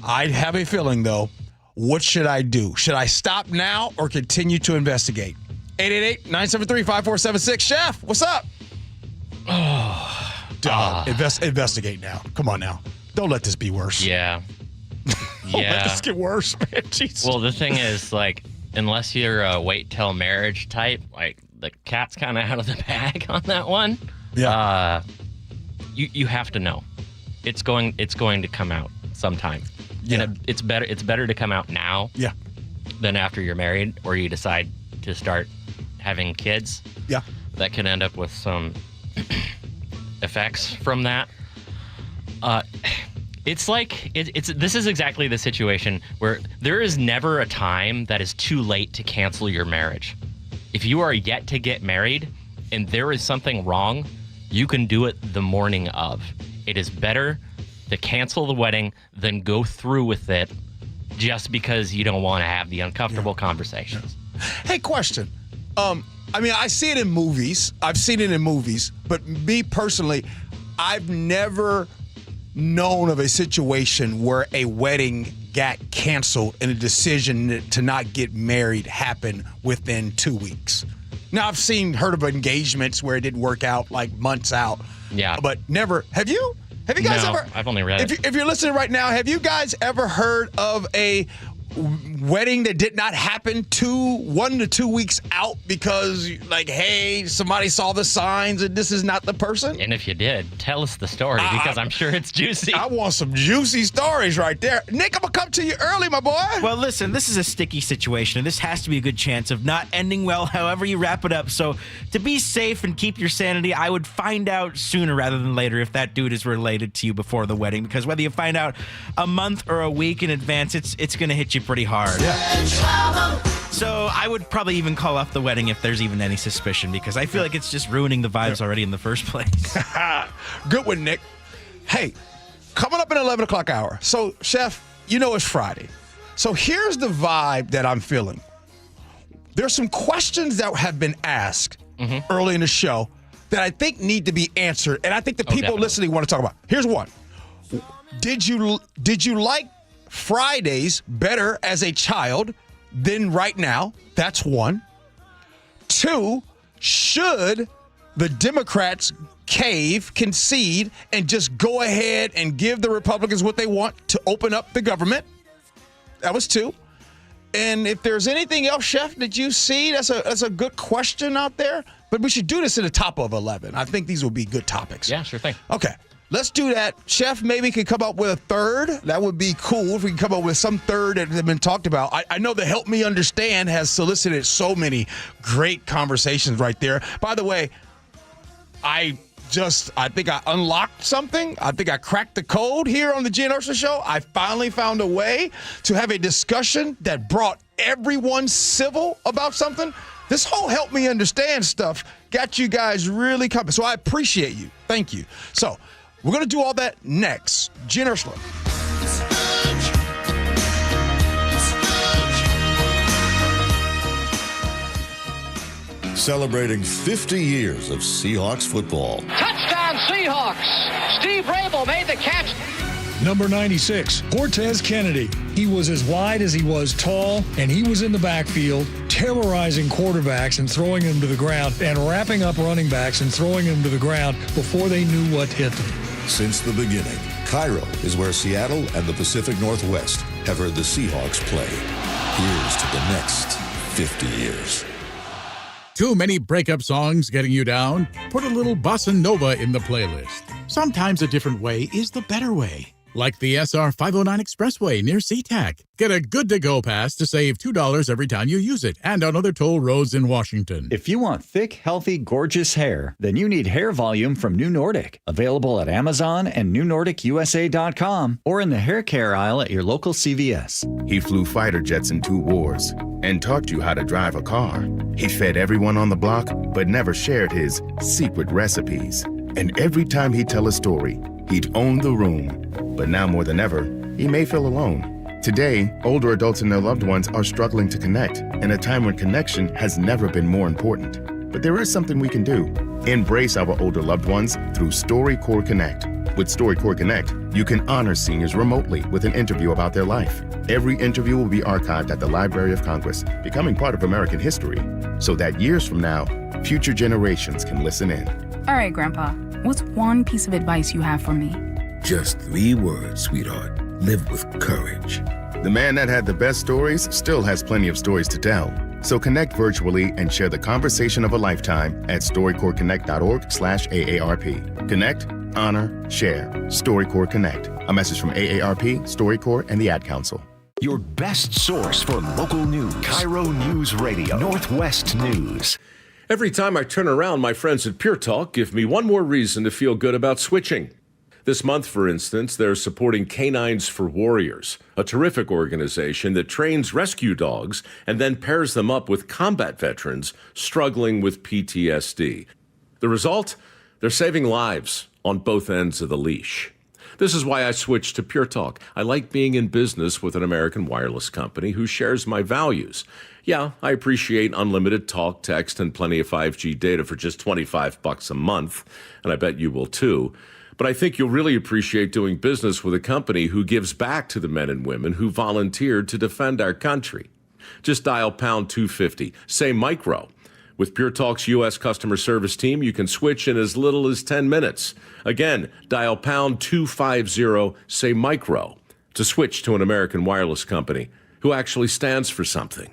I have a feeling, though. What should I do? Should I stop now or continue to investigate? 888-973-5476. Chef, what's up? Oh, investigate now. Come on now. Don't let this be worse. Yeah. Don't let this get worse, man. Jesus. Well, the thing is, like, unless you're a wait till marriage type, like, the cat's kind of out of the bag on that one. Yeah. You have to know. It's going to come out sometime. Yeah. And it's better to come out now. Yeah. Than after you're married or you decide to start having kids. Yeah. That can end up with some effects from that. It's like this is exactly the situation where there is never a time that is too late to cancel your marriage. If you are yet to get married and there is something wrong, you can do it the morning of. It is better to cancel the wedding than go through with it just because you don't want to have the uncomfortable conversations. Hey, question. I mean, I see it in movies. I've seen it in movies, but me personally, I've never known of a situation where a wedding got canceled and a decision to not get married happened within 2 weeks. Now, I've heard of engagements where it didn't work out like months out. Yeah. But never. Have you? Have you guys No, ever? I've only read it. If you're listening right now, have you guys ever heard of a wedding that did not happen 1 to 2 weeks out because, like, hey, somebody saw the signs and this is not the person? And if you did, tell us the story because I'm sure it's juicy. I want some juicy stories right there. Nick, I'm going to come to you early, my boy. Well, listen, this is a sticky situation, and this has to be a good chance of not ending well however you wrap it up. So to be safe and keep your sanity, I would find out sooner rather than later if that dude is related to you before the wedding, because whether you find out a month or a week in advance, it's going to hit you pretty hard. Yeah. So I would probably even call off the wedding if there's even any suspicion, because I feel like it's just ruining the vibes already in the first place. Good one, Nick. Hey, coming up in 11 o'clock hour. So, Chef, you know it's Friday. So here's the vibe that I'm feeling. There's some questions that have been asked early in the show that I think need to be answered, and I think the people listening want to talk about. Here's one. Did you like Fridays better as a child than right now? That's one. 2, should the Democrats concede, and just go ahead and give the Republicans what they want to open up the government? That was 2. And if there's anything else, Chef, that you see, that's a good question out there. But we should do this at the top of 11. I think these will be good topics. Yeah, sure thing. Okay. let's do that. Chef maybe could come up with a third. That would be cool if we can come up with some third that has been talked about. I know the Help Me Understand has solicited so many great conversations right there. By the way, I think I unlocked something. I think I cracked the code here on the Gee and Ursula Show. I finally found a way to have a discussion that brought everyone civil about something. This whole Help Me Understand stuff got you guys really coming. So I appreciate you. Thank you. So we're going to do all that next. Gee and Ursula. Celebrating 50 years of Seahawks football. Touchdown Seahawks! Steve Rabel made the catch. Number 96, Cortez Kennedy. He was as wide as he was tall, and he was in the backfield, terrorizing quarterbacks and throwing them to the ground, and wrapping up running backs and throwing them to the ground before they knew what hit them. Since the beginning, KIRO is where Seattle and the Pacific Northwest have heard the Seahawks play. Here's to the next 50 years. Too many breakup songs getting you down? Put a little bossa nova in the playlist. Sometimes a different way is the better way. Like the SR 509 Expressway near SeaTac. Get a good-to-go pass to save $2 every time you use it, and on other toll roads in Washington. If you want thick, healthy, gorgeous hair, then you need Hair Volume from New Nordic. Available at Amazon and NewNordicUSA.com or in the hair care aisle at your local CVS. He flew fighter jets in 2 wars and taught you how to drive a car. He fed everyone on the block, but never shared his secret recipes. And every time he'd tell a story, he'd own the room. But now more than ever, he may feel alone. Today, older adults and their loved ones are struggling to connect in a time when connection has never been more important. But there is something we can do. Embrace our older loved ones through StoryCorps Connect. With StoryCorps Connect, you can honor seniors remotely with an interview about their life. Every interview will be archived at the Library of Congress, becoming part of American history, so that years from now, future generations can listen in. All right, Grandpa, what's one piece of advice you have for me? Just 3 words, sweetheart. Live with courage. The man that had the best stories still has plenty of stories to tell. So connect virtually and share the conversation of a lifetime at StoryCorpsConnect.org/AARP. Connect, honor, share. StoryCorps Connect. A message from AARP, StoryCorps, and the Ad Council. Your best source for local news. KIRO Newsradio. Northwest News. Every time I turn around, my friends at Pure Talk give me one more reason to feel good about switching. This month, for instance, they're supporting Canines for Warriors, a terrific organization that trains rescue dogs and then pairs them up with combat veterans struggling with PTSD. The result? They're saving lives on both ends of the leash. This is why I switched to Pure Talk. I like being in business with an American wireless company who shares my values. Yeah, I appreciate unlimited talk, text, and plenty of 5G data for just $25 a month, and I bet you will too. But I think you'll really appreciate doing business with a company who gives back to the men and women who volunteered to defend our country. Just dial pound 250, say micro. With Pure Talk's U.S. customer service team, you can switch in as little as 10 minutes. Again, dial pound 250, say micro, to switch to an American wireless company who actually stands for something.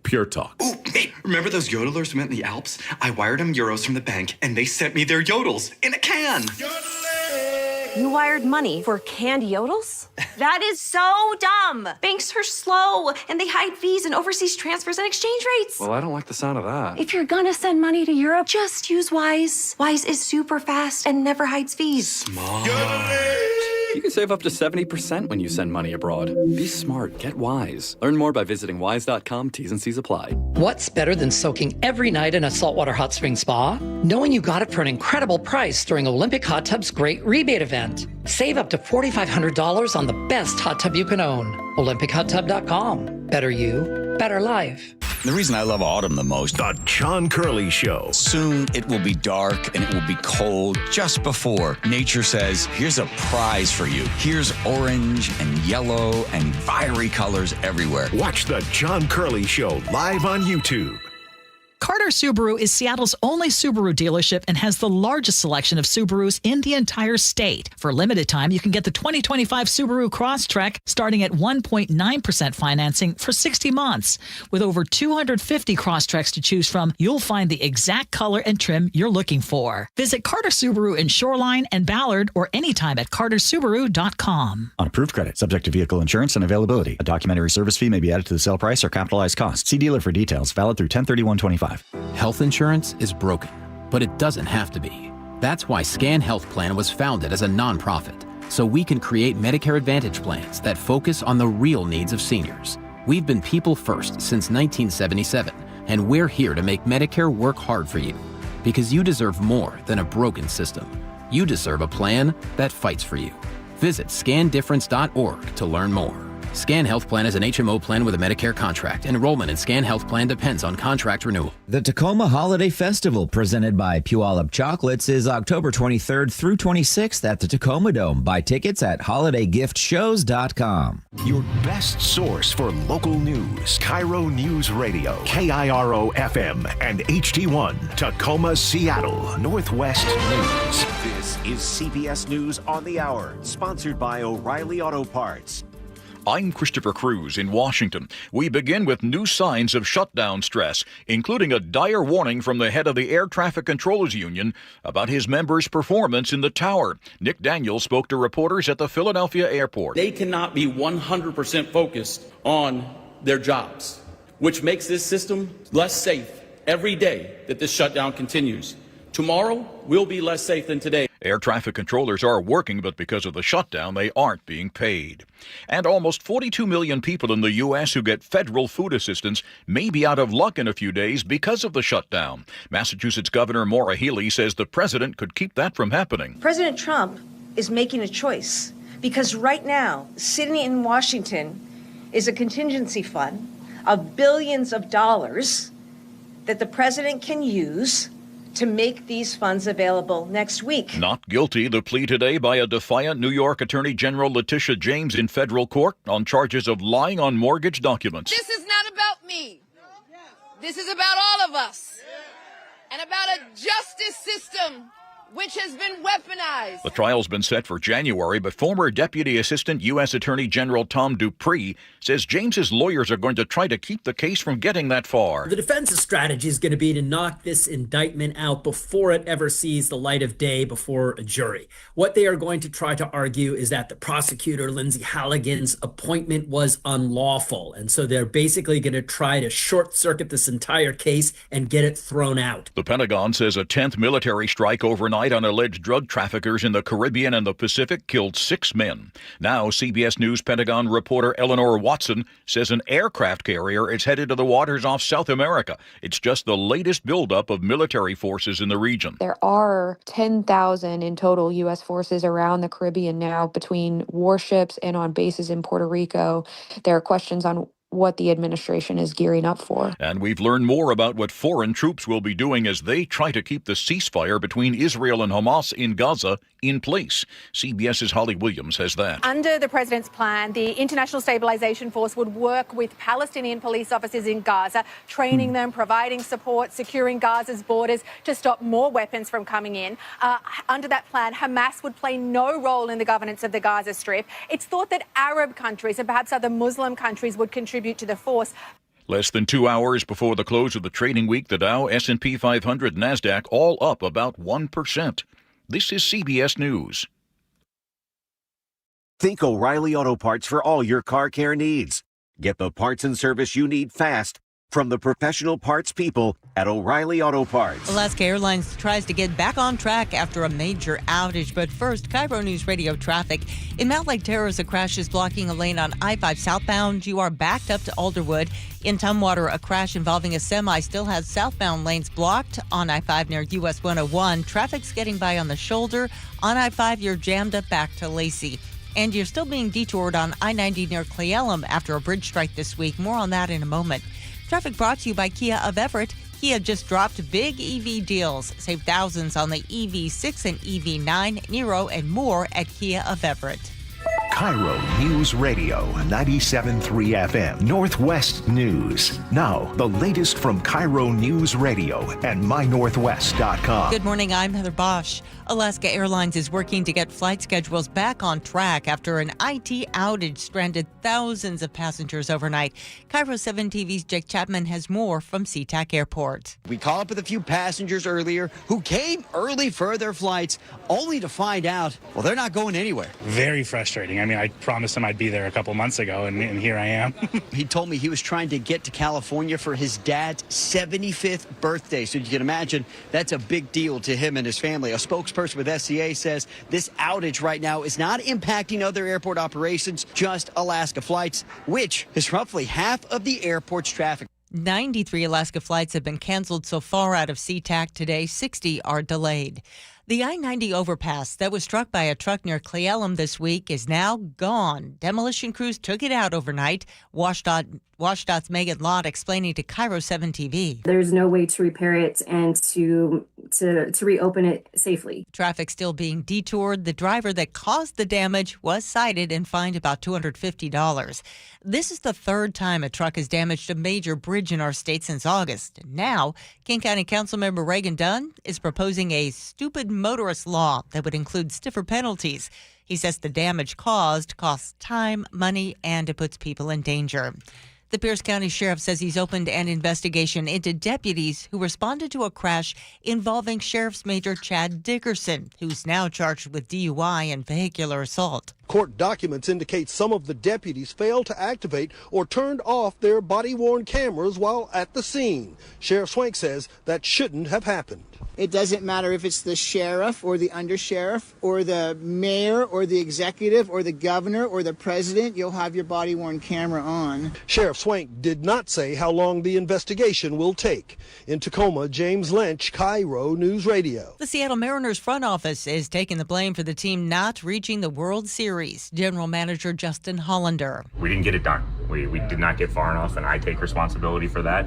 Pure Talk. Ooh, hey, remember those yodelers who met in the Alps? I wired them euros from the bank, and they sent me their yodels in a can. You wired money for canned yodels? That is so dumb. Banks are slow, and they hide fees and overseas transfers and exchange rates. Well, I don't like the sound of that. If you're gonna send money to Europe, just use Wise. Wise is super fast and never hides fees. Smart. You can save up to 70% when you send money abroad. Be smart. Get Wise. Learn more by visiting wise.com. T's and C's apply. What's better than soaking every night in a saltwater hot spring spa? Knowing you got it for an incredible price during Olympic Hot Tub's great rebate event. Save up to $4,500 on the best hot tub you can own. OlympicHotTub.com. Better you, better life. The reason I love autumn the most, The John Curley Show. soon it will be dark and it will be cold. Just before nature says, here's a prize for you. Here's orange and yellow and fiery colors everywhere. Watch The John Curley Show live on YouTube. Carter Subaru is Seattle's only Subaru dealership and has the largest selection of Subarus in the entire state. For a limited time, you can get the 2025 Subaru Crosstrek starting at 1.9% financing for 60 months. With over 250 Crosstreks to choose from, you'll find the exact color and trim you're looking for. Visit Carter Subaru in Shoreline and Ballard or anytime at cartersubaru.com. On approved credit, subject to vehicle insurance and availability. A documentary service fee may be added to the sale price or capitalized cost. See dealer for details. Valid through 10/31/25. Health insurance is broken, but it doesn't have to be. That's why Scan Health Plan was founded as a nonprofit, so we can create Medicare Advantage plans that focus on the real needs of seniors. We've been people first since 1977, and we're here to make Medicare work hard for you, because you deserve more than a broken system. You deserve a plan that fights for you. Visit scandifference.org to learn more. Scan Health Plan is an HMO plan with a Medicare contract. Enrollment in Scan Health Plan depends on contract renewal. The Tacoma Holiday Festival, presented by Puyallup Chocolates, is October 23rd through 26th at the Tacoma Dome. Buy tickets at holidaygiftshows.com. Your best source for local news. KIRO News Radio. KIRO FM and HD1. Tacoma, Seattle. Northwest News. This is CBS News on the Hour, sponsored by O'Reilly Auto Parts. I'm Christopher Cruz in Washington. We begin with new signs of shutdown stress, including a dire warning from the head of the Air Traffic Controllers Union about his members' performance in the tower. Nick Daniels spoke to reporters at the Philadelphia airport. They cannot be 100% focused on their jobs, which makes this system less safe every day that this shutdown continues. Tomorrow will be less safe than today. Air traffic controllers are working, but because of the shutdown, they aren't being paid. And almost 42 million people in the U.S. who get federal food assistance may be out of luck in a few days because of the shutdown. Massachusetts Governor Maura Healey says the president could keep that from happening. President Trump is making a choice because right now, sitting in Washington is a contingency fund of billions of dollars that the president can use to make these funds available next week. Not guilty, the plea today by a defiant New York Attorney General Letitia James in federal court on charges of lying on mortgage documents. This is not about me. This is about all of us. And about a justice system which has been weaponized. The trial's been set for January, but former Deputy Assistant U.S. Attorney General Tom Dupree says James's lawyers are going to try to keep the case from getting that far. The defense's strategy is going to be to knock this indictment out before it ever sees the light of day before a jury. What they are going to try to argue is that the prosecutor, Lindsay Halligan's appointment was unlawful. And so they're basically going to try to short circuit this entire case and get it thrown out. The Pentagon says a 10th military strike overnight on alleged drug traffickers in the Caribbean and the Pacific killed 6 men. Now, CBS News Pentagon reporter Eleanor Watson says an aircraft carrier is headed to the waters off South America. It's just the latest buildup of military forces in the region. There are 10,000 in total U.S. forces around the Caribbean now between warships and on bases in Puerto Rico. There are questions on what the administration is gearing up for. And we've learned more about what foreign troops will be doing as they try to keep the ceasefire between Israel and Hamas in Gaza in place. CBS's Holly Williams has that. Under the president's plan, the International Stabilization Force would work with Palestinian police officers in Gaza, training them, providing support, securing Gaza's borders to stop more weapons from coming in. Under that plan, Hamas would play no role in the governance of the Gaza Strip. It's thought that Arab countries and perhaps other Muslim countries would contribute to the force. Less than 2 hours before the close of the trading week, the Dow, S&P 500, NASDAQ all up about 1%. This is CBS News. Think O'Reilly Auto Parts for all your car care needs. Get the parts and service you need fast from the professional parts people at O'Reilly Auto Parts. Alaska Airlines tries to get back on track after a major outage. But first, KIRO News Radio traffic. In Mount Lake Terrace, a crash is blocking a lane on I-5 southbound. You are backed up to Alderwood. In Tumwater, a crash involving a semi still has southbound lanes blocked. On I-5 near US 101, traffic's getting by on the shoulder. On I-5, you're jammed up back to Lacey. And you're still being detoured on I-90 near Cle Elum after a bridge strike this week. More on that in a moment. Traffic brought to you by Kia of Everett. Kia just dropped big EV deals. Save thousands on the EV6 and EV9, Niro, and more at Kia of Everett. KIRO News Radio 97.3 FM Northwest News. Now, the latest from KIRO News Radio and mynorthwest.com. Good morning, I'm Heather Bosch. Alaska Airlines is working to get flight schedules back on track after an IT outage stranded thousands of passengers overnight. KIRO 7 TV's Jake Chapman has more from SeaTac Airport. We caught up with a few passengers earlier who came early for their flights, only to find out, well, they're not going anywhere. Very frustrating. I mean, I promised him I'd be there a couple months ago, and here I am. He told me he was trying to get to California for his dad's 75th birthday. So you can imagine that's a big deal to him and his family. A spokesperson with SCA says this outage right now is not impacting other airport operations, just Alaska flights, which is roughly half of the airport's traffic. 93 Alaska flights have been canceled so far out of SeaTac today. 60 are delayed. The I-90 overpass that was struck by a truck near Cle Elum this week is now gone. Demolition crews took it out overnight. WashDOT's Megan Lott explaining to KIRO 7 TV. There's no way to repair it and to reopen it safely. Traffic still being detoured. The driver that caused the damage was cited and fined about $250. This is the third time a truck has damaged a major bridge in our state since August. Now, King County Councilmember Reagan Dunn is proposing a stupid motorist law that would include stiffer penalties. He says the damage caused costs time, money, and it puts people in danger. The Pierce County Sheriff says he's opened an investigation into deputies who responded to a crash involving Sheriff's Major Chad Dickerson, who's now charged with DUI and vehicular assault. Court documents indicate some of the deputies failed to activate or turned off their body-worn cameras while at the scene. Sheriff Swank says that shouldn't have happened. It doesn't matter if it's the sheriff or the undersheriff or the mayor or the executive or the governor or the president, you'll have your body-worn camera on. Sheriff Swank did not say how long the investigation will take. In Tacoma, James Lynch, KIRO News Radio. The Seattle Mariners front office is taking the blame for the team not reaching the World Series. General Manager Justin Hollander. We didn't get it done. We did not get far enough, and I take responsibility for that.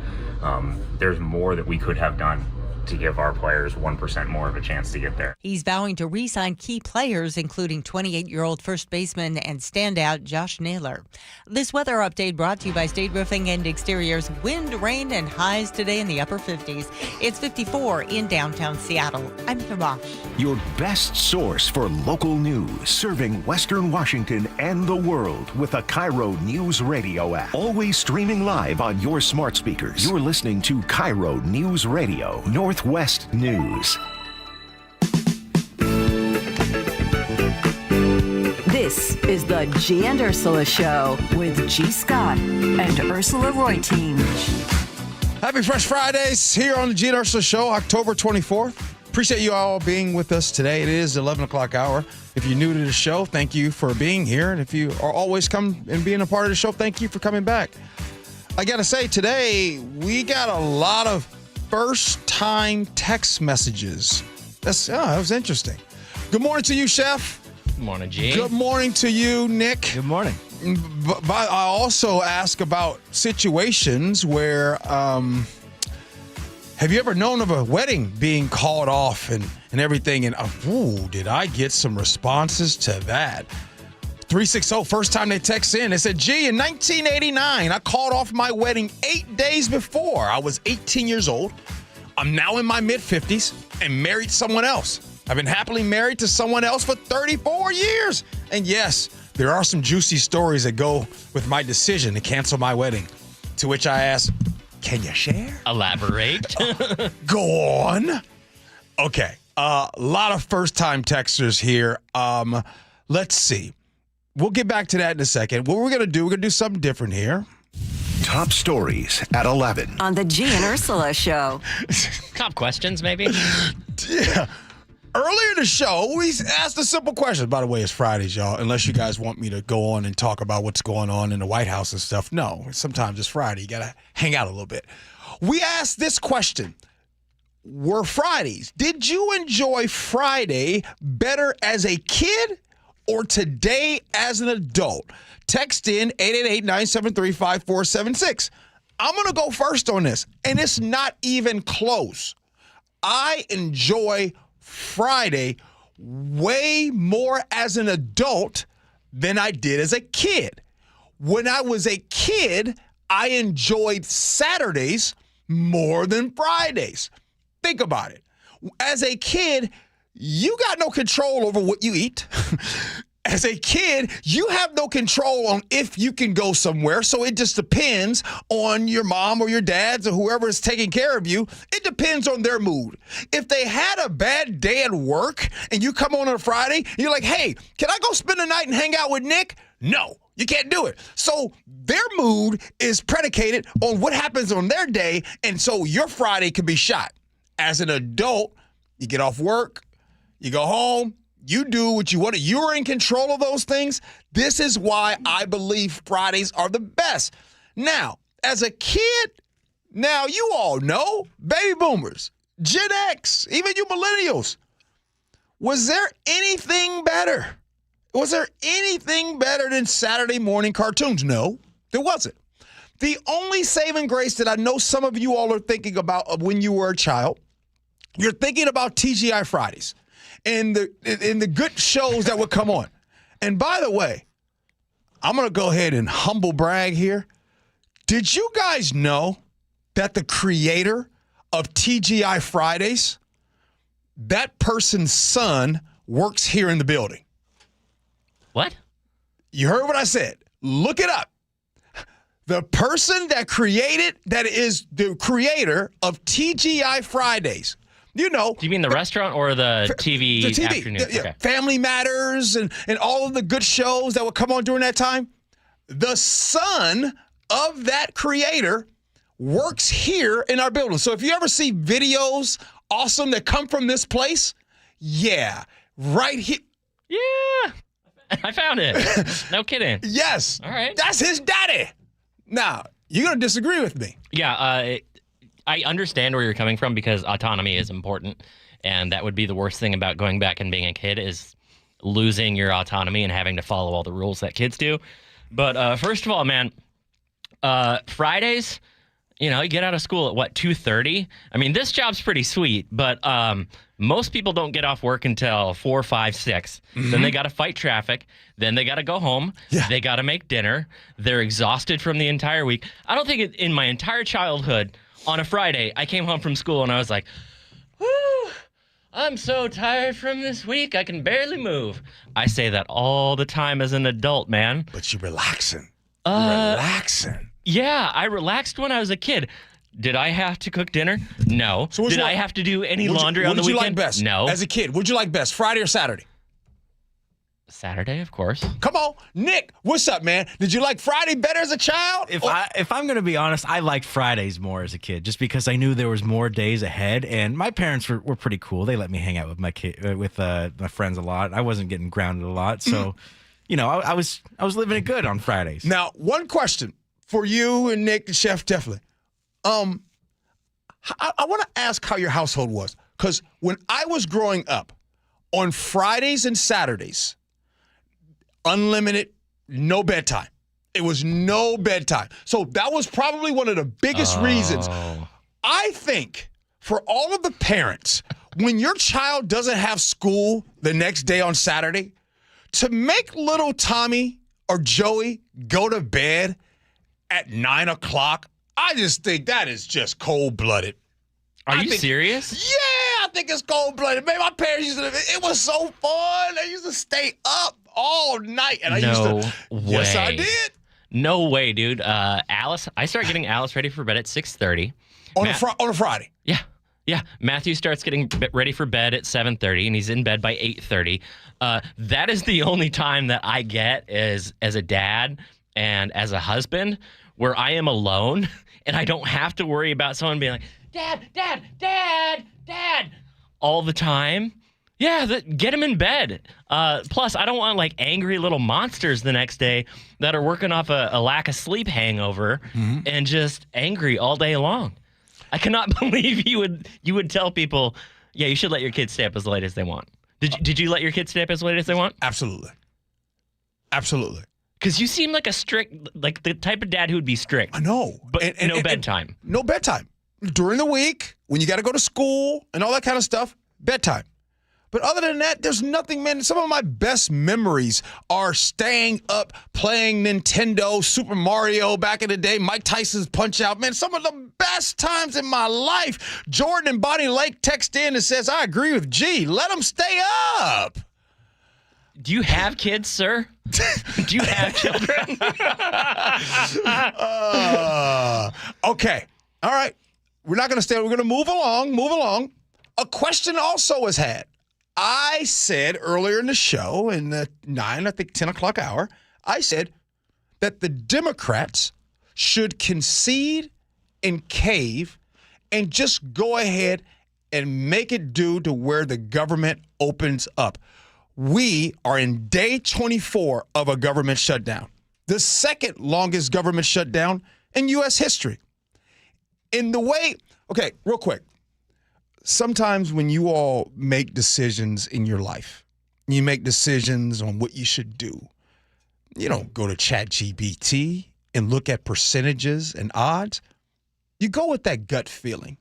There's more that we could have done to give our players 1% more of a chance to get there. He's vowing to re-sign key players, including 28-year-old first baseman and standout Josh Naylor. This weather update brought to you by State Roofing and Exteriors. Wind, rain, and highs today in the upper 50s. It's 54 in downtown Seattle. I'm Heather Bosch. Your best source for local news, serving Western Washington and the world with a KIRO News Radio app. Always streaming live on your smart speakers. You're listening to KIRO News Radio, Northwest News. This is the Gee and Ursula Show with G. Scott and Ursula Reutin. Happy Fresh Fridays here on the Gee and Ursula Show, October 24th. Appreciate you all being with us today. It is the 11 o'clock hour. If you're new to the show, thank you for being here. And if you are always come and being a part of the show, thank you for coming back. I got to say, today we got a lot of first-time text messages. That was interesting. Good morning to you, Chef. Good morning, Gene. Good morning to you, Nick. Good morning. But I also ask about situations where, have you ever known of a wedding being called off and everything? And, did I get some responses to that? 360, first time they text in, they said, Gee, in 1989, I called off my wedding 8 days before. I was 18 years old. I'm now in my mid-50s and married someone else. I've been happily married to someone else for 34 years. And yes, there are some juicy stories that go with my decision to cancel my wedding. To which I ask, can you share? Elaborate. Go on. Okay, a lot of first-time texters here. Let's see. We'll get back to that in a second. What we're going to do something different here. Top stories at 11. On the Gee and Ursula Show. Top questions, maybe? Yeah. Earlier in the show, we asked a simple question. By the way, it's Fridays, y'all. Unless you guys want me to go on and talk about what's going on in the White House and stuff. No, sometimes it's Friday. You got to hang out a little bit. We asked this question. Were Fridays, did you enjoy Friday better as a kid or today as an adult? Text in 888-973-5476. I'm going to go first on this, and it's not even close. I enjoy Friday way more as an adult than I did as a kid. When I was a kid, I enjoyed Saturdays more than Fridays. Think about it. As a kid, you got no control over what you eat. As a kid, you have no control on if you can go somewhere, so it just depends on your mom or your dad or whoever is taking care of you. It depends on their mood. If they had a bad day at work and you come on a Friday, and you're like, hey, can I go spend the night and hang out with Nick? No, you can't do it. So their mood is predicated on what happens on their day, and so your Friday could be shot. As an adult, you get off work, you go home, you do what you want. You're in control of those things. This is why I believe Fridays are the best. Now, as a kid, now you all know, baby boomers, Gen X, even you millennials, was there anything better? Was there anything better than Saturday morning cartoons? No, there wasn't. The only saving grace that I know some of you all are thinking about of when you were a child, you're thinking about TGI Fridays. And the good shows that would come on. And by the way, I'm going to go ahead and humble brag here. Did you guys know that the creator of TGI Fridays, that person's son works here in the building? What? You heard what I said. Look it up. The person that is the creator of TGI Fridays. You know. Do you mean the restaurant or the TV afternoon? Yeah, okay. Family Matters and all of the good shows that would come on during that time. The son of that creator works here in our building. So if you ever see videos awesome that come from this place, yeah, right here. Yeah, I found it. No kidding. Yes. All right. That's his daddy. Now, you're going to disagree with me. Yeah, I understand where you're coming from because autonomy is important, and that would be the worst thing about going back and being a kid is losing your autonomy and having to follow all the rules that kids do. But first of all, man, Fridays, you get out of school at 2:30? I mean, this job's pretty sweet, but most people don't get off work until 4, 5, 6. Mm-hmm. Then they got to fight traffic. Then they got to go home. Yeah. They got to make dinner. They're exhausted from the entire week. I don't think in my entire childhood, on a Friday, I came home from school and I was like, whoo, I'm so tired from this week. I can barely move. I say that all the time as an adult, man. But you're relaxing. Relaxing. Yeah, I relaxed when I was a kid. Did I have to cook dinner? No. So did I have to do any laundry on the weekend? What did you like best? No. As a kid, what'd you like best, Friday or Saturday? Saturday, of course. Come on, Nick, what's up, man? Did you like Friday better as a child? If I'm going to be honest, I liked Fridays more as a kid, just because I knew there was more days ahead, and my parents were pretty cool. They let me hang out with my my friends a lot. I wasn't getting grounded a lot, so I was living it good on Fridays. Now, one question for you and Nick and Chef Teflon. I want to ask how your household was, because when I was growing up, on Fridays and Saturdays, unlimited, no bedtime. It was no bedtime. So that was probably one of the biggest reasons. I think for all of the parents, when your child doesn't have school the next day on Saturday, to make little Tommy or Joey go to bed at 9 o'clock, I just think that is just cold-blooded. Are you serious? Yeah, I think it's cold-blooded. Man, my parents used to, it was so fun. They used to stay up all night. And No way. Yes, I did. No way, dude. Alice, I start getting Alice ready for bed at 6:30. On a Friday? Yeah. Matthew starts getting ready for bed at 7:30, and he's in bed by 8:30. That is the only time that I get as a dad and as a husband where I am alone, and I don't have to worry about someone being like, Dad, all the time. Yeah, get him in bed. Plus, I don't want angry little monsters the next day that are working off a lack of sleep hangover and just angry all day long. I cannot believe you would tell people, yeah, you should let your kids stay up as late as they want. Did you let your kids stay up as late as they want? Absolutely. Because you seem like the type of dad who would be strict. I know. But no bedtime. No bedtime. During the week, when you got to go to school and all that kind of stuff, bedtime. But other than that, there's nothing, man. Some of my best memories are staying up playing Nintendo, Super Mario back in the day, Mike Tyson's Punch-Out. Man, some of the best times in my life. Jordan and Bonnie Lake text in and says, I agree with G. Let them stay up. Do you have kids, sir? Do you have children? Okay. All right. We're not going to stay. We're going to move along. A question also was had. I said earlier in the show, in the 10 o'clock hour, I said that the Democrats should concede and cave and just go ahead and make it do to where the government opens up. We are in day 24 of a government shutdown, the second longest government shutdown in U.S. history. In the way, okay, real quick. Sometimes when you all make decisions in your life, you make decisions on what you should do. You don't go to ChatGPT and look at percentages and odds. You go with that gut feeling.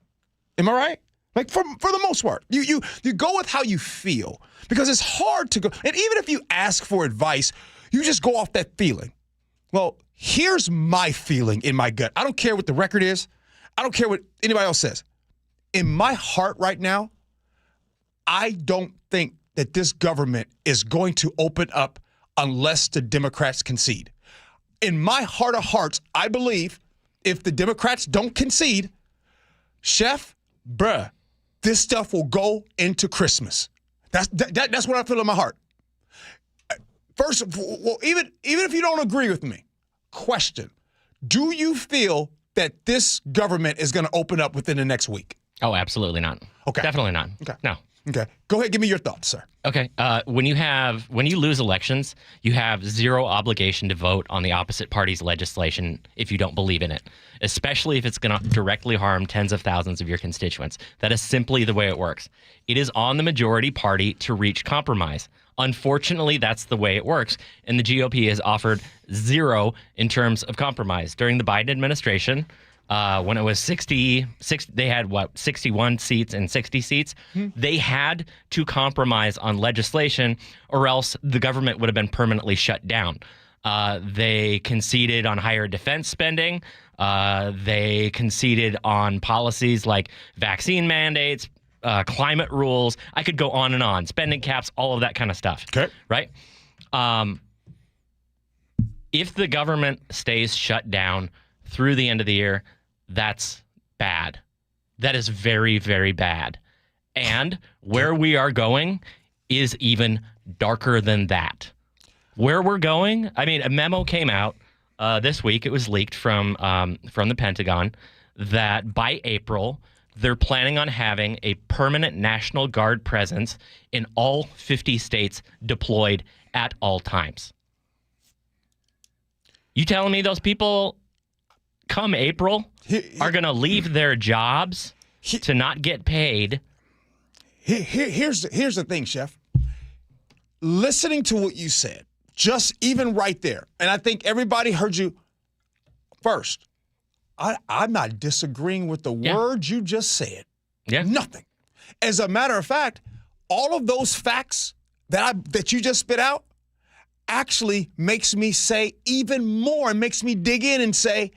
Am I right? Like for the most part, you go with how you feel, because it's hard to go. And even if you ask for advice, you just go off that feeling. Well, here's my feeling in my gut. I don't care what the record is. I don't care what anybody else says. In my heart right now, I don't think that this government is going to open up unless the Democrats concede. In my heart of hearts, I believe if the Democrats don't concede, Chef, this stuff will go into Christmas. That's what I feel in my heart. First, well, even if you don't agree with me, question: do you feel that this government is going to open up within the next week? Oh, absolutely not. Okay. Definitely not. Okay. No. Okay. Go ahead. Give me your thoughts, sir. Okay. When you lose elections, you have zero obligation to vote on the opposite party's legislation if you don't believe in it, especially if it's going to directly harm tens of thousands of your constituents. That is simply the way it works. It is on the majority party to reach compromise. Unfortunately, that's the way it works, and the GOP has offered zero in terms of compromise. During the Biden administration, when it was 60, they had 61 seats and 60 seats. They had to compromise on legislation, or else the government would have been permanently shut down. They conceded on higher defense spending. They conceded on policies like vaccine mandates, climate rules. I could go on and on. Spending caps, all of that kind of stuff. Okay. Right? If the government stays shut down through the end of the year, that's bad. That is very, very bad. And where we are going is even darker than that. Where we're going, I mean, a memo came out this week. It was leaked from the Pentagon that by April, they're planning on having a permanent National Guard presence in all 50 states deployed at all times. You telling me those people come April are going to leave their jobs to not get paid? Here's the thing, Chef. Listening to what you said, just even right there, and I think everybody heard you first. I'm not disagreeing with the words you just said. Yeah. Nothing. As a matter of fact, all of those facts that you just spit out actually makes me say even more, and makes me dig in and say,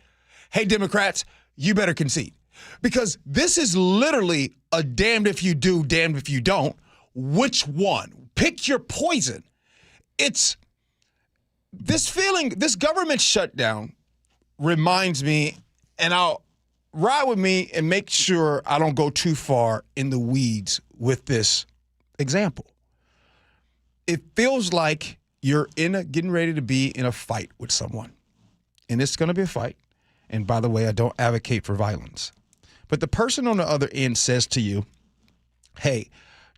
hey, Democrats, you better concede. Because this is literally a damned if you do, damned if you don't. Which one? Pick your poison. It's this feeling, this government shutdown reminds me, and I'll ride with me and make sure I don't go too far in the weeds with this example. It feels like you're getting ready to be in a fight with someone. And it's going to be a fight. And by the way, I don't advocate for violence. But the person on the other end says to you, hey,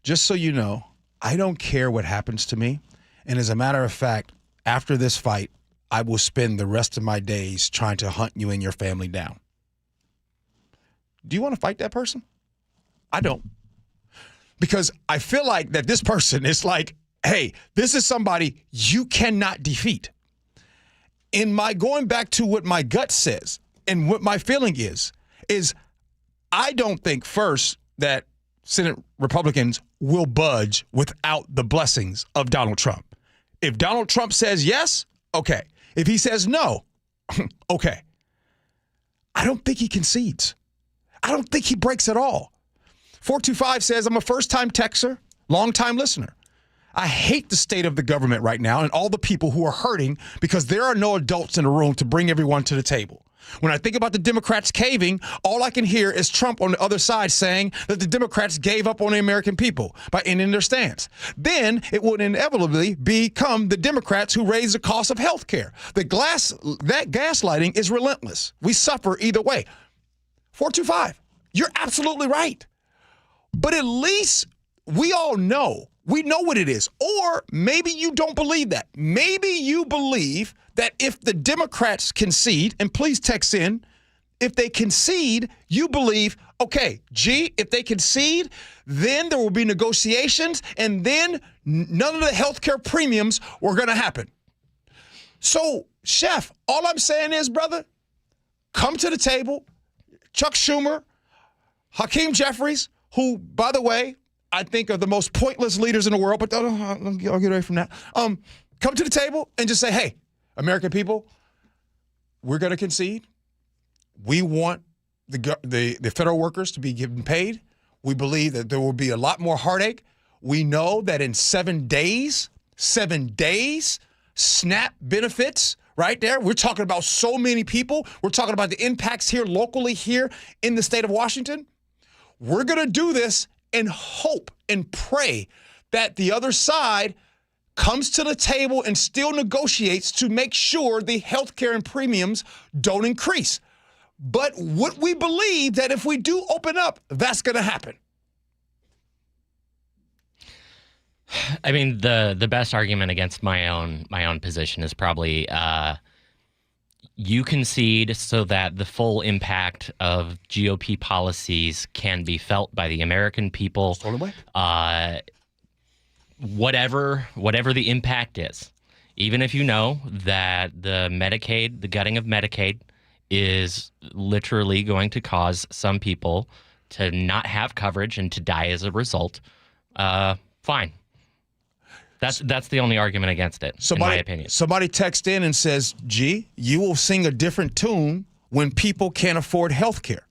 just so you know, I don't care what happens to me. And as a matter of fact, after this fight, I will spend the rest of my days trying to hunt you and your family down. Do you want to fight that person? I don't. Because I feel like that this person is like, hey, this is somebody you cannot defeat. In my going back to what my gut says and what my feeling is I don't think first that Senate Republicans will budge without the blessings of Donald Trump. If Donald Trump says yes, okay. If he says no, okay. I don't think he concedes. I don't think he breaks at all. 425 says, I'm a first-time texter, long-time listener. I hate the state of the government right now and all the people who are hurting because there are no adults in the room to bring everyone to the table. When I think about the Democrats caving, all I can hear is Trump on the other side saying that the Democrats gave up on the American people by ending their stance. Then it would inevitably become the Democrats who raise the cost of health care. That gaslighting is relentless. We suffer either way. 425, you're absolutely right. But at least we all know. We know what it is. Or maybe you don't believe that. Maybe you believe that if the Democrats concede, and please text in, if they concede, you believe, okay, gee, if they concede, then there will be negotiations, and then none of the healthcare premiums were going to happen. So, Chef, all I'm saying is, brother, come to the table. Chuck Schumer, Hakeem Jeffries, who, by the way, I think are the most pointless leaders in the world, but I'll get away from that. Come to the table and just say, hey, American people, we're going to concede. We want the federal workers to be given paid. We believe that there will be a lot more heartache. We know that in 7 days, SNAP benefits right there. We're talking about so many people. We're talking about the impacts here locally here in the state of Washington. We're going to do this and hope and pray that the other side comes to the table and still negotiates to make sure the health care and premiums don't increase. But would we believe that if we do open up, that's going to happen? I mean, the best argument against my own position is probably you concede so that the full impact of GOP policies can be felt by the American people. Whatever the impact is, even if you know that the gutting of Medicaid is literally going to cause some people to not have coverage and to die as a result, fine. That's the only argument against it, in my opinion. Somebody texts in and says, gee, you will sing a different tune when people can't afford health care.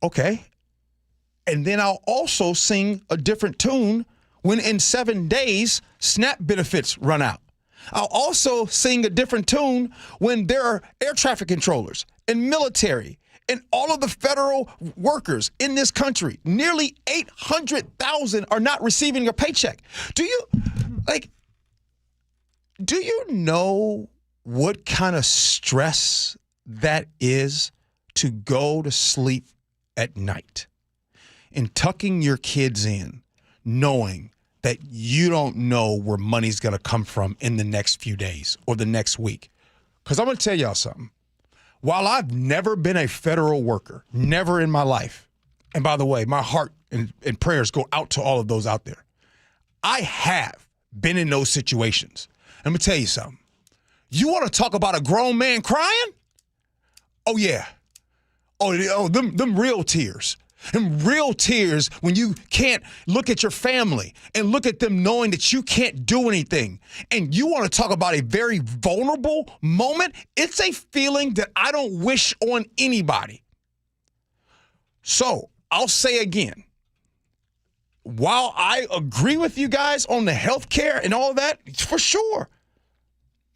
Okay. And then I'll also sing a different tune when in 7 days, SNAP benefits run out. I'll also sing a different tune when there are air traffic controllers and military and all of the federal workers in this country. Nearly 800,000 are not receiving a paycheck. Do you know what kind of stress that is to go to sleep at night and tucking your kids in, knowing that you don't know where money's going to come from in the next few days or the next week? Because I'm going to tell y'all something. While I've never been a federal worker, never in my life, and by the way, my heart and prayers go out to all of those out there, I have been in those situations. Let me tell you something. You want to talk about a grown man crying? Oh, yeah. Oh, them real tears. And real tears when you can't look at your family and look at them knowing that you can't do anything. And you want to talk about a very vulnerable moment? It's a feeling that I don't wish on anybody. So I'll say again, while I agree with you guys on the health care and all of that, for sure,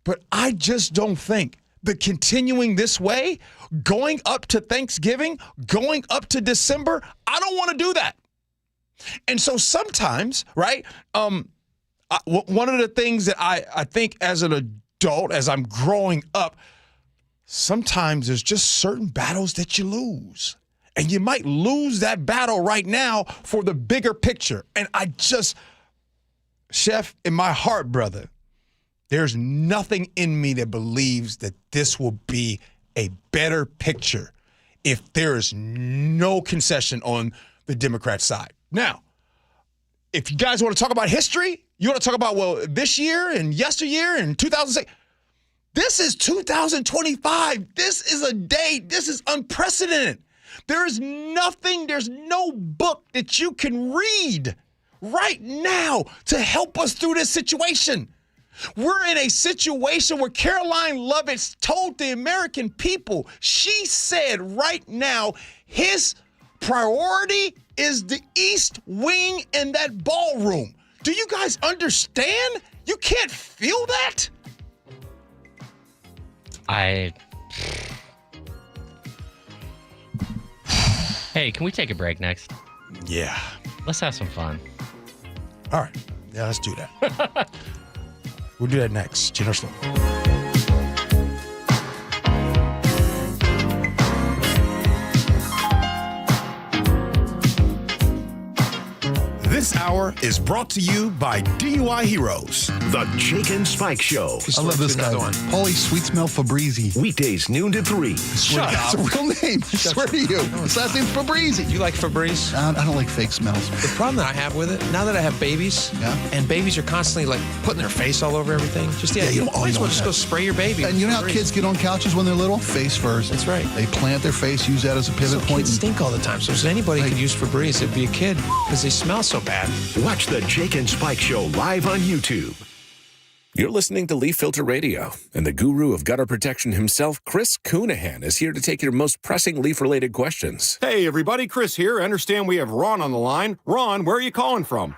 but I just don't think that continuing this way, going up to Thanksgiving, going up to December, I don't want to do that. And so sometimes, right, one of the things that I think as an adult, as I'm growing up, sometimes there's just certain battles that you lose. And you might lose that battle right now for the bigger picture. And Chef, in my heart, brother, there's nothing in me that believes that this will be a better picture if there is no concession on the Democrat side. Now, if you guys want to talk about history, you want to talk about, well, this year and yesteryear and 2006, this is 2025. This is a day. This is unprecedented. There's no book that you can read right now to help us through this situation. We're in a situation where Caroline Lovett told the American people, she said right now, his priority is the East Wing and that ballroom. Do you guys understand? You can't feel that? Hey, can we take a break next? Yeah. Let's have some fun. All right. Yeah, let's do that. We'll do that next. Gee Ursula. This hour is brought to you by DUI Heroes, the Jake and Spike Show. I love this guy. Paulie Sweet Smell Fabrizi. Weekdays noon to 3. Shut up. It's a real name. I swear to you. His last name's Fabrizi. You like Febreze? I don't like fake smells. The problem that I have with it, now that I have babies, and babies are constantly like putting their face all over everything, just you might as well just go spray your baby. And you know how kids get on couches when they're little? Face first. That's right. They plant their face, use that as a pivot point. Kids stink all the time. So if anybody could use Febreze, it'd be a kid because they smell so bad. Watch the Jake and Spike Show live on YouTube. You're listening to Leaf Filter Radio, and the guru of gutter protection himself, Chris Coonahan, is here to take your most pressing leaf-related questions. Hey, everybody, Chris here. I understand we have Ron on the line. Ron, where are you calling from?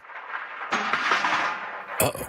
Uh-oh.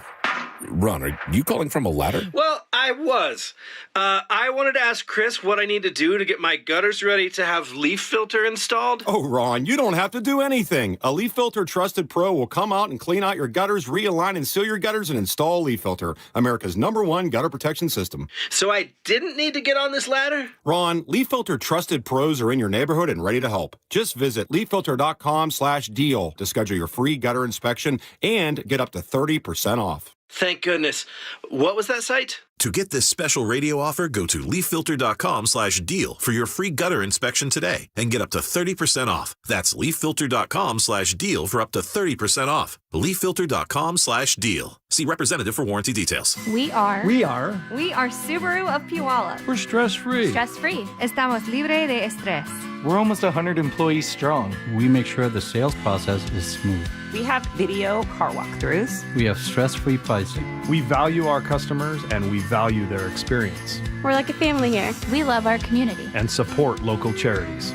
Ron, are you calling from a ladder? Well, I was. I wanted to ask Chris what I need to do to get my gutters ready to have leaf filter installed. Oh, Ron, you don't have to do anything. A Leaf Filter Trusted Pro will come out and clean out your gutters, realign and seal your gutters, and install Leaf Filter, America's #1 gutter protection system. So I didn't need to get on this ladder? Ron, Leaf Filter Trusted Pros are in your neighborhood and ready to help. Just visit leaffilter.com/deal to schedule your free gutter inspection and get up to 30% off. Thank goodness. What was that site? To get this special radio offer, go to leaffilter.com/deal for your free gutter inspection today and get up to 30% off. That's leaffilter.com/deal for up to 30% off. leaffilter.com/deal. See representative for warranty details. We are Subaru of Puyallup. We're stress-free. Stress-free. Estamos libre de estrés. We're almost 100 employees strong. We make sure the sales process is smooth. We have video car walkthroughs. We have stress-free pricing. We value our customers and we value their experience. We're like a family here. We love our community. And support local charities.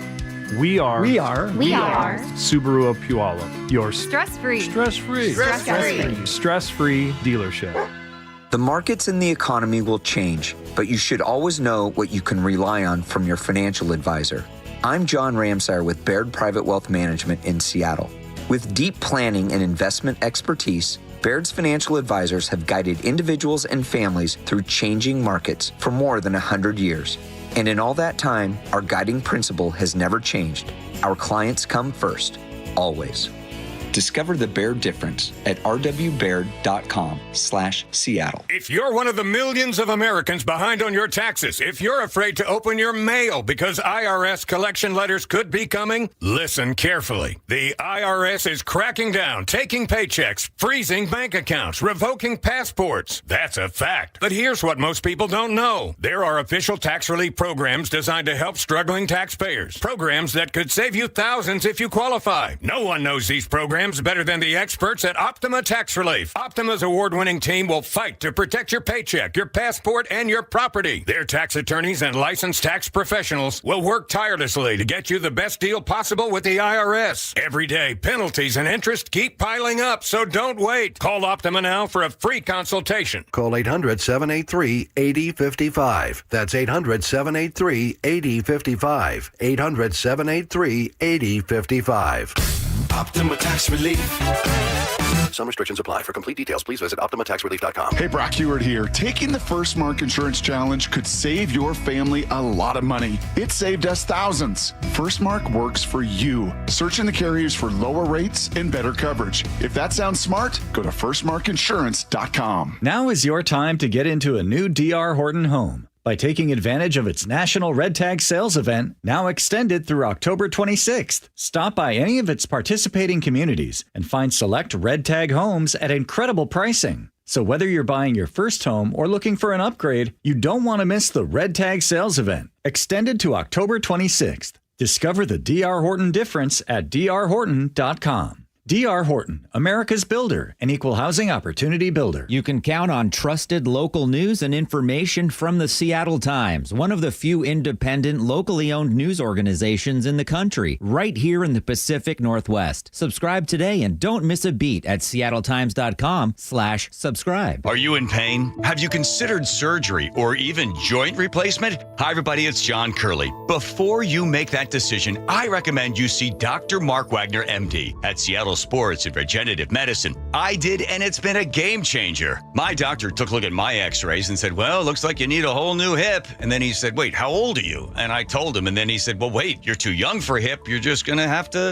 We are Subaru of Puyallup, your stress-free dealership. The markets and the economy will change, but you should always know what you can rely on from your financial advisor. I'm John Ramsire with Baird Private Wealth Management in Seattle. With deep planning and investment expertise, Baird's financial advisors have guided individuals and families through changing markets for more than 100 years. And in all that time, our guiding principle has never changed. Our clients come first, always. Discover the Baird difference at rwbaird.com/Seattle. If you're one of the millions of Americans behind on your taxes, if you're afraid to open your mail because IRS collection letters could be coming, listen carefully. The IRS is cracking down, taking paychecks, freezing bank accounts, revoking passports. That's a fact. But here's what most people don't know. There are official tax relief programs designed to help struggling taxpayers. Programs that could save you thousands if you qualify. No one knows these programs better than the experts at Optima Tax Relief. Optima's award-winning team will fight to protect your paycheck, your passport, and your property. Their tax attorneys and licensed tax professionals will work tirelessly to get you the best deal possible with the IRS. Every day, penalties and interest keep piling up, so don't wait. Call Optima now for a free consultation. Call 800-783-8055. That's 800-783-8055. 800-783-8055. Optima Tax Relief. Some restrictions apply. For complete details, please visit OptimaTaxRelief.com. Hey, Brock Heward here. Taking the First Mark Insurance Challenge could save your family a lot of money. It saved us thousands. First Mark works for you. Search in the carriers for lower rates and better coverage. If that sounds smart, go to firstmarkinsurance.com. Now is your time to get into a new D.R. Horton home by taking advantage of its National Red Tag Sales event, now extended through October 26th. Stop by any of its participating communities and find select Red Tag homes at incredible pricing. So whether you're buying your first home or looking for an upgrade, you don't want to miss the Red Tag Sales event, extended to October 26th. Discover the D.R. Horton difference at drhorton.com. D.R. Horton, America's builder and equal housing opportunity builder. You can count on trusted local news and information from the Seattle Times, one of the few independent, locally owned news organizations in the country, right here in the Pacific Northwest. Subscribe today and don't miss a beat at seattletimes.com/subscribe. Are you in pain? Have you considered surgery or even joint replacement? Hi, everybody. It's John Curley. Before you make that decision, I recommend you see Dr. Mark Wagner, MD, at Seattle Sports and Regenerative Medicine. I did, and it's been a game changer. My doctor took a look at my x-rays and said, well, looks like you need a whole new hip. And then he said, wait, how old are you? And I told him, and then he said, well, wait, you're too young for a hip. You're just going to have to,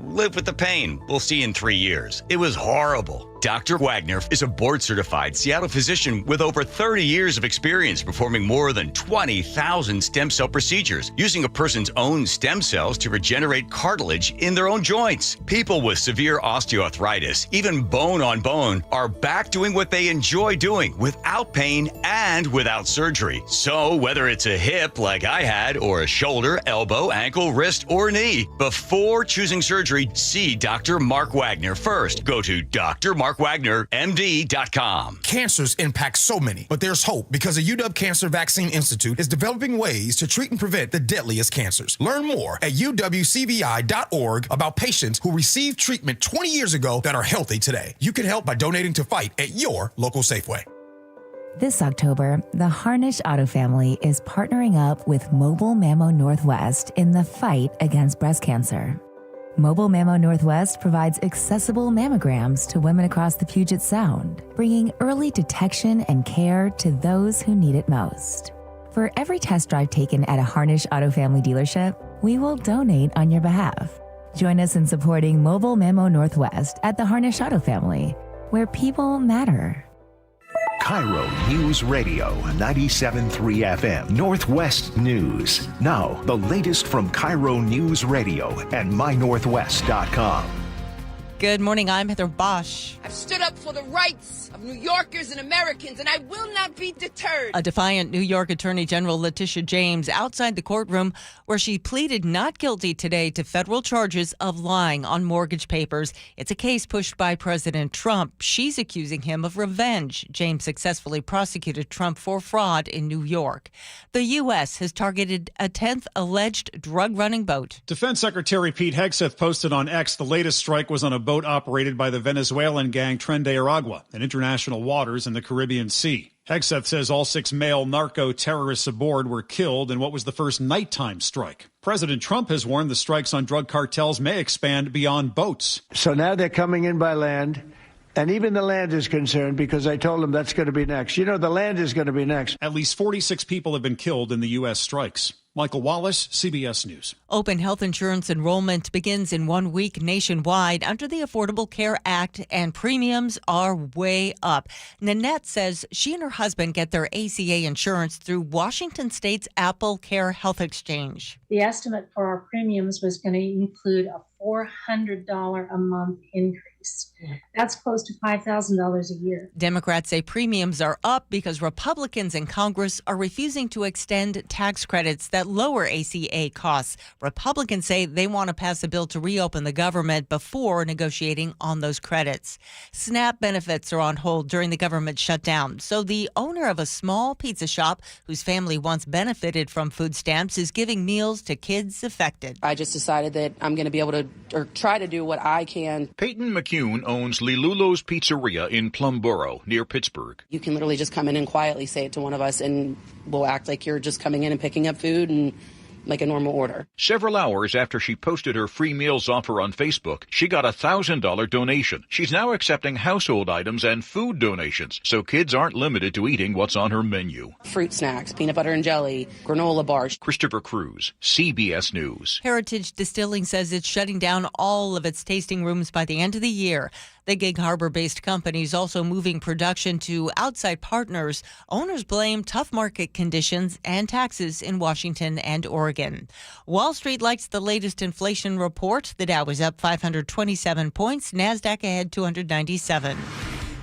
live with the pain. We'll see you in 3 years. It was horrible. Dr. Wagner is a board-certified Seattle physician with over 30 years of experience performing more than 20,000 stem cell procedures, using a person's own stem cells to regenerate cartilage in their own joints. People with severe osteoarthritis, even bone on bone, are back doing what they enjoy doing without pain and without surgery. So whether it's a hip like I had, or a shoulder, elbow, ankle, wrist, or knee, before choosing surgery, see Dr. Mark Wagner first. Go to drmarkwagnermd.com. Cancers impact so many, but there's hope because the UW Cancer Vaccine Institute is developing ways to treat and prevent the deadliest cancers. Learn more at uwcvi.org about patients who received treatment 20 years ago that are healthy today. You can help by donating to fight at your local Safeway. This October, the Harnish Auto family is partnering up with Mobile Mammo Northwest in the fight against breast cancer. Mobile Mammo Northwest provides accessible mammograms to women across the Puget Sound, bringing early detection and care to those who need it most. For every test drive taken at a Harnish Auto family dealership, we will donate on your behalf. Join us in supporting Mobile Mammo Northwest at the Harnish Auto family, where people matter. KIRO News Radio 97.3 FM Northwest News. Now, the latest from KIRO News Radio and mynorthwest.com. Good morning, I'm Heather Bosch. I've stood up for the rights of New Yorkers and Americans, and I will not be deterred. A defiant New York Attorney General Letitia James outside the courtroom where she pleaded not guilty today to federal charges of lying on mortgage papers. It's a case pushed by President Trump. She's accusing him of revenge. James successfully prosecuted Trump for fraud in New York. The U.S. has targeted a 10th alleged drug-running boat. Defense Secretary Pete Hegseth posted on X the latest strike was on a boat operated by the Venezuelan gang Tren de Aragua in international waters in the Caribbean Sea. Hegseth says all 6 male narco-terrorists aboard were killed in what was the first nighttime strike. President Trump has warned the strikes on drug cartels may expand beyond boats. So now they're coming in by land. And even the land is concerned because I told them that's going to be next. The land is going to be next. At least 46 people have been killed in the U.S. strikes. Michael Wallace, CBS News. Open health insurance enrollment begins in 1 week nationwide under the Affordable Care Act, and premiums are way up. Nanette says she and her husband get their ACA insurance through Washington State's Apple Care Health Exchange. The estimate for our premiums was going to include a $400 a month increase. That's close to $5,000 a year. Democrats say premiums are up because Republicans in Congress are refusing to extend tax credits that lower ACA costs. Republicans say they want to pass a bill to reopen the government before negotiating on those credits. SNAP benefits are on hold during the government shutdown. So the owner of a small pizza shop whose family once benefited from food stamps is giving meals to kids affected. I just decided that I'm going to be able to or try to do what I can. Peyton McCune owns Lilulo's Pizzeria in Plumboro, near Pittsburgh. You can literally just come in and quietly say it to one of us, and we'll act like you're just coming in and picking up food and like a normal order. Several hours after she posted her free meals offer on Facebook, she got a $1,000 donation. She's now accepting household items and food donations, so kids aren't limited to eating what's on her menu. Fruit snacks, peanut butter and jelly, granola bars. Christopher Cruz, CBS News. Heritage Distilling says it's shutting down all of its tasting rooms by the end of the year. The Gig Harbor-based company is also moving production to outside partners. Owners blame tough market conditions and taxes in Washington and Oregon. Wall Street likes the latest inflation report. The Dow is up 527 points. NASDAQ ahead 297.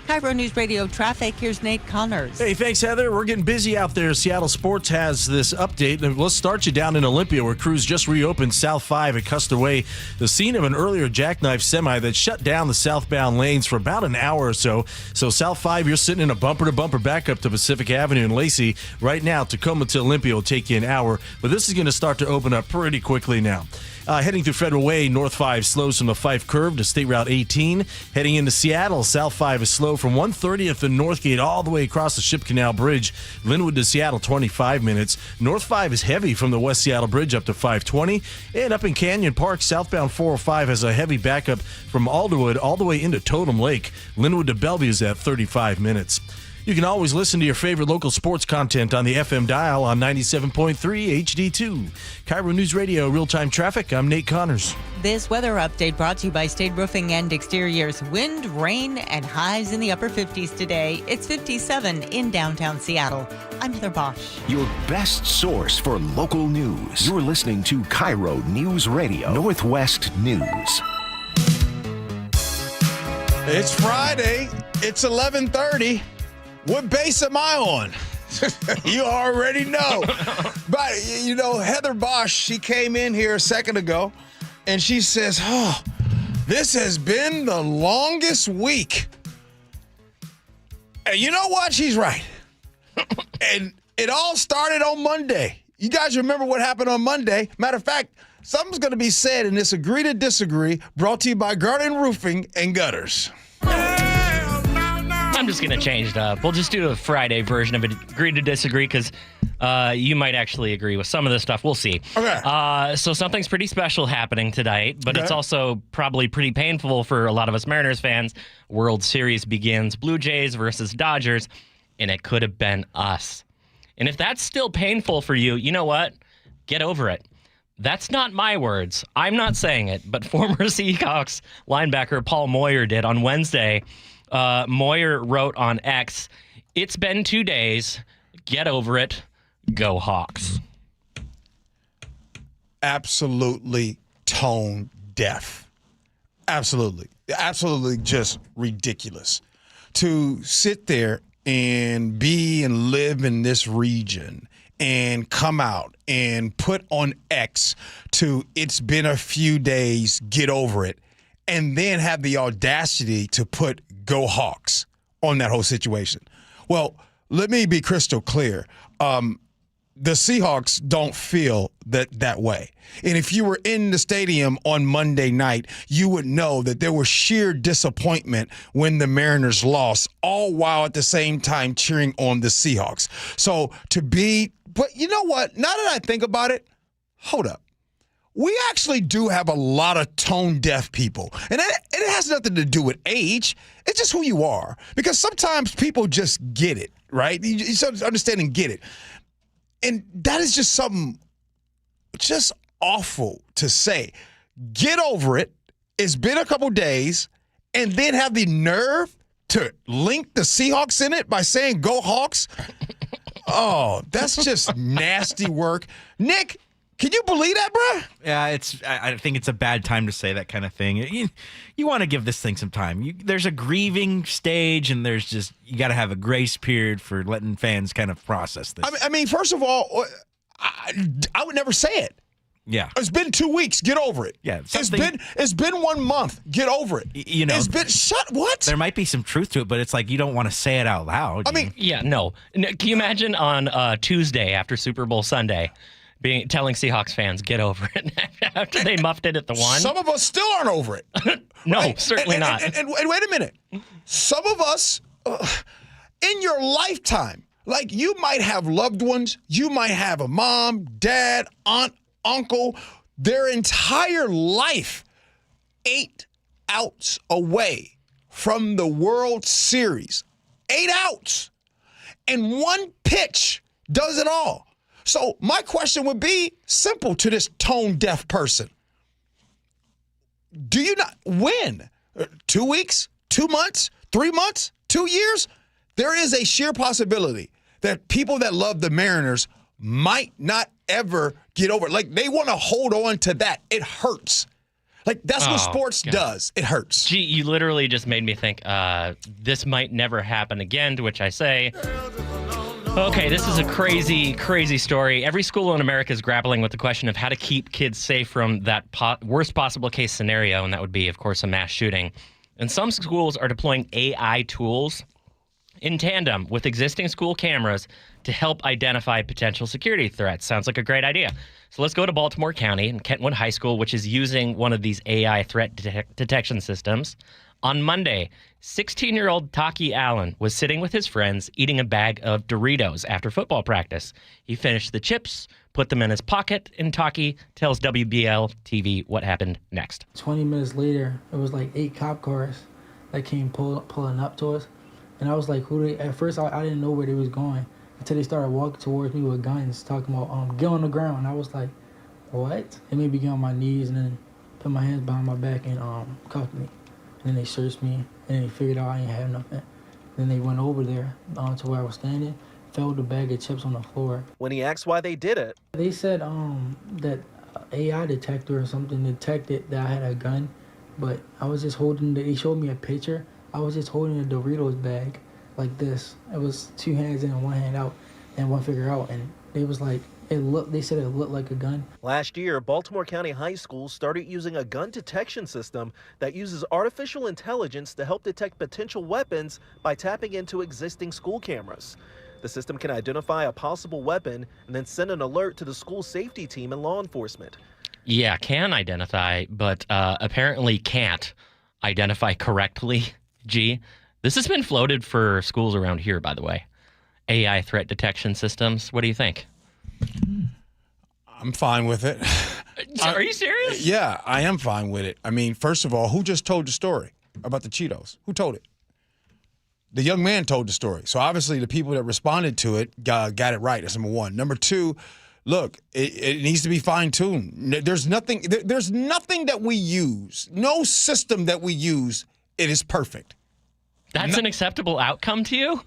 KIRO News Radio traffic. Here's Nate Connors. Hey, thanks, Heather. We're getting busy out there. Seattle Sports has this update. And let's start you down in Olympia, where crews just reopened South 5 at Custer Way, the scene of an earlier jackknife semi that shut down the southbound lanes for about an hour or so. So South 5, you're sitting in a bumper-to-bumper backup to Pacific Avenue in Lacey. Right now, Tacoma to Olympia will take you an hour, but this is going to start to open up pretty quickly now. Heading through Federal Way, North 5 slows from the Fife curve to State Route 18. Heading into Seattle, South 5 is slow from 130th and Northgate all the way across the Ship Canal Bridge. Linwood to Seattle, 25 minutes. North 5 is heavy from the West Seattle Bridge up to 520. And up in Canyon Park, southbound 405 has a heavy backup from Alderwood all the way into Totem Lake. Linwood to Bellevue is at 35 minutes. You can always listen to your favorite local sports content on the FM dial on 97.3 HD2. KIRO News Radio, real-time traffic. I'm Nate Connors. This weather update brought to you by State Roofing and Exteriors. Wind, rain, and highs in the upper 50s today. It's 57 in downtown Seattle. I'm Heather Bosch. Your best source for local news. You're listening to KIRO News Radio, Northwest News. It's Friday. It's 11:30. What base am I on? You already know. But, you know, Heather Bosch, she came in here a second ago, and she says, oh, this has been the longest week. And you know what? She's right. And it all started on Monday. You guys remember what happened on Monday? Matter of fact, something's going to be said in this Agree to Disagree, brought to you by Garden Roofing and Gutters. I'm just going to change it up. We'll just do a Friday version of it, Agree to Disagree, because you might actually agree with some of this stuff. We'll see. Okay. So something's pretty special happening tonight, but it's also probably pretty painful for a lot of us Mariners fans. World Series begins, Blue Jays versus Dodgers, and it could have been us. And if that's still painful for you, you know what? Get over it. That's not my words. I'm not saying it, but former Seahawks linebacker Paul Moyer did on Wednesday. Moyer wrote on X, "It's been 2 days. Get over it. Go Hawks." Absolutely tone deaf. Absolutely. Absolutely just ridiculous. To sit there and be and live in this region and come out and put on X to "it's been a few days, get over it," and then have the audacity to put "Go Hawks" on that whole situation. Well, let me be crystal clear. The Seahawks don't feel that way. And if you were in the stadium on Monday night, you would know that there was sheer disappointment when the Mariners lost, all while at the same time cheering on the Seahawks. So but you know what? Now that I think about it, hold up. We actually do have a lot of tone-deaf people. And it has nothing to do with age. It's just who you are. Because sometimes people just get it, right? You just understand and get it. And that is just something just awful to say. Get over it. It's been a couple days. And then have the nerve to link the Seahawks in it by saying "Go Hawks." Oh, that's just nasty work. Nick, can you believe that, bro? Yeah, I think it's a bad time to say that kind of thing. You want to give this thing some time. There's a grieving stage, and you got to have a grace period for letting fans kind of process this. I mean, first of all, I would never say it. Yeah, it's been 2 weeks. Get over it. Yeah, it's been 1 month. Get over it. You know, what? There might be some truth to it, but it's like you don't want to say it out loud. I mean, yeah, no. Can you imagine on Tuesday after Super Bowl Sunday? Telling Seahawks fans, get over it, after they muffed it at the one? Some of us still aren't over it. No, right? certainly not. And wait a minute. Some of us, in your lifetime, like you might have loved ones, you might have a mom, dad, aunt, uncle, their entire life 8 outs away from the World Series. 8 outs. And one pitch does it all. So my question would be simple to this tone-deaf person. Do you not win? 2 weeks, 2 months, 3 months, 2 years? There is a sheer possibility that people that love the Mariners might not ever get over it. Like, they want to hold on to that. It hurts. Like, that's what sports does. It hurts. Gee, you literally just made me think this might never happen again, to which I say, okay, this is a crazy, crazy story. Every school in America is grappling with the question of how to keep kids safe from that worst possible case scenario, and that would be, of course, a mass shooting. And some schools are deploying AI tools in tandem with existing school cameras to help identify potential security threats. Sounds like a great idea. So let's go to Baltimore County and Kentwood High School, which is using one of these AI threat detection systems. On Monday, 16-year-old Taki Allen was sitting with his friends eating a bag of Doritos after football practice. He finished the chips, put them in his pocket, and Taki tells WBL TV what happened next. 20 minutes later, it was like 8 cop cars that came pulling up to us. And I was like, at first I didn't know where they was going until they started walking towards me with guns, talking about, get on the ground. And I was like, what? They made me get on my knees and then put my hands behind my back and cuffed me. And then they searched me, and then they figured out I ain't had nothing. Then they went over there to where I was standing, filled the bag of chips on the floor. When he asked why they did it, they said that AI detector or something detected that I had a gun, but I was just holding, they showed me a picture. I was just holding a Doritos bag like this. It was 2 hands in and 1 hand out and 1 finger out, and it was like, they said it looked like a gun. Last year, Baltimore County High School started using a gun detection system that uses artificial intelligence to help detect potential weapons by tapping into existing school cameras. The system can identify a possible weapon and then send an alert to the school safety team and law enforcement. Yeah, can identify, but apparently can't identify correctly. Gee, this has been floated for schools around here, by the way. AI threat detection systems. What do you think? I'm fine with it. Are you serious? Yeah, I am fine with it. I mean, first of all, who just told the story about the Cheetos? Who told it? The young man told the story. So obviously the people that responded to it got it right. That's number one. Number two, look, it needs to be fine-tuned. There's nothing that we use, no system that we use, it is perfect. That's an acceptable outcome to you?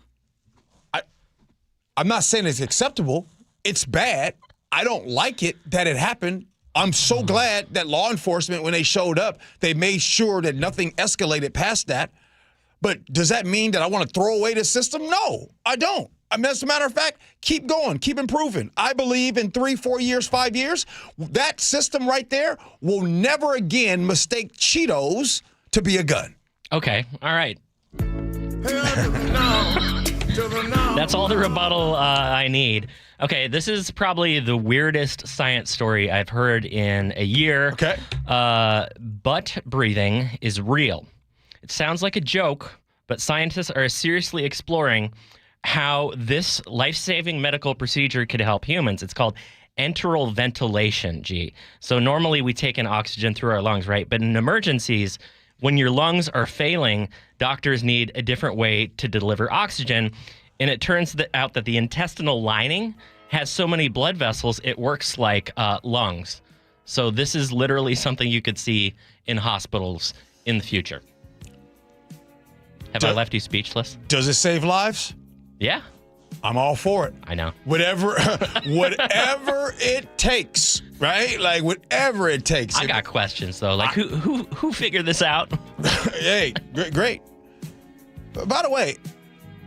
I'm not saying it's acceptable. It's bad. I don't like it that it happened. I'm so glad that law enforcement, when they showed up, they made sure that nothing escalated past that. But does that mean that I want to throw away the system? No, I don't. I mean, as a matter of fact, keep going, keep improving. I believe in 3, 4 years, 5 years, that system right there will never again mistake Cheetos to be a gun. Okay, all right. That's all the rebuttal I need. Okay, this is probably the weirdest science story I've heard in a year. Okay. Butt breathing is real. It sounds like a joke, but scientists are seriously exploring how this life-saving medical procedure could help humans. It's called enteral ventilation, G. So normally we take in oxygen through our lungs, right? But in emergencies, when your lungs are failing, doctors need a different way to deliver oxygen. And it turns out that the intestinal lining has so many blood vessels, it works like lungs. So this is literally something you could see in hospitals in the future. Have I left you speechless? Does it save lives? Yeah. I'm all for it. I know. Whatever it takes, right? Like whatever it takes. I got questions though. Like who figured this out? Hey, great. By the way,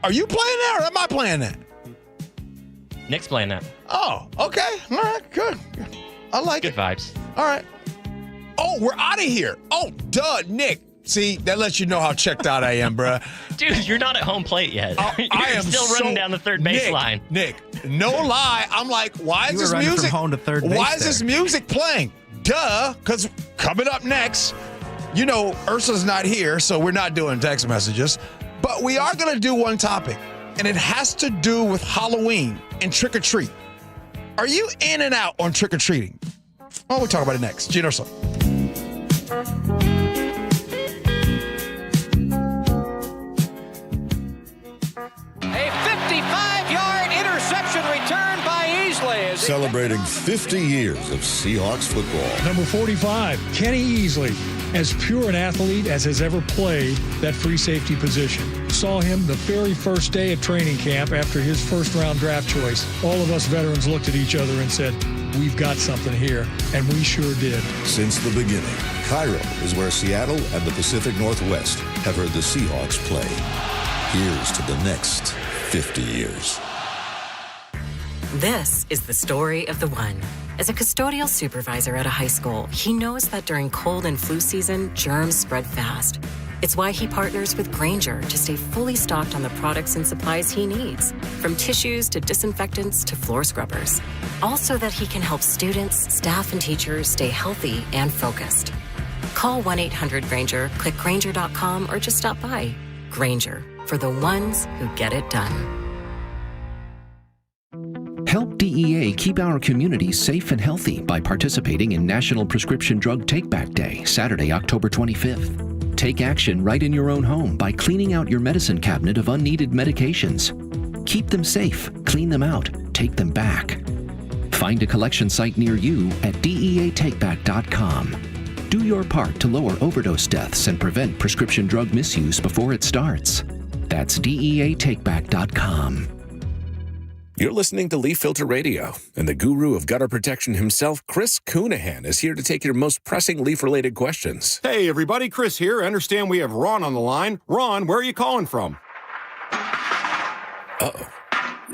are you playing that or am I playing that? Nick's playing that. Oh, okay. All right, good. I like it. Good vibes. All right. Oh, we're out of here. Oh, duh, Nick. See, that lets you know how checked out I am, bruh. Dude, you're not at home plate yet. I am still running down the third baseline. Nick, no lie. I'm like, why is this music? From home to third base why is this music playing? Duh, because coming up next, you know, Ursula's not here, so we're not doing text messages. But we are going to do one topic, and it has to do with Halloween and trick-or-treat. Are you in and out on trick-or-treating? Oh, we'll talk about it next. Gee Ursula. Celebrating 50 years of Seahawks football. Number 45, Kenny Easley, as pure an athlete as has ever played that free safety position. Saw him the very first day of training camp after his first-round draft choice. All of us veterans looked at each other and said, we've got something here, and we sure did. Since the beginning, KIRO is where Seattle and the Pacific Northwest have heard the Seahawks play. Here's to the next 50 years. This is the story of the one. As a custodial supervisor at a high school, he knows that during cold and flu season, germs spread fast. It's why he partners with Grainger to stay fully stocked on the products and supplies he needs, from tissues to disinfectants to floor scrubbers. All so that he can help students, staff, and teachers stay healthy and focused. Call 1-800-GRAINGER, click Grainger.com, or just stop by. Grainger, for the ones who get it done. Help DEA keep our community safe and healthy by participating in National Prescription Drug Take-Back Day, Saturday, October 25th. Take action right in your own home by cleaning out your medicine cabinet of unneeded medications. Keep them safe, clean them out, take them back. Find a collection site near you at DEATakeback.com. Do your part to lower overdose deaths and prevent prescription drug misuse before it starts. That's DEATakeback.com. You're listening to Leaf Filter Radio, and the guru of gutter protection himself, Chris Coonahan, is here to take your most pressing leaf-related questions. Hey, everybody, Chris here. I understand we have Ron on the line. Ron, where are you calling from? Uh-oh.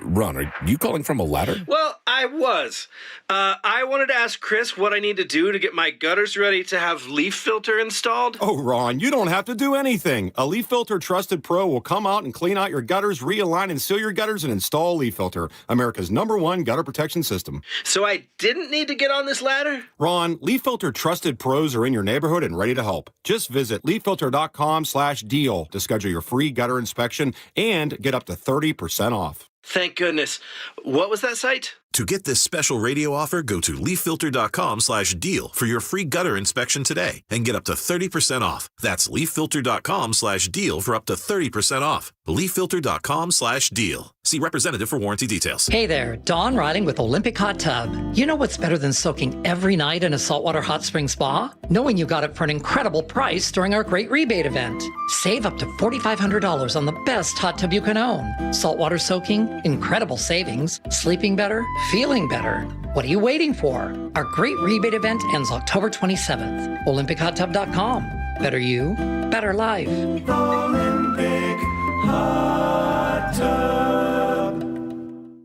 Ron, are you calling from a ladder? Well, I was. I wanted to ask Chris what I need to do to get my gutters ready to have leaf filter installed. Oh, Ron, you don't have to do anything. A Leaf Filter Trusted Pro will come out and clean out your gutters, realign and seal your gutters, and install Leaf Filter, America's #1 gutter protection system. So I didn't need to get on this ladder? Ron, Leaf Filter Trusted Pros are in your neighborhood and ready to help. Just visit leaffilter.com/deal to schedule your free gutter inspection and get up to 30% off. Thank goodness. What was that site? To get this special radio offer, go to leaffilter.com/deal for your free gutter inspection today and get up to 30% off. That's leaffilter.com/deal for up to 30% off. leaffilter.com/deal. See representative for warranty details. Hey there, Dawn Riding with Olympic Hot Tub. You know what's better than soaking every night in a saltwater hot spring spa? Knowing you got it for an incredible price during our great rebate event. Save up to $4,500 on the best hot tub you can own. Saltwater soaking, incredible savings, sleeping better, feeling better. What are you waiting for? Our great rebate event ends October 27th. OlympicHotTub.com. Better you, better life. Olympic Hot Tub.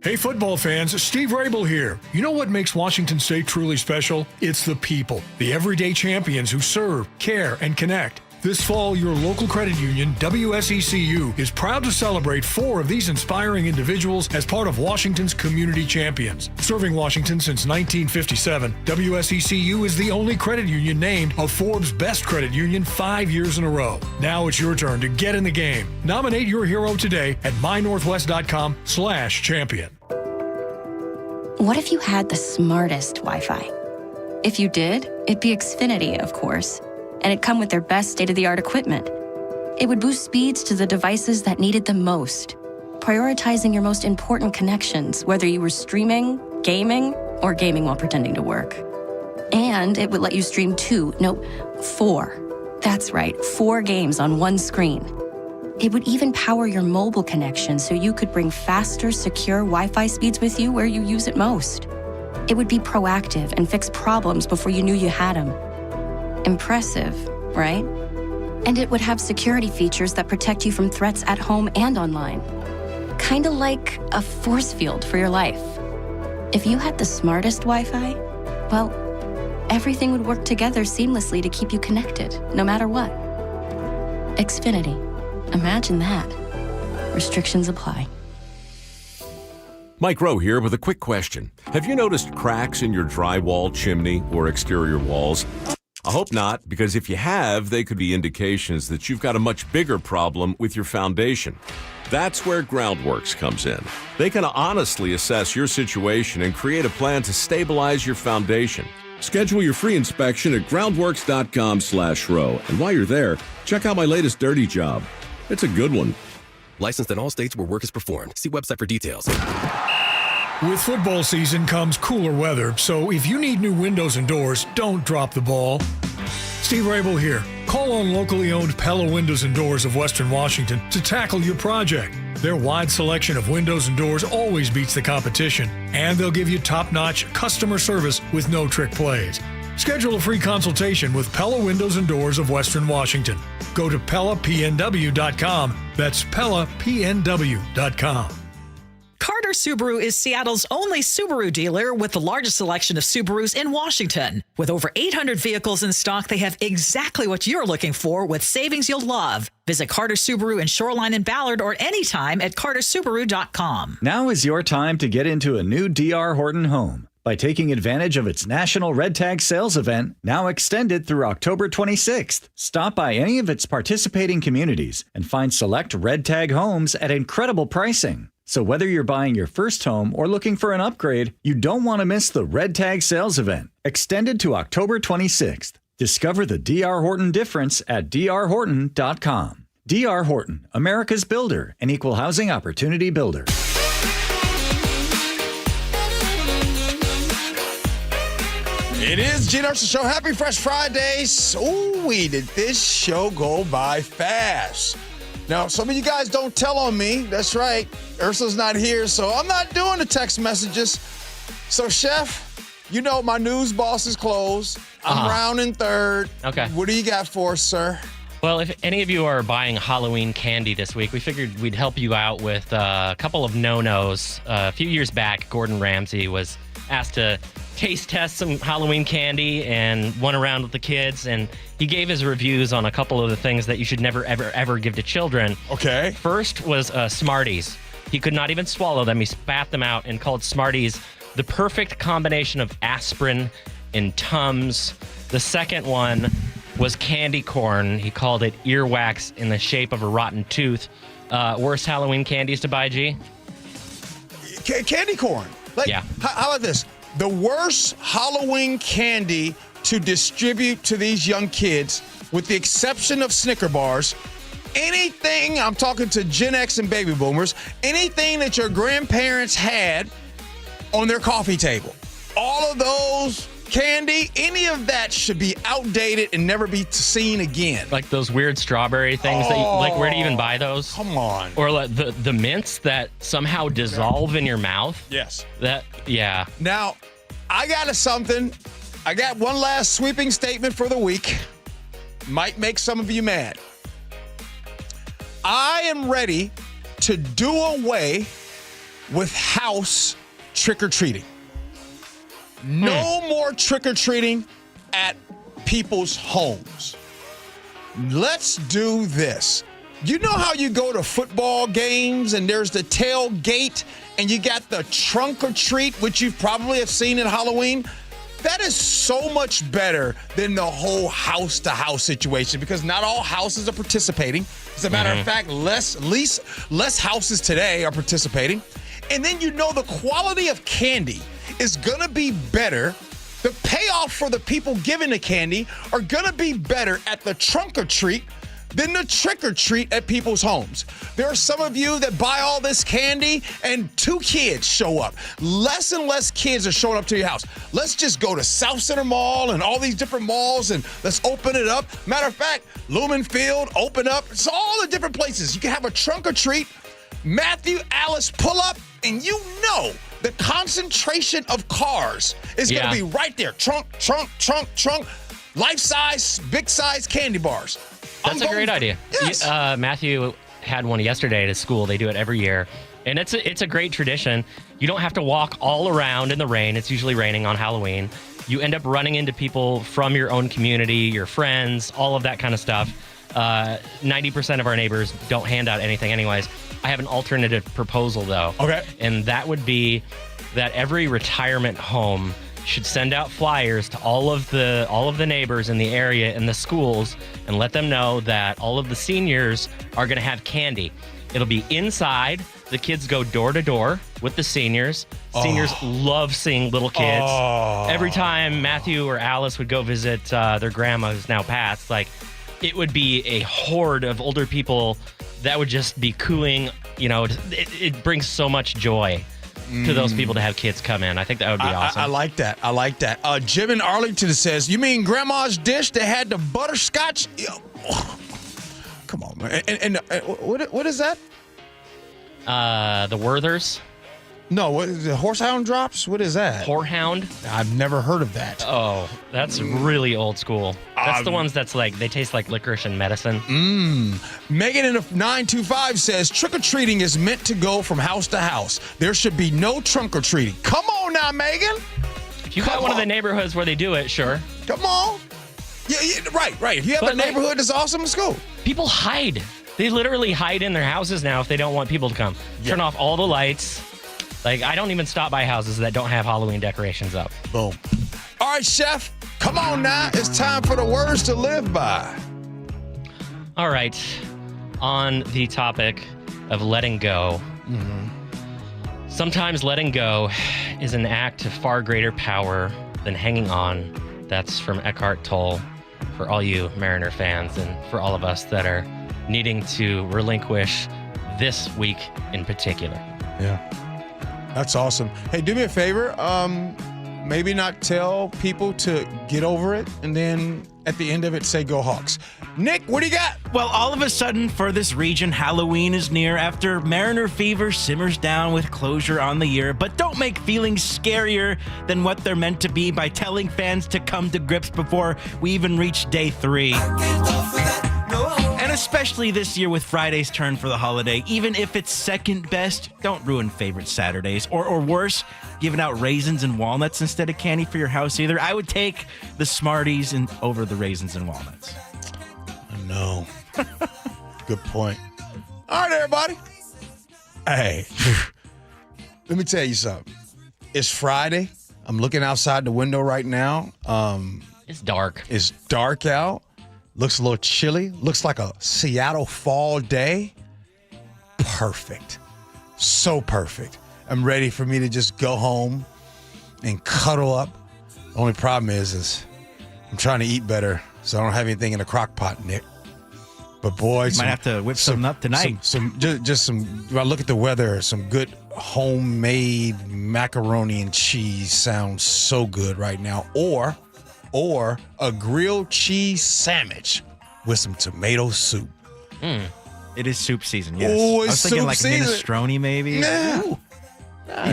Hey, football fans, Steve Rabel here. You know what makes Washington State truly special? It's the people, the everyday champions who serve, care, and connect. This fall, your local credit union, WSECU, is proud to celebrate 4 of these inspiring individuals as part of Washington's Community Champions. Serving Washington since 1957, WSECU is the only credit union named a Forbes Best Credit Union 5 years in a row. Now it's your turn to get in the game. Nominate your hero today at mynorthwest.com/champion. What if you had the smartest Wi-Fi? If you did, it'd be Xfinity, of course. And it'd come with their best state-of-the-art equipment. It would boost speeds to the devices that needed them most, prioritizing your most important connections, whether you were streaming, gaming, or gaming while pretending to work. And it would let you stream 4. That's right, 4 games on one screen. It would even power your mobile connection so you could bring faster, secure Wi-Fi speeds with you where you use it most. It would be proactive and fix problems before you knew you had them. Impressive, right? And it would have security features that protect you from threats at home and online. Kinda like a force field for your life. If you had the smartest Wi-Fi, well, everything would work together seamlessly to keep you connected, no matter what. Xfinity. Imagine that. Restrictions apply. Mike Rowe here with a quick question. Have you noticed cracks in your drywall, chimney, or exterior walls? I hope not, because if you have, they could be indications that you've got a much bigger problem with your foundation. That's where Groundworks comes in. They can honestly assess your situation and create a plan to stabilize your foundation. Schedule your free inspection at groundworks.com/row. And while you're there, check out my latest dirty job. It's a good one. Licensed in all states where work is performed. See website for details. With football season comes cooler weather, so if you need new windows and doors, don't drop the ball. Steve Rabel here. Call on locally owned Pella Windows and Doors of Western Washington to tackle your project. Their wide selection of windows and doors always beats the competition, and they'll give you top-notch customer service with no trick plays. Schedule a free consultation with Pella Windows and Doors of Western Washington. Go to PellaPNW.com. That's PellaPNW.com. Carter Subaru is Seattle's only Subaru dealer with the largest selection of Subarus in Washington. With over 800 vehicles in stock, they have exactly what you're looking for with savings you'll love. Visit Carter Subaru in Shoreline and Ballard or anytime at cartersubaru.com. Now is your time to get into a new D.R. Horton home by taking advantage of its National Red Tag Sales event, now extended through October 26th. Stop by any of its participating communities and find select Red Tag homes at incredible pricing. So whether you're buying your first home or looking for an upgrade, you don't want to miss the Red Tag Sales event, extended to October 26th. Discover the D.R. Horton difference at drhorton.com. D.R. Horton, America's builder and equal housing opportunity builder. It is Gee Ursula Show. Happy Fresh Fridays. Ooh, did this show go by fast. Now, some of you guys don't tell on me. That's right. Ursula's not here, so I'm not doing the text messages. So, Chef, you know my news boss is closed. I'm rounding third. Okay. What do you got for us, sir? Well, if any of you are buying Halloween candy this week, we figured we'd help you out with a couple of no-nos. A few years back, Gordon Ramsay was asked to taste test some Halloween candy and went around with the kids, and he gave his reviews on a couple of the things that you should never, ever, ever give to children. Okay. First was Smarties. He could not even swallow them. He spat them out and called Smarties the perfect combination of aspirin and Tums. The second one was candy corn. He called it earwax in the shape of a rotten tooth. Worst Halloween candies to buy, G? Candy corn. Yeah. How about this? The worst Halloween candy to distribute to these young kids, with the exception of Snicker bars, anything, I'm talking to Gen X and baby boomers, anything that your grandparents had on their coffee table. All of those candy, any of that should be outdated and never be seen again. Like those weird strawberry things that you, like, where do you even buy those? Come on. Or like the mints that somehow dissolve in your mouth. Yes. Yeah. Now, I got something. I got one last sweeping statement for the week. Might make some of you mad. I am ready to do away with house trick-or-treating. No more trick-or-treating at people's homes. Let's do this. You know how you go to football games and there's the tailgate and you got the trunk or treat, which you probably have seen in Halloween? That is so much better than the whole house-to-house situation, because not all houses are participating. As a matter of fact, less houses today are participating. And then you know the quality of candy is going to be better. The payoff for the people giving the candy are going to be better at the trunk or treat than the trick or treat at people's homes. There are some of you that buy all this candy and 2 kids show up. Less and less kids are showing up to your house. Let's just go to South Center Mall and all these different malls and let's open it up. Matter of fact, Lumen Field, open up. It's all the different places. You can have a trunk or treat. Matthew, Alice, pull up, and you know the concentration of cars is going to be right there. Trunk, trunk, trunk, trunk. Life size, big size candy bars. That's a great idea. Yes. Matthew had one yesterday at his school. They do it every year. And it's a great tradition. You don't have to walk all around in the rain. It's usually raining on Halloween. You end up running into people from your own community, your friends, all of that kind of stuff. 90% of our neighbors don't hand out anything anyways. I have an alternative proposal, though. Okay. And that would be that every retirement home should send out flyers to all of the neighbors in the area and the schools and let them know that all of the seniors are going to have candy. It'll be inside. The kids go door to door with the seniors. Seniors love seeing little kids. Every time Matthew or Alice would go visit their grandma who's now passed, like, it would be a horde of older people that would just be cooing. You know, it brings so much joy to those people to have kids come in. I think that would be awesome. I like that. I like that. Jim in Arlington says, you mean Grandma's dish that had the butterscotch? Come on, man. And what is that? The Werthers. No, what is it? Horsehound drops? What is that? Horehound? I've never heard of that. Oh, that's really old school. That's the ones that's like, they taste like licorice and medicine. Megan in a 925 says, trick-or-treating is meant to go from house to house. There should be no trunk-or-treating. Come on now, Megan. If you got one of the neighborhoods where they do it, sure. Come on. Yeah, right. If you have a neighborhood that's awesome, let's go. People hide. They literally hide in their houses now if they don't want people to come. Turn off all the lights. Like, I don't even stop by houses that don't have Halloween decorations up. Boom. All right, Chef, come on now. It's time for the words to live by. All right. On the topic of letting go, sometimes letting go is an act of far greater power than hanging on. That's from Eckhart Tolle for all you Mariner fans and for all of us that are needing to relinquish this week in particular. Yeah. That's awesome. Hey, do me a favor. Maybe not tell people to get over it, and then at the end of it, say go Hawks. Nick, what do you got? Well, all of a sudden, for this region, Halloween is near after Mariner fever simmers down with closure on the year. But don't make feelings scarier than what they're meant to be by telling fans to come to grips before we even reach day 3. And especially this year with Friday's turn for the holiday, even if it's second best, don't ruin favorite Saturdays. Or worse, giving out raisins and walnuts instead of candy for your house either. I would take the Smarties over the raisins and walnuts. No. Good point. All right, everybody. Hey, let me tell you something. It's Friday. I'm looking outside the window right now. It's dark. It's dark out. Looks a little chilly. Looks like a Seattle fall day. Perfect. So perfect. I'm ready for me to just go home and cuddle up. The only problem is I'm trying to eat better, so I don't have anything in the crock pot, Nick. But boy, might have to whip something up tonight. When I look at the weather, some good homemade macaroni and cheese sounds so good right now. Or a grilled cheese sandwich with some tomato soup. It is soup season, yes. Oh, I was thinking like minestrone, maybe. Yeah.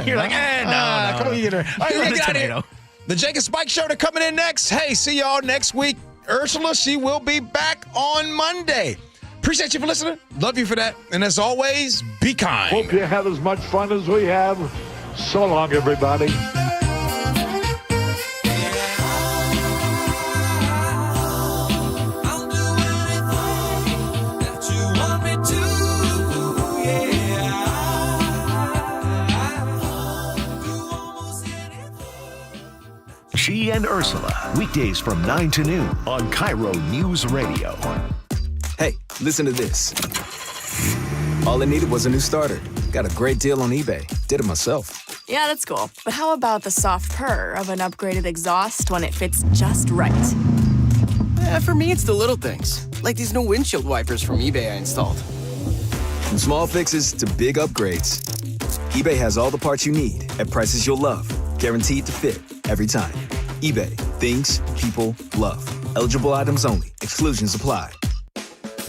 You're like, no. Come on, you get her. All right, get out of here. The Jake and Spike Show, they're coming in next. Hey, see y'all next week. Ursula, she will be back on Monday. Appreciate you for listening. Love you for that. And as always, be kind. Hope you have as much fun as we have. So long, everybody. Gee and Ursula, weekdays from 9 to noon on KIRO Newsradio. Hey, listen to this. All I needed was a new starter. Got a great deal on eBay. Did it myself. Yeah, that's cool. But how about the soft purr of an upgraded exhaust when it fits just right? For me, it's the little things, like these new windshield wipers from eBay I installed. From small fixes to big upgrades, eBay has all the parts you need at prices you'll love, guaranteed to fit every time. eBay, things people love. Eligible items only. Exclusions apply.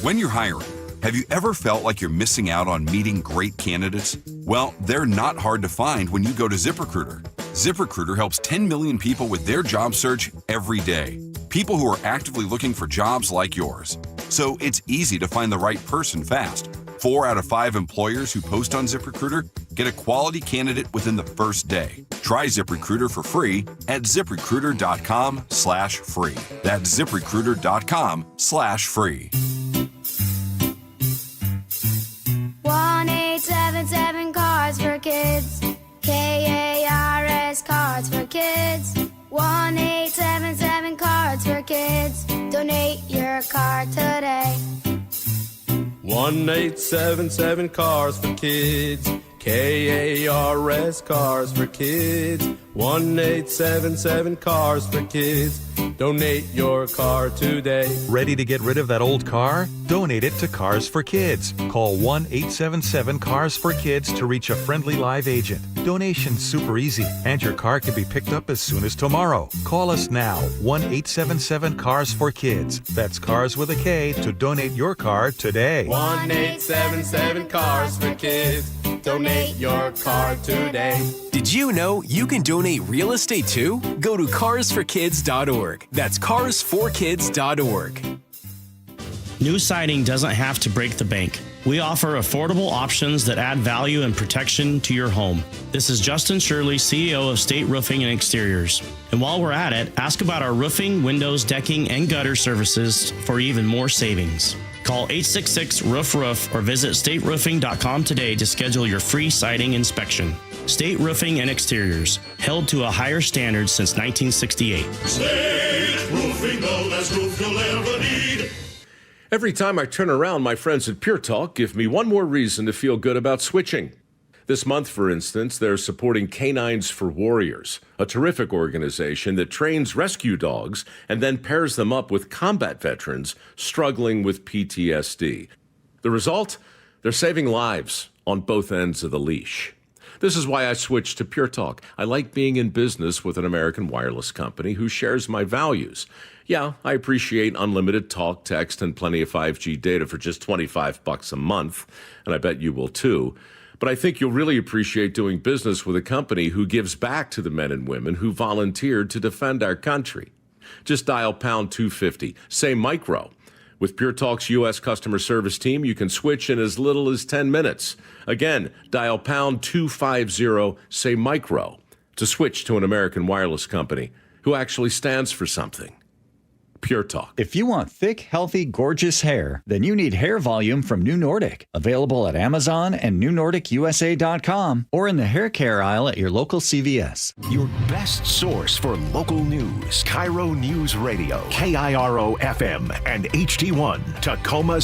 When you're hiring, have you ever felt like you're missing out on meeting great candidates? Well, they're not hard to find when you go to ZipRecruiter. ZipRecruiter helps 10 million people with their job search every day. People who are actively looking for jobs like yours. So it's easy to find the right person fast. 4 out of 5 employers who post on ZipRecruiter get a quality candidate within the first day. Try ZipRecruiter for free at ZipRecruiter.com/free. That's ZipRecruiter.com/free. 1-877 Cards for Kids. KARS Cards for Kids. 1-877 Cards for Kids. Donate your card today. 1-877 Cars for Kids. KARS Cars for Kids. 1-877 Cars for Kids. Donate your car today. Ready to get rid of that old car? Donate it to Cars for Kids. Call 1-877-CARS-FOR-KIDS to reach a friendly live agent. Donation's super easy, and your car can be picked up as soon as tomorrow. Call us now, 1-877-CARS-FOR-KIDS. That's Cars with a K to donate your car today. 1-877 Cars for Kids. Donate your car today. Did you know you can donate real estate too? Go to carsforkids.org. That's carsforkids.org. New siding doesn't have to break the bank. We offer affordable options that add value and protection to your home. This is Justin Shirley, CEO of State Roofing and Exteriors. And while we're at it, ask about our roofing, windows, decking, and gutter services for even more savings. Call 866-ROOF-ROOF or visit stateroofing.com today to schedule your free siding inspection. State Roofing and Exteriors, held to a higher standard since 1968. State Roofing, the best roof you'll ever need. Every time I turn around, my friends at Pure Talk give me one more reason to feel good about switching. This month, for instance, they're supporting Canines for Warriors, a terrific organization that trains rescue dogs and then pairs them up with combat veterans struggling with PTSD. The result? They're saving lives on both ends of the leash. This is why I switched to Pure Talk. I like being in business with an American wireless company who shares my values. Yeah, I appreciate unlimited talk, text, and plenty of 5G data for just $25 a month, and I bet you will too. But I think you'll really appreciate doing business with a company who gives back to the men and women who volunteered to defend our country. Just dial pound 250, say micro. With Pure Talk's U.S. customer service team, you can switch in as little as 10 minutes. Again, dial pound 250, say micro, to switch to an American wireless company who actually stands for something. Pure Talk. If you want thick, healthy, gorgeous hair, then you need Hair Volume from New Nordic. Available at Amazon and NewNordicUSA.com or in the hair care aisle at your local CVS. Your best source for local news. KIRO News Radio. KIRO FM and HD1 Tacoma